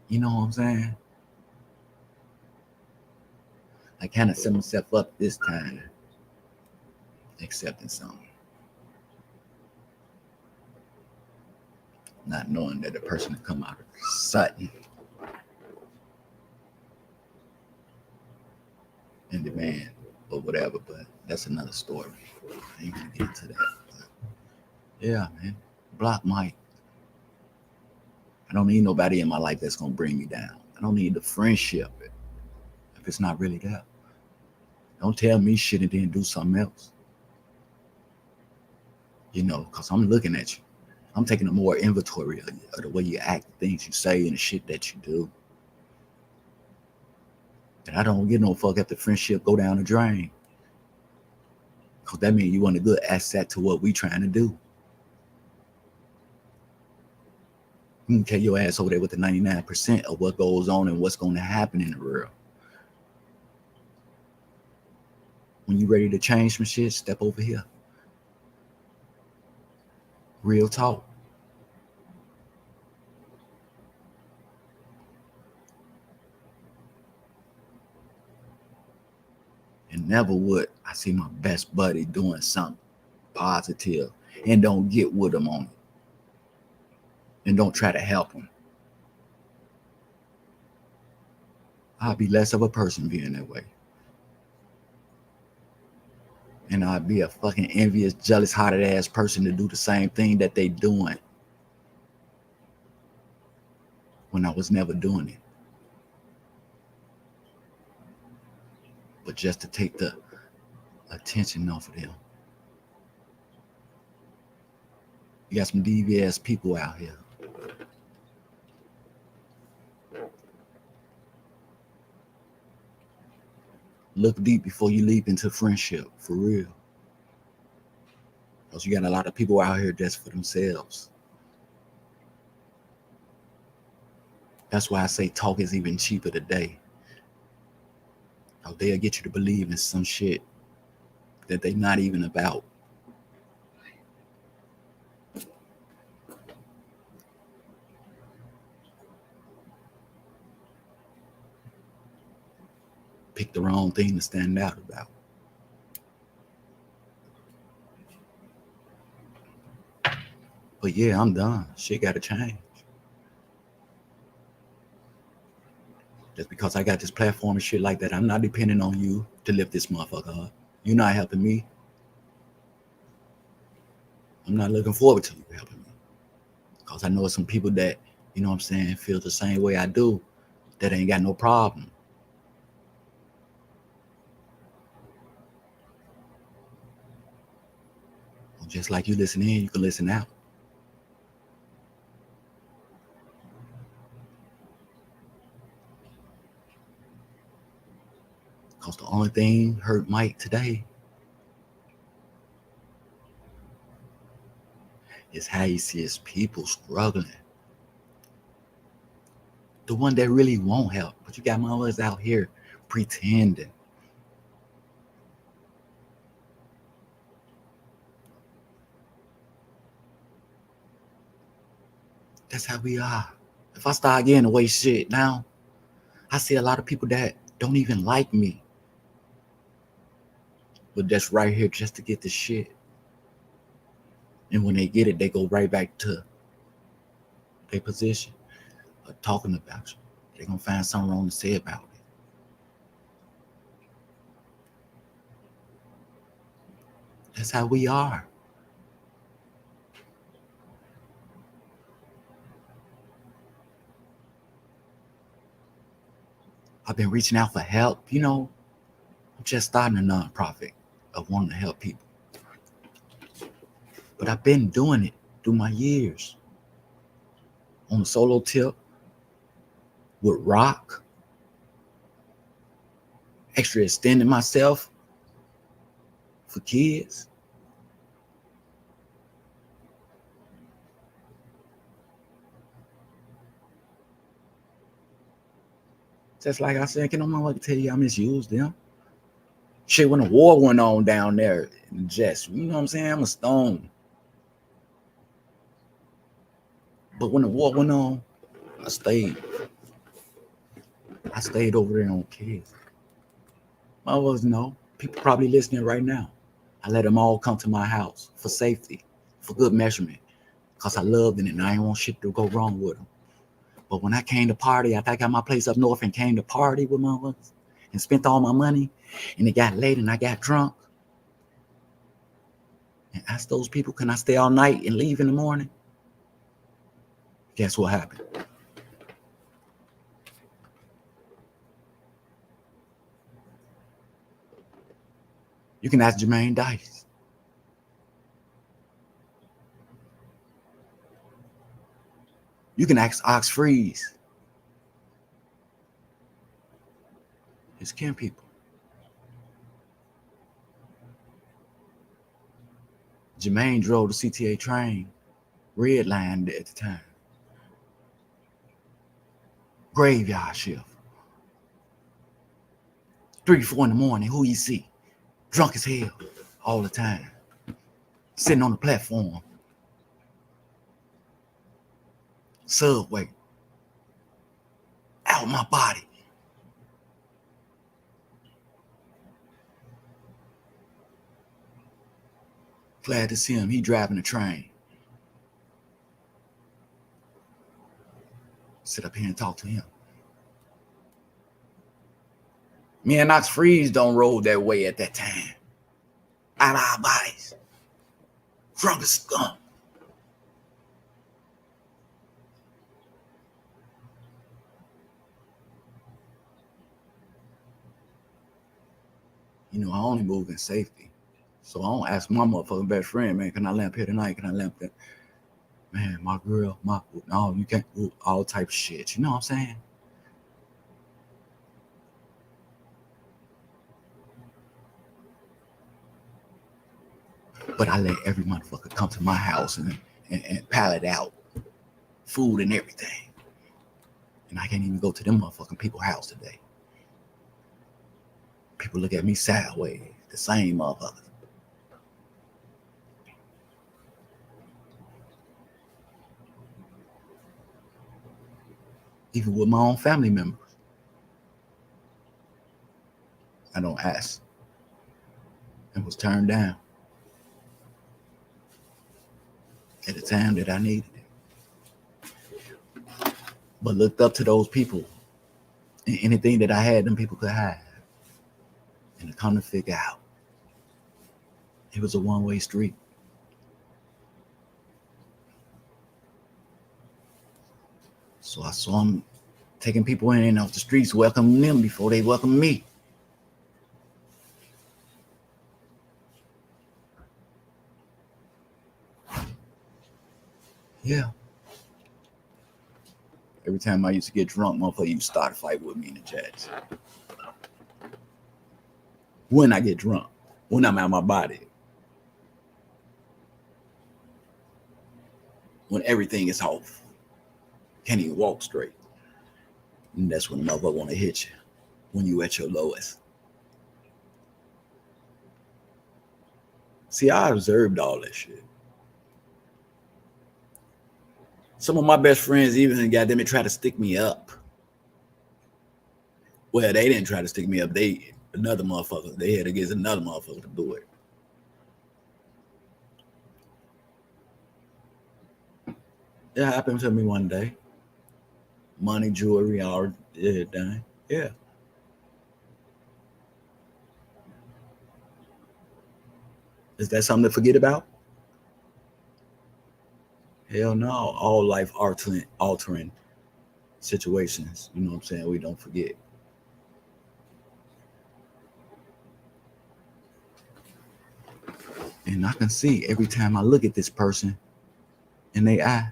You know what I'm saying? I kind of set myself up this time, accepting something. Not knowing that the person would come out of sudden and demand or whatever, but that's another story. I ain't gonna get into that. But yeah, man. Block Mike. I don't need nobody in my life that's gonna bring me down. I don't need the friendship if it's not really there. Don't tell me shit and then do something else. You know, because I'm looking at you. I'm taking a more inventory of the way you act, the things you say, and the shit that you do. And I don't give no fuck if the friendship go down the drain. Because that means you want a good asset to what we trying to do. You can carry your ass over there with the 99% of what goes on and what's going to happen in the world. When you're ready to change some shit, step over here. Real talk. And never would I see my best buddy doing something positive and don't get with him on it. And don't try to help him. I'll be less of a person being that way. And I'd be a fucking envious, jealous, hearted ass person to do the same thing that they doing when I was never doing it. But just to take the attention off of them. You got some devious people out here. Look deep before you leap into friendship, for real. Because you got a lot of people out here just for themselves. That's why I say talk is even cheaper today. They'll get you to believe in some shit that they're not even about. Pick the wrong thing to stand out about. But yeah, I'm done. Shit gotta change. Just because I got this platform and shit like that, I'm not depending on you to lift this motherfucker up. You're not helping me. I'm not looking forward to you helping me. Because I know some people that, you know what I'm saying, feel the same way I do, that ain't got no problem. Just like you listen in, you can listen out. Because the only thing hurt Mike today is how he sees people struggling. The one that really won't help. But you got motherfuckers out here pretending. That's how we are. If I start getting away shit now, I see a lot of people that don't even like me. But that's right here just to get the shit. And when they get it, they go right back to their position of talking about you. They're going to find something wrong to say about it. That's how we are. I've been reaching out for help. You know, I'm just starting a nonprofit of wanting to help people. But I've been doing it through my years. On a solo tip, with rock, extra extending myself for kids. Just like I said, can no motherfucker tell you I misused them? Shit, when the war went on down there in the Jets, you know what I'm saying? I'm a stone. But when the war went on, I stayed. I stayed over there on kids. Motherfuckers know. People probably listening right now. I let them all come to my house for safety, for good measurement, because I loved them and I didn't want shit to go wrong with them. But when I came to party, after I got my place up north and came to party with motherfuckers and spent all my money, and it got late and I got drunk, and asked those people, can I stay all night and leave in the morning? Guess what happened? You can ask Jermaine Dice. You can ask Ox Freeze. It's kin people. Jermaine drove the CTA train, red line at the time. Graveyard shift. 3, 4 in the morning, who you see? Drunk as hell all the time. Sitting on the platform. Subway. Out my body. Glad to see him. He driving the train. Sit up here and talk to him. Me and Knox Freeze don't roll that way at that time. Out of our bodies. Drunk as skunk. You know, I only move in safety. So I don't ask my motherfucking best friend, man, can I lamp here tonight? Can I lamp that? Man, my girl, no, you can't do all type of shit. You know what I'm saying? But I let every motherfucker come to my house and pallet out food and everything. And I can't even go to them motherfucking people's house today. People look at me sideways, the same motherfuckers. Even with my own family members. I don't ask. And was turned down at the time that I needed it. But looked up to those people. And anything that I had, them people could have. And to come to figure out, it was a one-way street. So I saw them taking people in and off the streets, welcoming them before they welcomed me. Yeah. Every time I used to get drunk, motherfucker used to start a fight with me in the chats. When I get drunk, when I'm out of my body. When everything is off. Can't even walk straight. And that's when the motherfucker want to hit you. When you at your lowest. See, I observed all that shit. Some of my best friends even goddamn it try to stick me up. Well, they didn't try to stick me up. Another motherfucker. They had to get another motherfucker to do it. It happened to me one day. Money, jewelry, all everything. Yeah. Is that something to forget about? Hell no. All life altering situations. You know what I'm saying? We don't forget. And I can see every time I look at this person in their eye,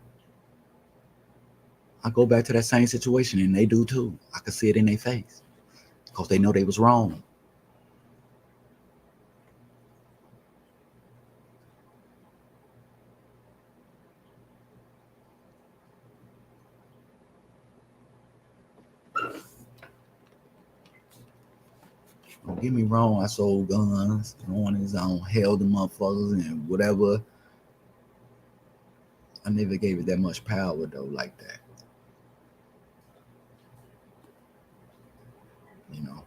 I go back to that same situation and they do too. I can see it in their face because they know they was wrong. Don't get me wrong, I sold guns on his own, held the motherfuckers and whatever. I never gave it that much power though, like that. You know.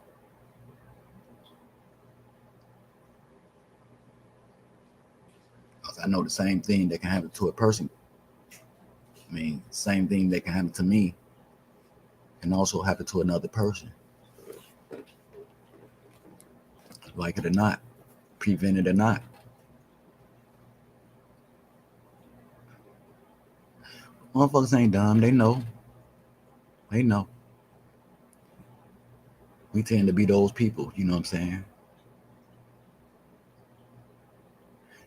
Because I know the same thing that can happen to a person. I mean, same thing that can happen to me can also happen to another person. Like it or not, prevent it or not. Motherfuckers ain't dumb. They know. They know. We tend to be those people. You know what I'm saying?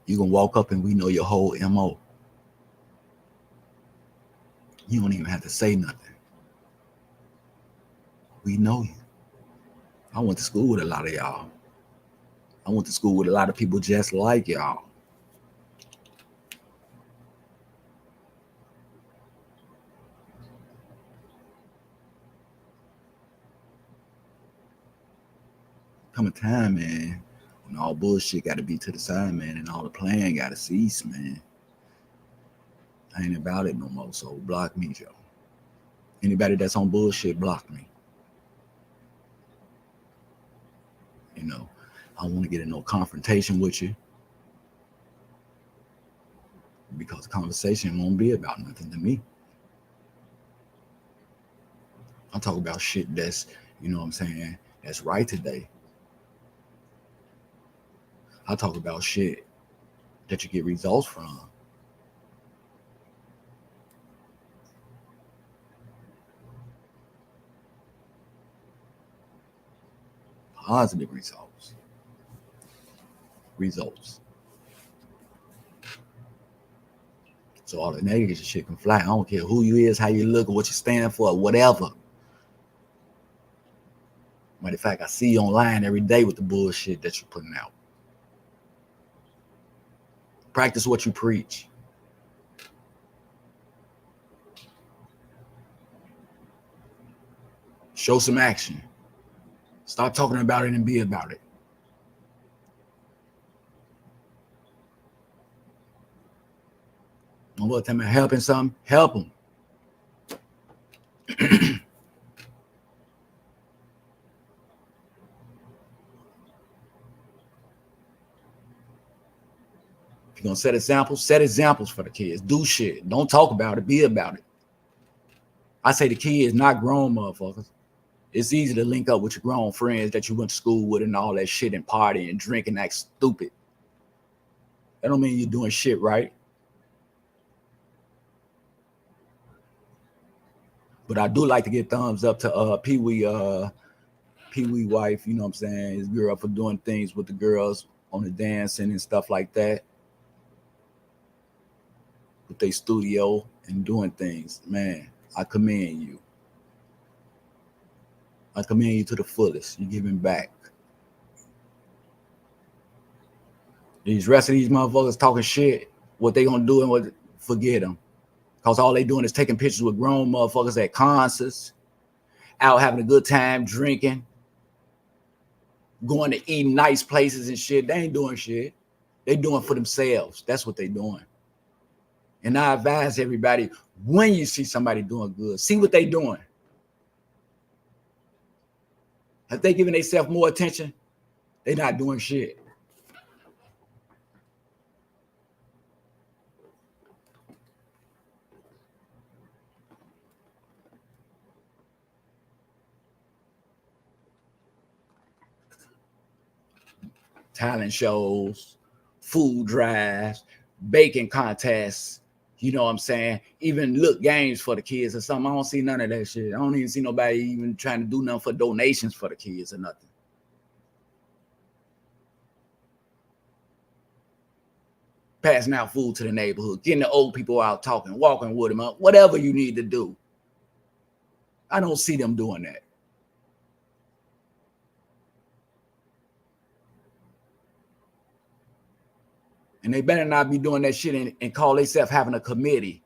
You can walk up and we know your whole MO. You don't even have to say nothing. We know you. I went to school with a lot of y'all. I went to school with a lot of people just like y'all. Come a time, man, when all bullshit got to be to the side, man, and all the playing got to cease, man. I ain't about it no more, so block me, Joe. Anybody that's on bullshit, block me. You know, I don't want to get in no confrontation with you because the conversation won't be about nothing to me. I talk about shit that's, you know what I'm saying, that's right today. I talk about shit that you get results from. Positive results. So all the negative shit can fly. I don't care who you is, how you look, or what you stand for, whatever. Matter of fact, I see you online every day with the bullshit that you're putting out. Practice what you preach. Show some action. Stop talking about it and be about it. And what time of helping something? Help them. If you're gonna set examples for the kids. Do shit. Don't talk about it, be about it. I say the kids, not grown motherfuckers. It's easy to link up with your grown friends that you went to school with and all that shit and party and drink and act stupid. That don't mean you're doing shit right. But I do like to give thumbs up to Pee-wee wife, you know what I'm saying, his girl, for doing things with the girls on the dancing and stuff like that. With their studio and doing things. Man, I commend you. I commend you to the fullest. You're giving back. These rest of these motherfuckers talking shit, what they gonna do and what, forget them. Because all they doing is taking pictures with grown motherfuckers at concerts, out having a good time, drinking, going to eat nice places and shit. They ain't doing shit. They doing for themselves. That's what they doing. And I advise everybody, when you see somebody doing good, see what they doing. If they giving themselves more attention, they not doing shit. Talent shows, food drives, baking contests, you know what I'm saying? Even look games for the kids or something. I don't see none of that shit. I don't even see nobody even trying to do nothing for donations for the kids or nothing. Passing out food to the neighborhood, getting the old people out talking, walking with them up, whatever you need to do. I don't see them doing that. And they better not be doing that shit and call themselves having a committee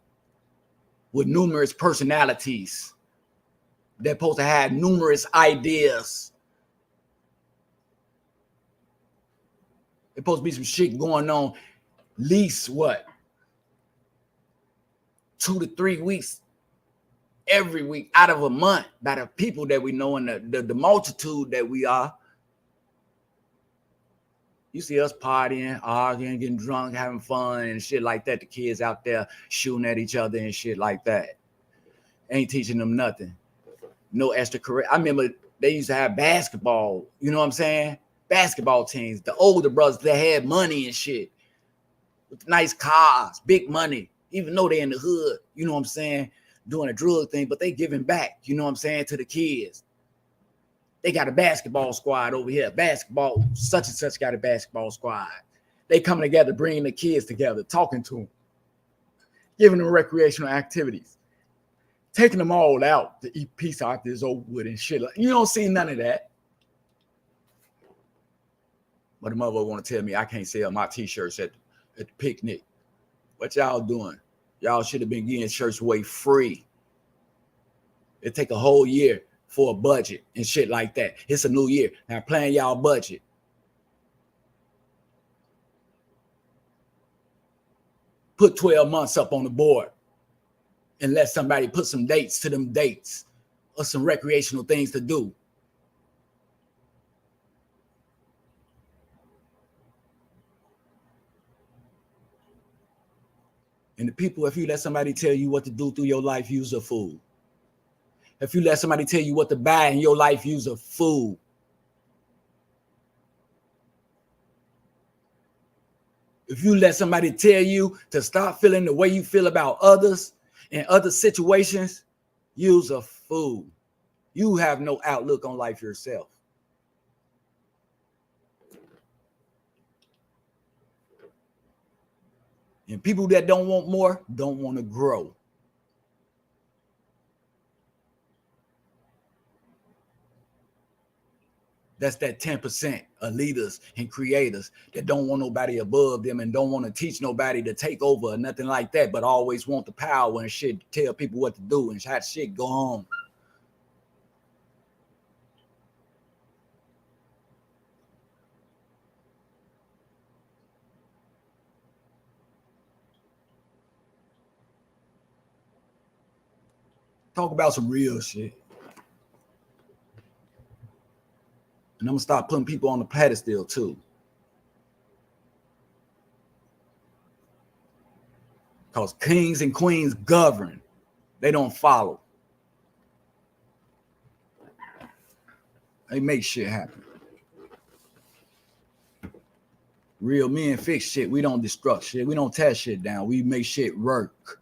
with numerous personalities. They're supposed to have numerous ideas. There's supposed to be some shit going on, at least what? 2 to 3 weeks every week out of a month by the people that we know and the multitude that we are. You see us partying, arguing, getting drunk, having fun and shit like that. The kids out there shooting at each other and shit like that. Ain't teaching them nothing. No extracurricular. I remember they used to have basketball, you know what I'm saying? Basketball teams. The older brothers that had money and shit. With nice cars, big money, even though they in the hood, you know what I'm saying? Doing a drug thing, but they giving back, you know what I'm saying, to the kids. They got a basketball squad over here. Basketball, such and such got a basketball squad. They coming together, bringing the kids together, talking to them, giving them recreational activities, taking them all out to eat pizza after it's over with and shit. You don't see none of that. But the mother want to tell me I can't sell my t-shirts at the picnic. What y'all doing? Y'all should have been getting shirts away free. It take a whole year for a budget and shit like that. It's a new year. Now plan y'all budget. Put 12 months up on the board and let somebody put some dates to them dates or some recreational things to do. And the people, if you let somebody tell you what to do through your life, use a fool. If you let somebody tell you what to buy in your life, use a fool. If you let somebody tell you to stop feeling the way you feel about others in other situations, use a fool. You have no outlook on life yourself. And people that don't want more don't want to grow. That's that 10% of leaders and creators that don't want nobody above them and don't want to teach nobody to take over or nothing like that, but always want the power and shit, tell people what to do and how shit go on. Talk about some real shit. And I'm gonna start putting people on the pedestal too. Because kings and queens govern. They don't follow. They make shit happen. Real men fix shit. We don't destruct shit. We don't tear shit down. We make shit work.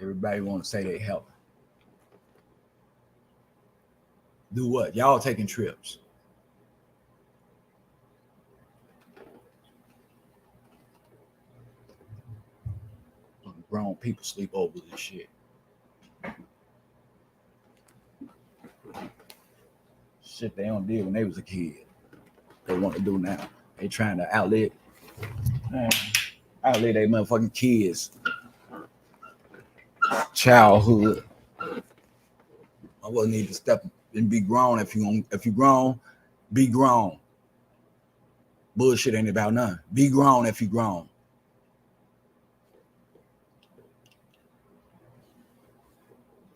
Everybody want to say they help. Do what? Y'all taking trips. Grown people sleep over this shit. Shit they don't did when they was a kid. They want to do now. They trying to outlive their motherfucking kids. Childhood. I wouldn't need to step and be grown. If you grown, be grown. Bullshit ain't about none. Be grown if you grown.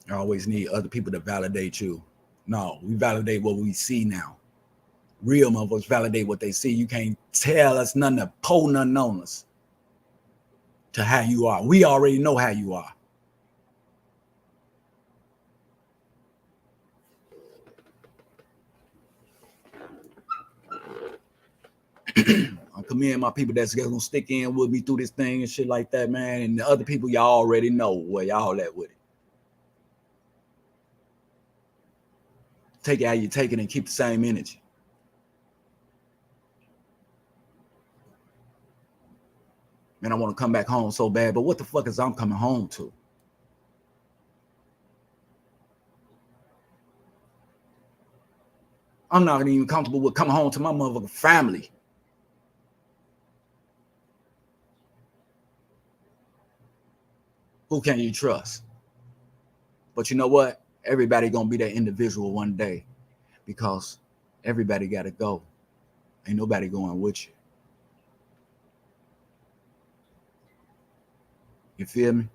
You always need other people to validate you. No, we validate what we see now. Real motherfuckers validate what they see. You can't tell us nothing to pull nothing on us to how you are. We already know how you are. I commend my people that's gonna stick in with me through this thing and shit like that, man. And the other people, y'all already know where y'all at with it. Take it how you take it and keep the same energy. Man, I want to come back home so bad, but what the fuck is I'm coming home to? I'm not even comfortable with coming home to my motherfucking family. Who can you trust? But you know what? Everybody gonna be that individual one day because everybody gotta go. Ain't nobody going with you. You feel me?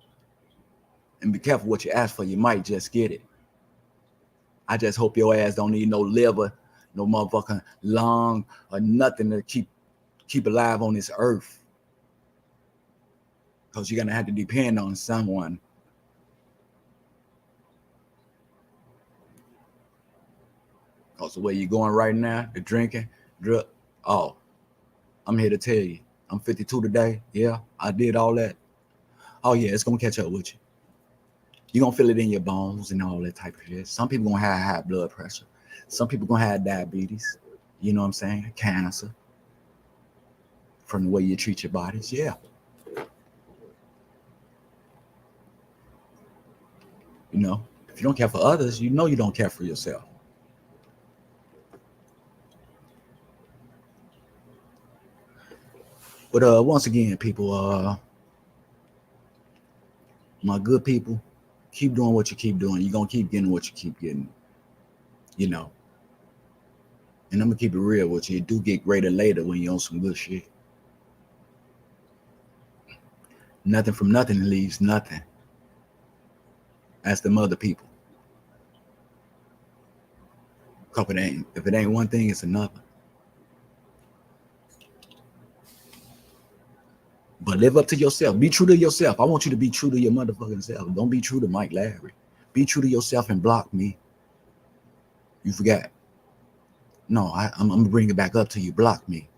And be careful what you ask for. You might just get it. I just hope your ass don't need no liver, no motherfucking lung, or nothing to keep alive on this earth. Because you're gonna have to depend on someone. Because the way you're going right now, the drinking, drug, oh, I'm here to tell you, I'm 52 today. Yeah, I did all that. Oh yeah, it's gonna catch up with you. You're gonna feel it in your bones and all that type of shit. Some people gonna have high blood pressure. Some people gonna have diabetes. You know what I'm saying? Cancer. From the way you treat your bodies. Yeah. You know, if you don't care for others, you know you don't care for yourself. But once again, people, my good people, keep doing what you keep doing. You're gonna keep getting what you keep getting, you know. And I'm gonna keep it real with you. It do get greater later when you're on some good shit. Nothing from nothing leaves nothing. Ask them other people. Cause if it ain't one thing, it's another. But live up to yourself. Be true to yourself. I want you to be true to your motherfucking self. Don't be true to Mike Larry. Be true to yourself and block me. You forgot. No, I'm gonna bring it back up to you. Block me.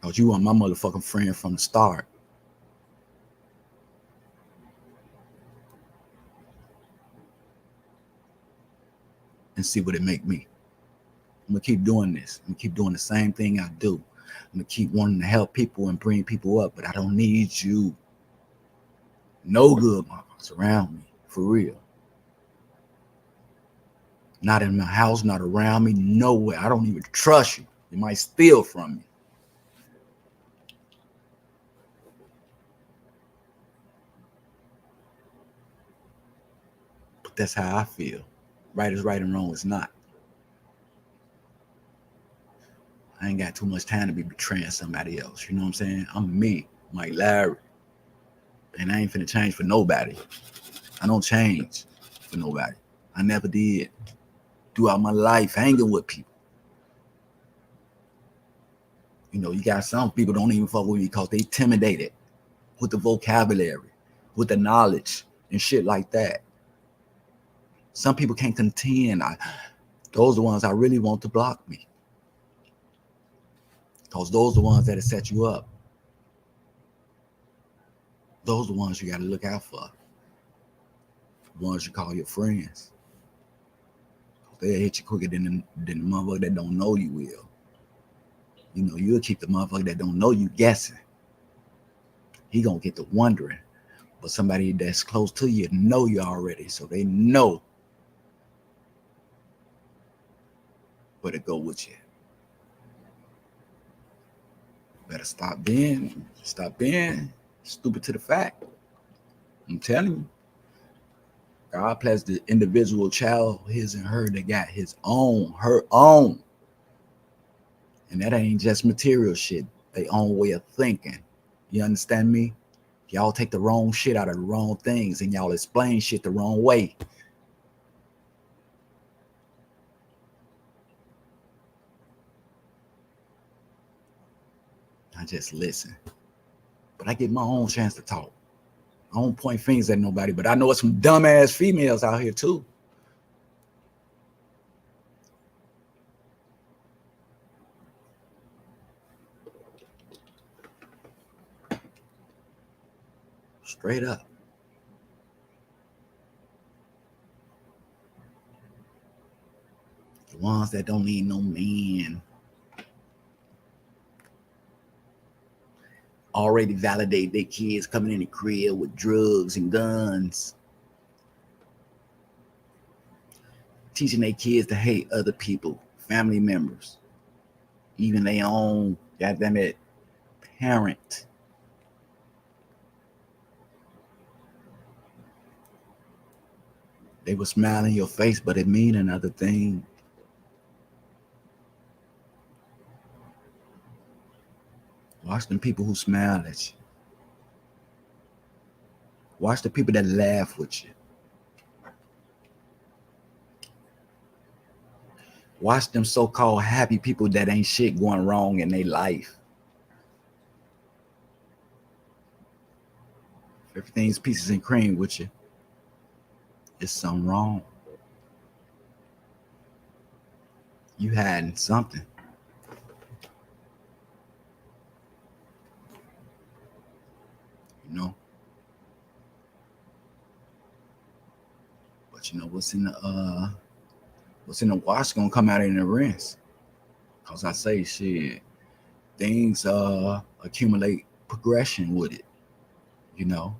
Cause you want my motherfucking friend from the start. And see what it make me. I'm gonna keep doing this. I'm gonna keep doing the same thing I do. I'm gonna keep wanting to help people and bring people up, but I don't need you. No good motherfuckers around me, for real. Not in my house, not around me, nowhere. I don't even trust you. You might steal from me. But that's how I feel. Right is right and wrong is not. I ain't got too much time to be betraying somebody else. You know what I'm saying? I'm me, Mike Larry. And I ain't finna change for nobody. I don't change for nobody. I never did. Throughout my life, hanging with people. You know, you got some people don't even fuck with me because they intimidated with the vocabulary, with the knowledge and shit like that. Some people can't contend. Those are the ones I really want to block me. Because those are the ones that'll set you up. Those are the ones you got to look out for. The ones you call your friends. They'll hit you quicker than the motherfucker that don't know you will. You know, you'll keep the motherfucker that don't know you guessing. He gonna get to wondering. But somebody that's close to you know you already, so they know where to go with you. Better stop being stupid to the fact. I'm telling you. God bless the individual child, his and her, that got her own. And that ain't just material shit. They own way of thinking. You understand me? Y'all take the wrong shit out of the wrong things and y'all explain shit the wrong way. I just listen. But I get my own chance to talk. I don't point fingers at nobody, but I know it's some dumbass females out here too. Straight up. The ones that don't need no man. Already validate their kids coming in the crib with drugs and guns. Teaching their kids to hate other people, family members, even their own, goddamn it, parent. They will smile in your face, but it mean another thing. Watch them people who smile at you. Watch the people that laugh with you. Watch them so-called happy people that ain't shit going wrong in their life. If everything's peaches and cream with you, it's something wrong. You hiding something. You know? But you know what's in the wash gonna come out in the rinse. Cause I say shit, things accumulate progression with it. You know,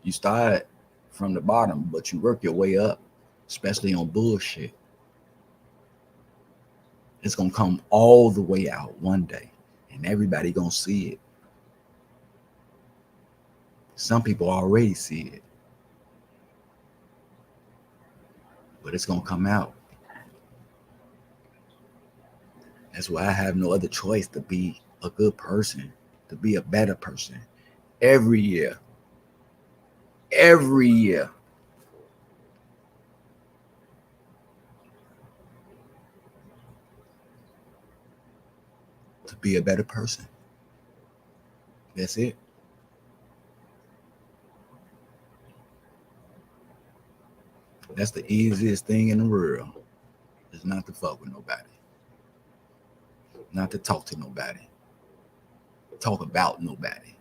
you start from the bottom, but you work your way up, especially on bullshit. It's gonna come all the way out one day. and everybody gonna see it. Some people already see it, but it's gonna come out. That's why I have no other choice to be a good person, to be a better person. Every year. Every year. To be a better person. That's it. That's the easiest thing in the world. Is not to fuck with nobody. Not to talk to nobody. Talk about nobody.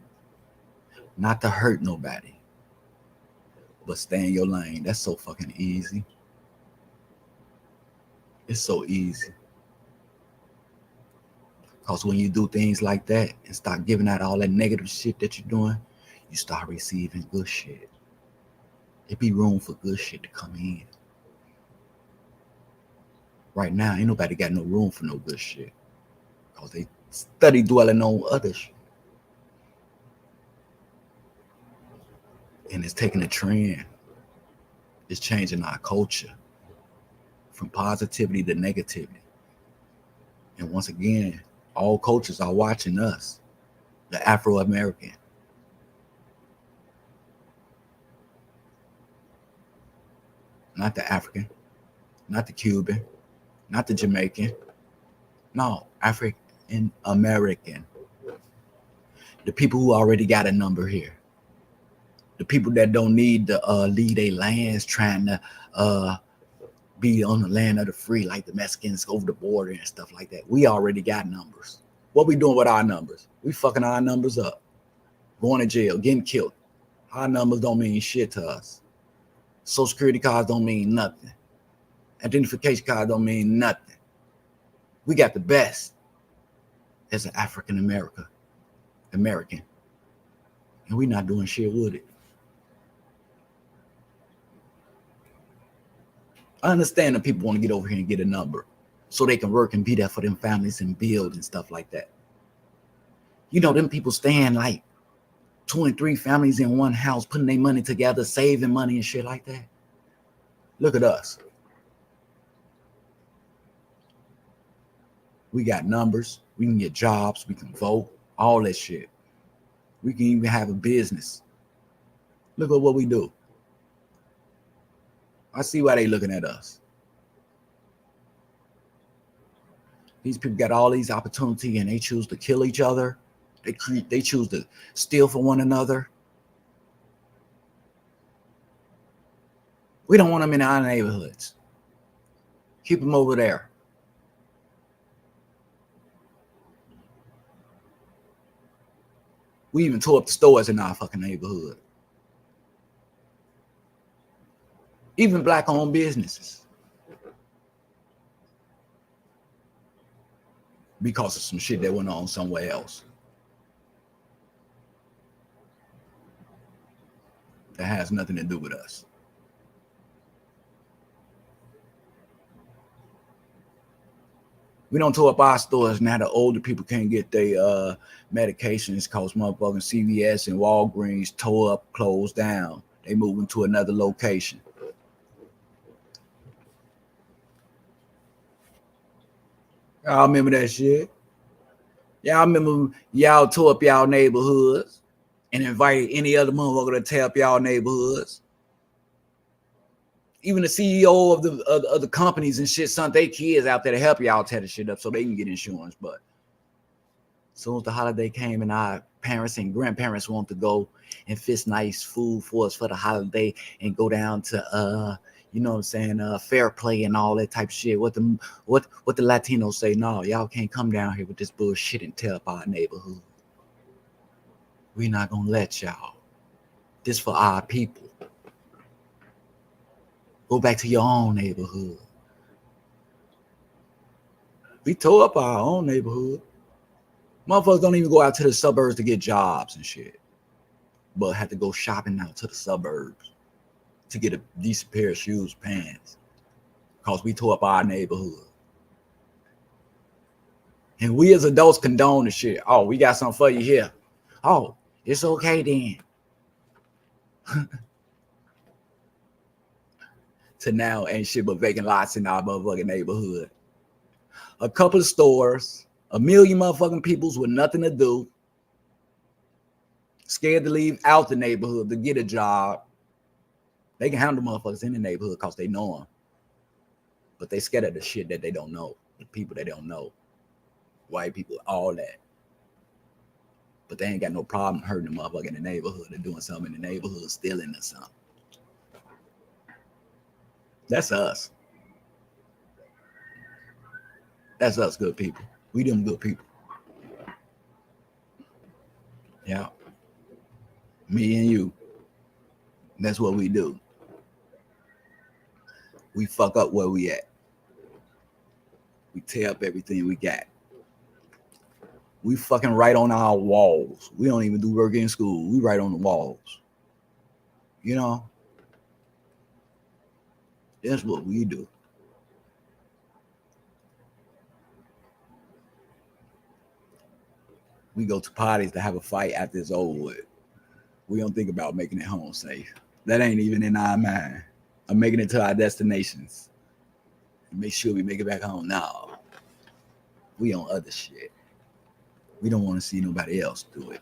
Not to hurt nobody. But stay in your lane. That's so fucking easy. It's so easy. Because when you do things like that and start giving out all that negative shit that you're doing, you start receiving good shit. It be room for good shit to come in. Right now, ain't nobody got no room for no good shit. Because they study dwelling on other shit. And it's taking a trend. It's changing our culture from positivity to negativity. And once again, all cultures are watching us, the Afro-American. Not the African, not the Cuban, not the Jamaican. No, African American. The people who already got a number here. The people that don't need to leave their lands trying to be on the land of the free like the Mexicans over the border and stuff like that. We already got numbers. What we doing with our numbers? We fucking our numbers up. Going to jail, getting killed. Our numbers don't mean shit to us. Social security cards don't mean nothing. Identification cards don't mean nothing. We got the best as an African American. And we not doing shit with it. I understand that people want to get over here and get a number so they can work and be there for them families and build and stuff like that. You know, them people staying like 2 and 3 families in one house, putting their money together, saving money and shit like that. Look at us. We got numbers. We can get jobs. We can vote. All that shit. We can even have a business. Look at what we do. I see why they looking at us. These people got all these opportunity and they choose to kill each other. They choose to steal from one another. We don't want them in our neighborhoods. Keep them over there. We even tore up the stores in our fucking neighborhood. Even black-owned businesses. Because of some shit that went on somewhere else. That has nothing to do with us. We don't tore up our stores. Now the older people can't get their medications because motherfucking CVS and Walgreens tore up, closed down. They moving to another location. Y'all remember that shit? Y'all remember y'all tore up y'all neighborhoods and invited any other motherfucker to tear up y'all neighborhoods? Even the CEO of the companies and shit sent their kids out there to help y'all tear the shit up so they can get insurance. But as soon as the holiday came and our parents and grandparents want to go and fix nice food for us for the holiday and go down to you know what I'm saying, fair play and all that type of shit. What the Latinos say, no, y'all can't come down here with this bullshit and tear up our neighborhood. We're not gonna let y'all. This for our people. Go back to your own neighborhood. We tore up our own neighborhood. Motherfuckers don't even go out to the suburbs to get jobs and shit, but have to go shopping out to the suburbs to get a decent pair of shoes, pants, because we tore up our neighborhood. And we as adults condone the shit. Oh, we got something for you here. Oh, it's okay then. To now ain't shit but vacant lots in our motherfucking neighborhood. A couple of stores, a million motherfucking peoples with nothing to do, scared to leave out the neighborhood to get a job. They can handle motherfuckers in the neighborhood because they know them. But they scared of the shit that they don't know, the people they don't know. White people, all that. But they ain't got no problem hurting the motherfucker in the neighborhood or doing something in the neighborhood, stealing or something. That's us. That's us, good people. We them good people. Yeah. Me and you. That's what we do. We fuck up where we at. We tear up everything we got. We fucking write on our walls. We don't even do work in school. We write on the walls. You know? That's what we do. We go to parties to have a fight after it's over with. We don't think about making it home safe. That ain't even in our mind. I'm making it to our destinations. Make sure we make it back home. No. We on other shit. We don't want to see nobody else do it.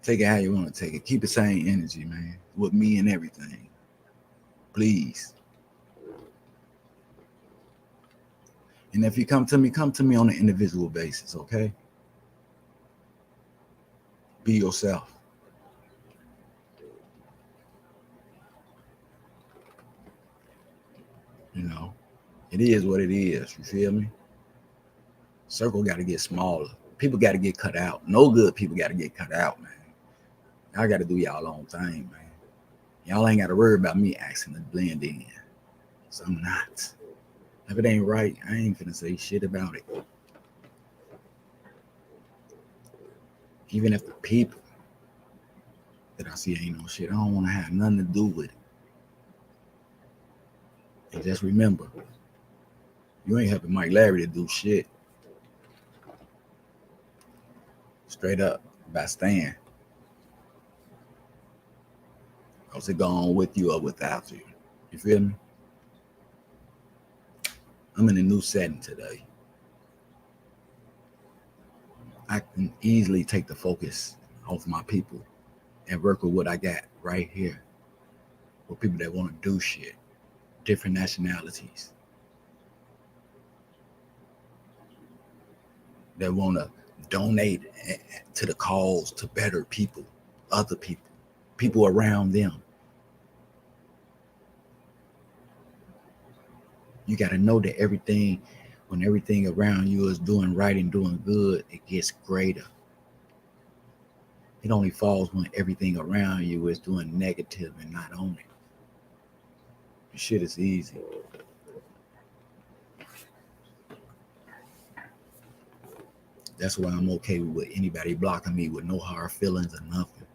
Take it how you want to take it. Keep the same energy, man. With me and everything. Please. And if you come to me on an individual basis, okay? Be yourself. You know, it is what it is. You feel me? Circle got to get smaller. People got to get cut out. No good people got to get cut out, man. Y'all got to do y'all own thing, man. Y'all ain't got to worry about me asking to blend in. So I'm not. If it ain't right, I ain't finna say shit about it. Even if the people that I see ain't no shit, I don't want to have nothing to do with it. And just remember, you ain't helping Mike Larry to do shit. Straight up, by staying. Because it go on with you or without you. You feel me? I'm in a new setting today. I can easily take the focus off my people and work with what I got right here. With people that want to do shit. Different nationalities. That want to donate to the cause to better people, other people, people around them. You got to know that everything, when everything around you is doing right and doing good, it gets greater. It only falls when everything around you is doing negative and not on it. The shit is easy. That's why I'm okay with anybody blocking me with no hard feelings or nothing.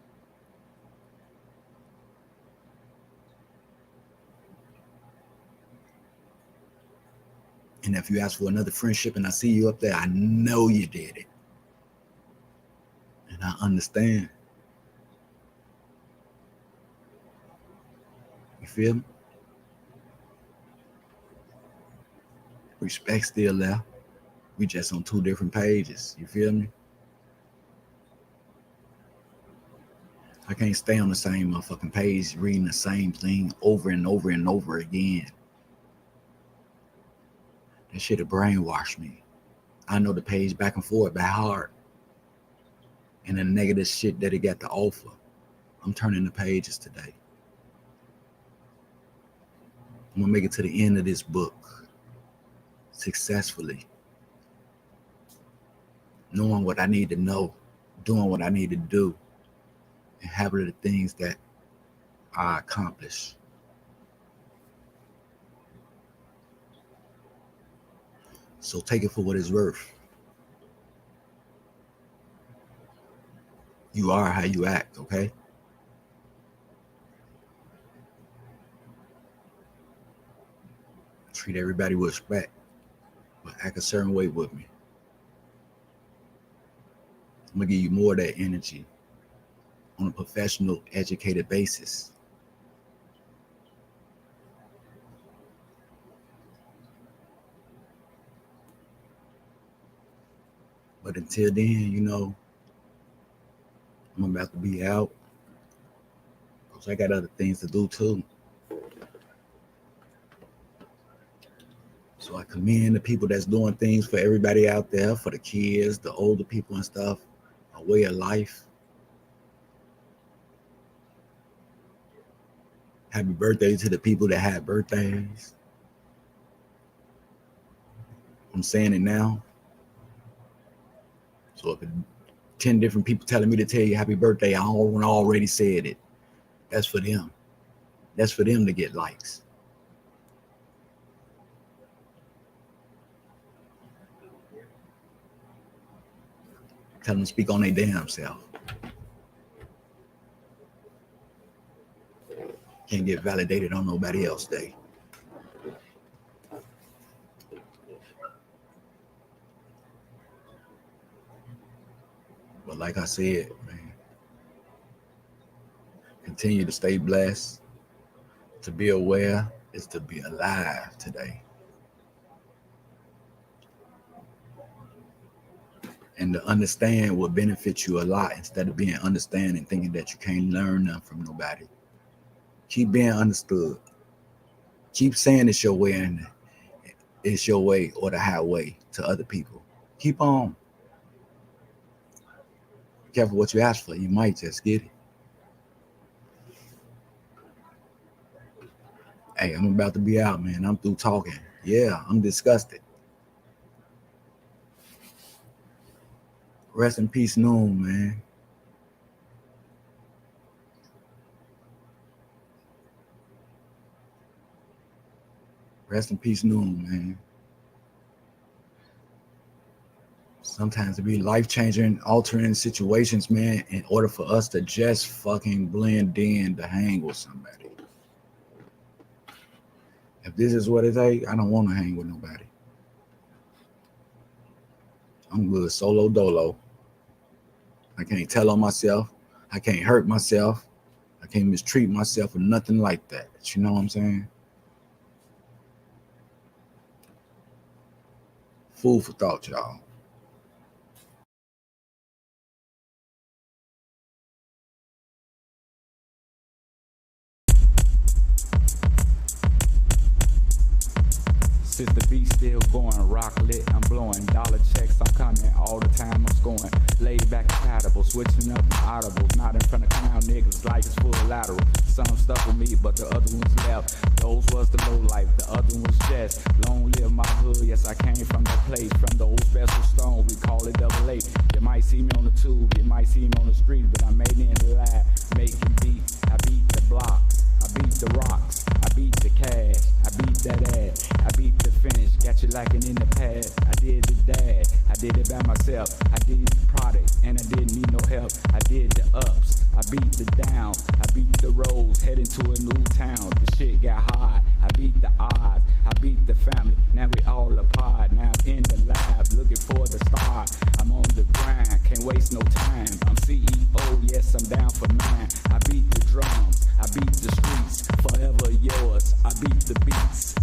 And if you ask for another friendship and I see you up there, I know you did it. And I understand. You feel me? Respect still there. We just on two different pages. You feel me? I can't stay on the same motherfucking page reading the same thing over and over and over again. That shit have brainwashed me. I know the page back and forth by heart. And the negative shit that it got to offer. I'm turning the pages today. I'm gonna make it to the end of this book successfully. Knowing what I need to know, doing what I need to do, and having the things that I accomplish. So take it for what it's worth. You are how you act, okay? Treat everybody with respect, but act a certain way with me. I'm gonna give you more of that energy on a professional, educated basis. But until then, I'm about to be out because I got other things to do too. So I commend the people that's doing things for everybody out there, for the kids, the older people and stuff, a way of life. Happy birthday to the people that had birthdays. I'm saying it now. So if 10 different people telling me to tell you happy birthday, I already said it. That's for them. That's for them to get likes. Tell them to speak on their damn self. Can't get validated on nobody else's day. But like I said, man, continue to stay blessed. To be aware is to be alive today. And to understand will benefit you a lot instead of being understanding, thinking that you can't learn nothing from nobody. Keep being understood. Keep saying it's your way and it's your way or the highway to other people. Keep on. Be careful what you ask for. You might just get it. Hey, I'm about to be out, man. I'm through talking. Yeah, I'm disgusted. Rest in peace, Noon, man. Rest in peace, Noon, man. Sometimes it be life-changing, altering situations, man, in order for us to just fucking blend in to hang with somebody. If this is what it takes, I don't want to hang with nobody. I'm good solo dolo. I can't tell on myself. I can't hurt myself. I can't mistreat myself or nothing like that. You know what I'm saying? Food for thought, y'all. Since the beat still going, rock lit, I'm blowing dollar checks, I'm coming all the time, I'm scoring. Laid back compatible, switching up my audibles, not in front of clown niggas like it's full lateral. Some stuck with me, but the other ones left. Those was the low life, the other was just long live my hood. Yes, I came from that place, from the old special stone, we call it double A. You might see me on the tube, you might see me on the street, but I made it in the lab, making beats. I beat the blocks, I beat the rocks, I beat the cash, I beat that ass, I beat the finish, got you lacking in the past. I did the dad, I did it by myself. I did the product, and I didn't need no help. I did the ups, I beat the down, I beat the roads, heading to a new town. The shit got hard, I beat the odds, I beat the family. Now we all apart. Now I'm in the lab, looking for the star. I'm on the grind, can't waste no time. I'm CEO, yes, I'm down for mine. I beat the drums, I beat the streets, forever yours. I beat the beats.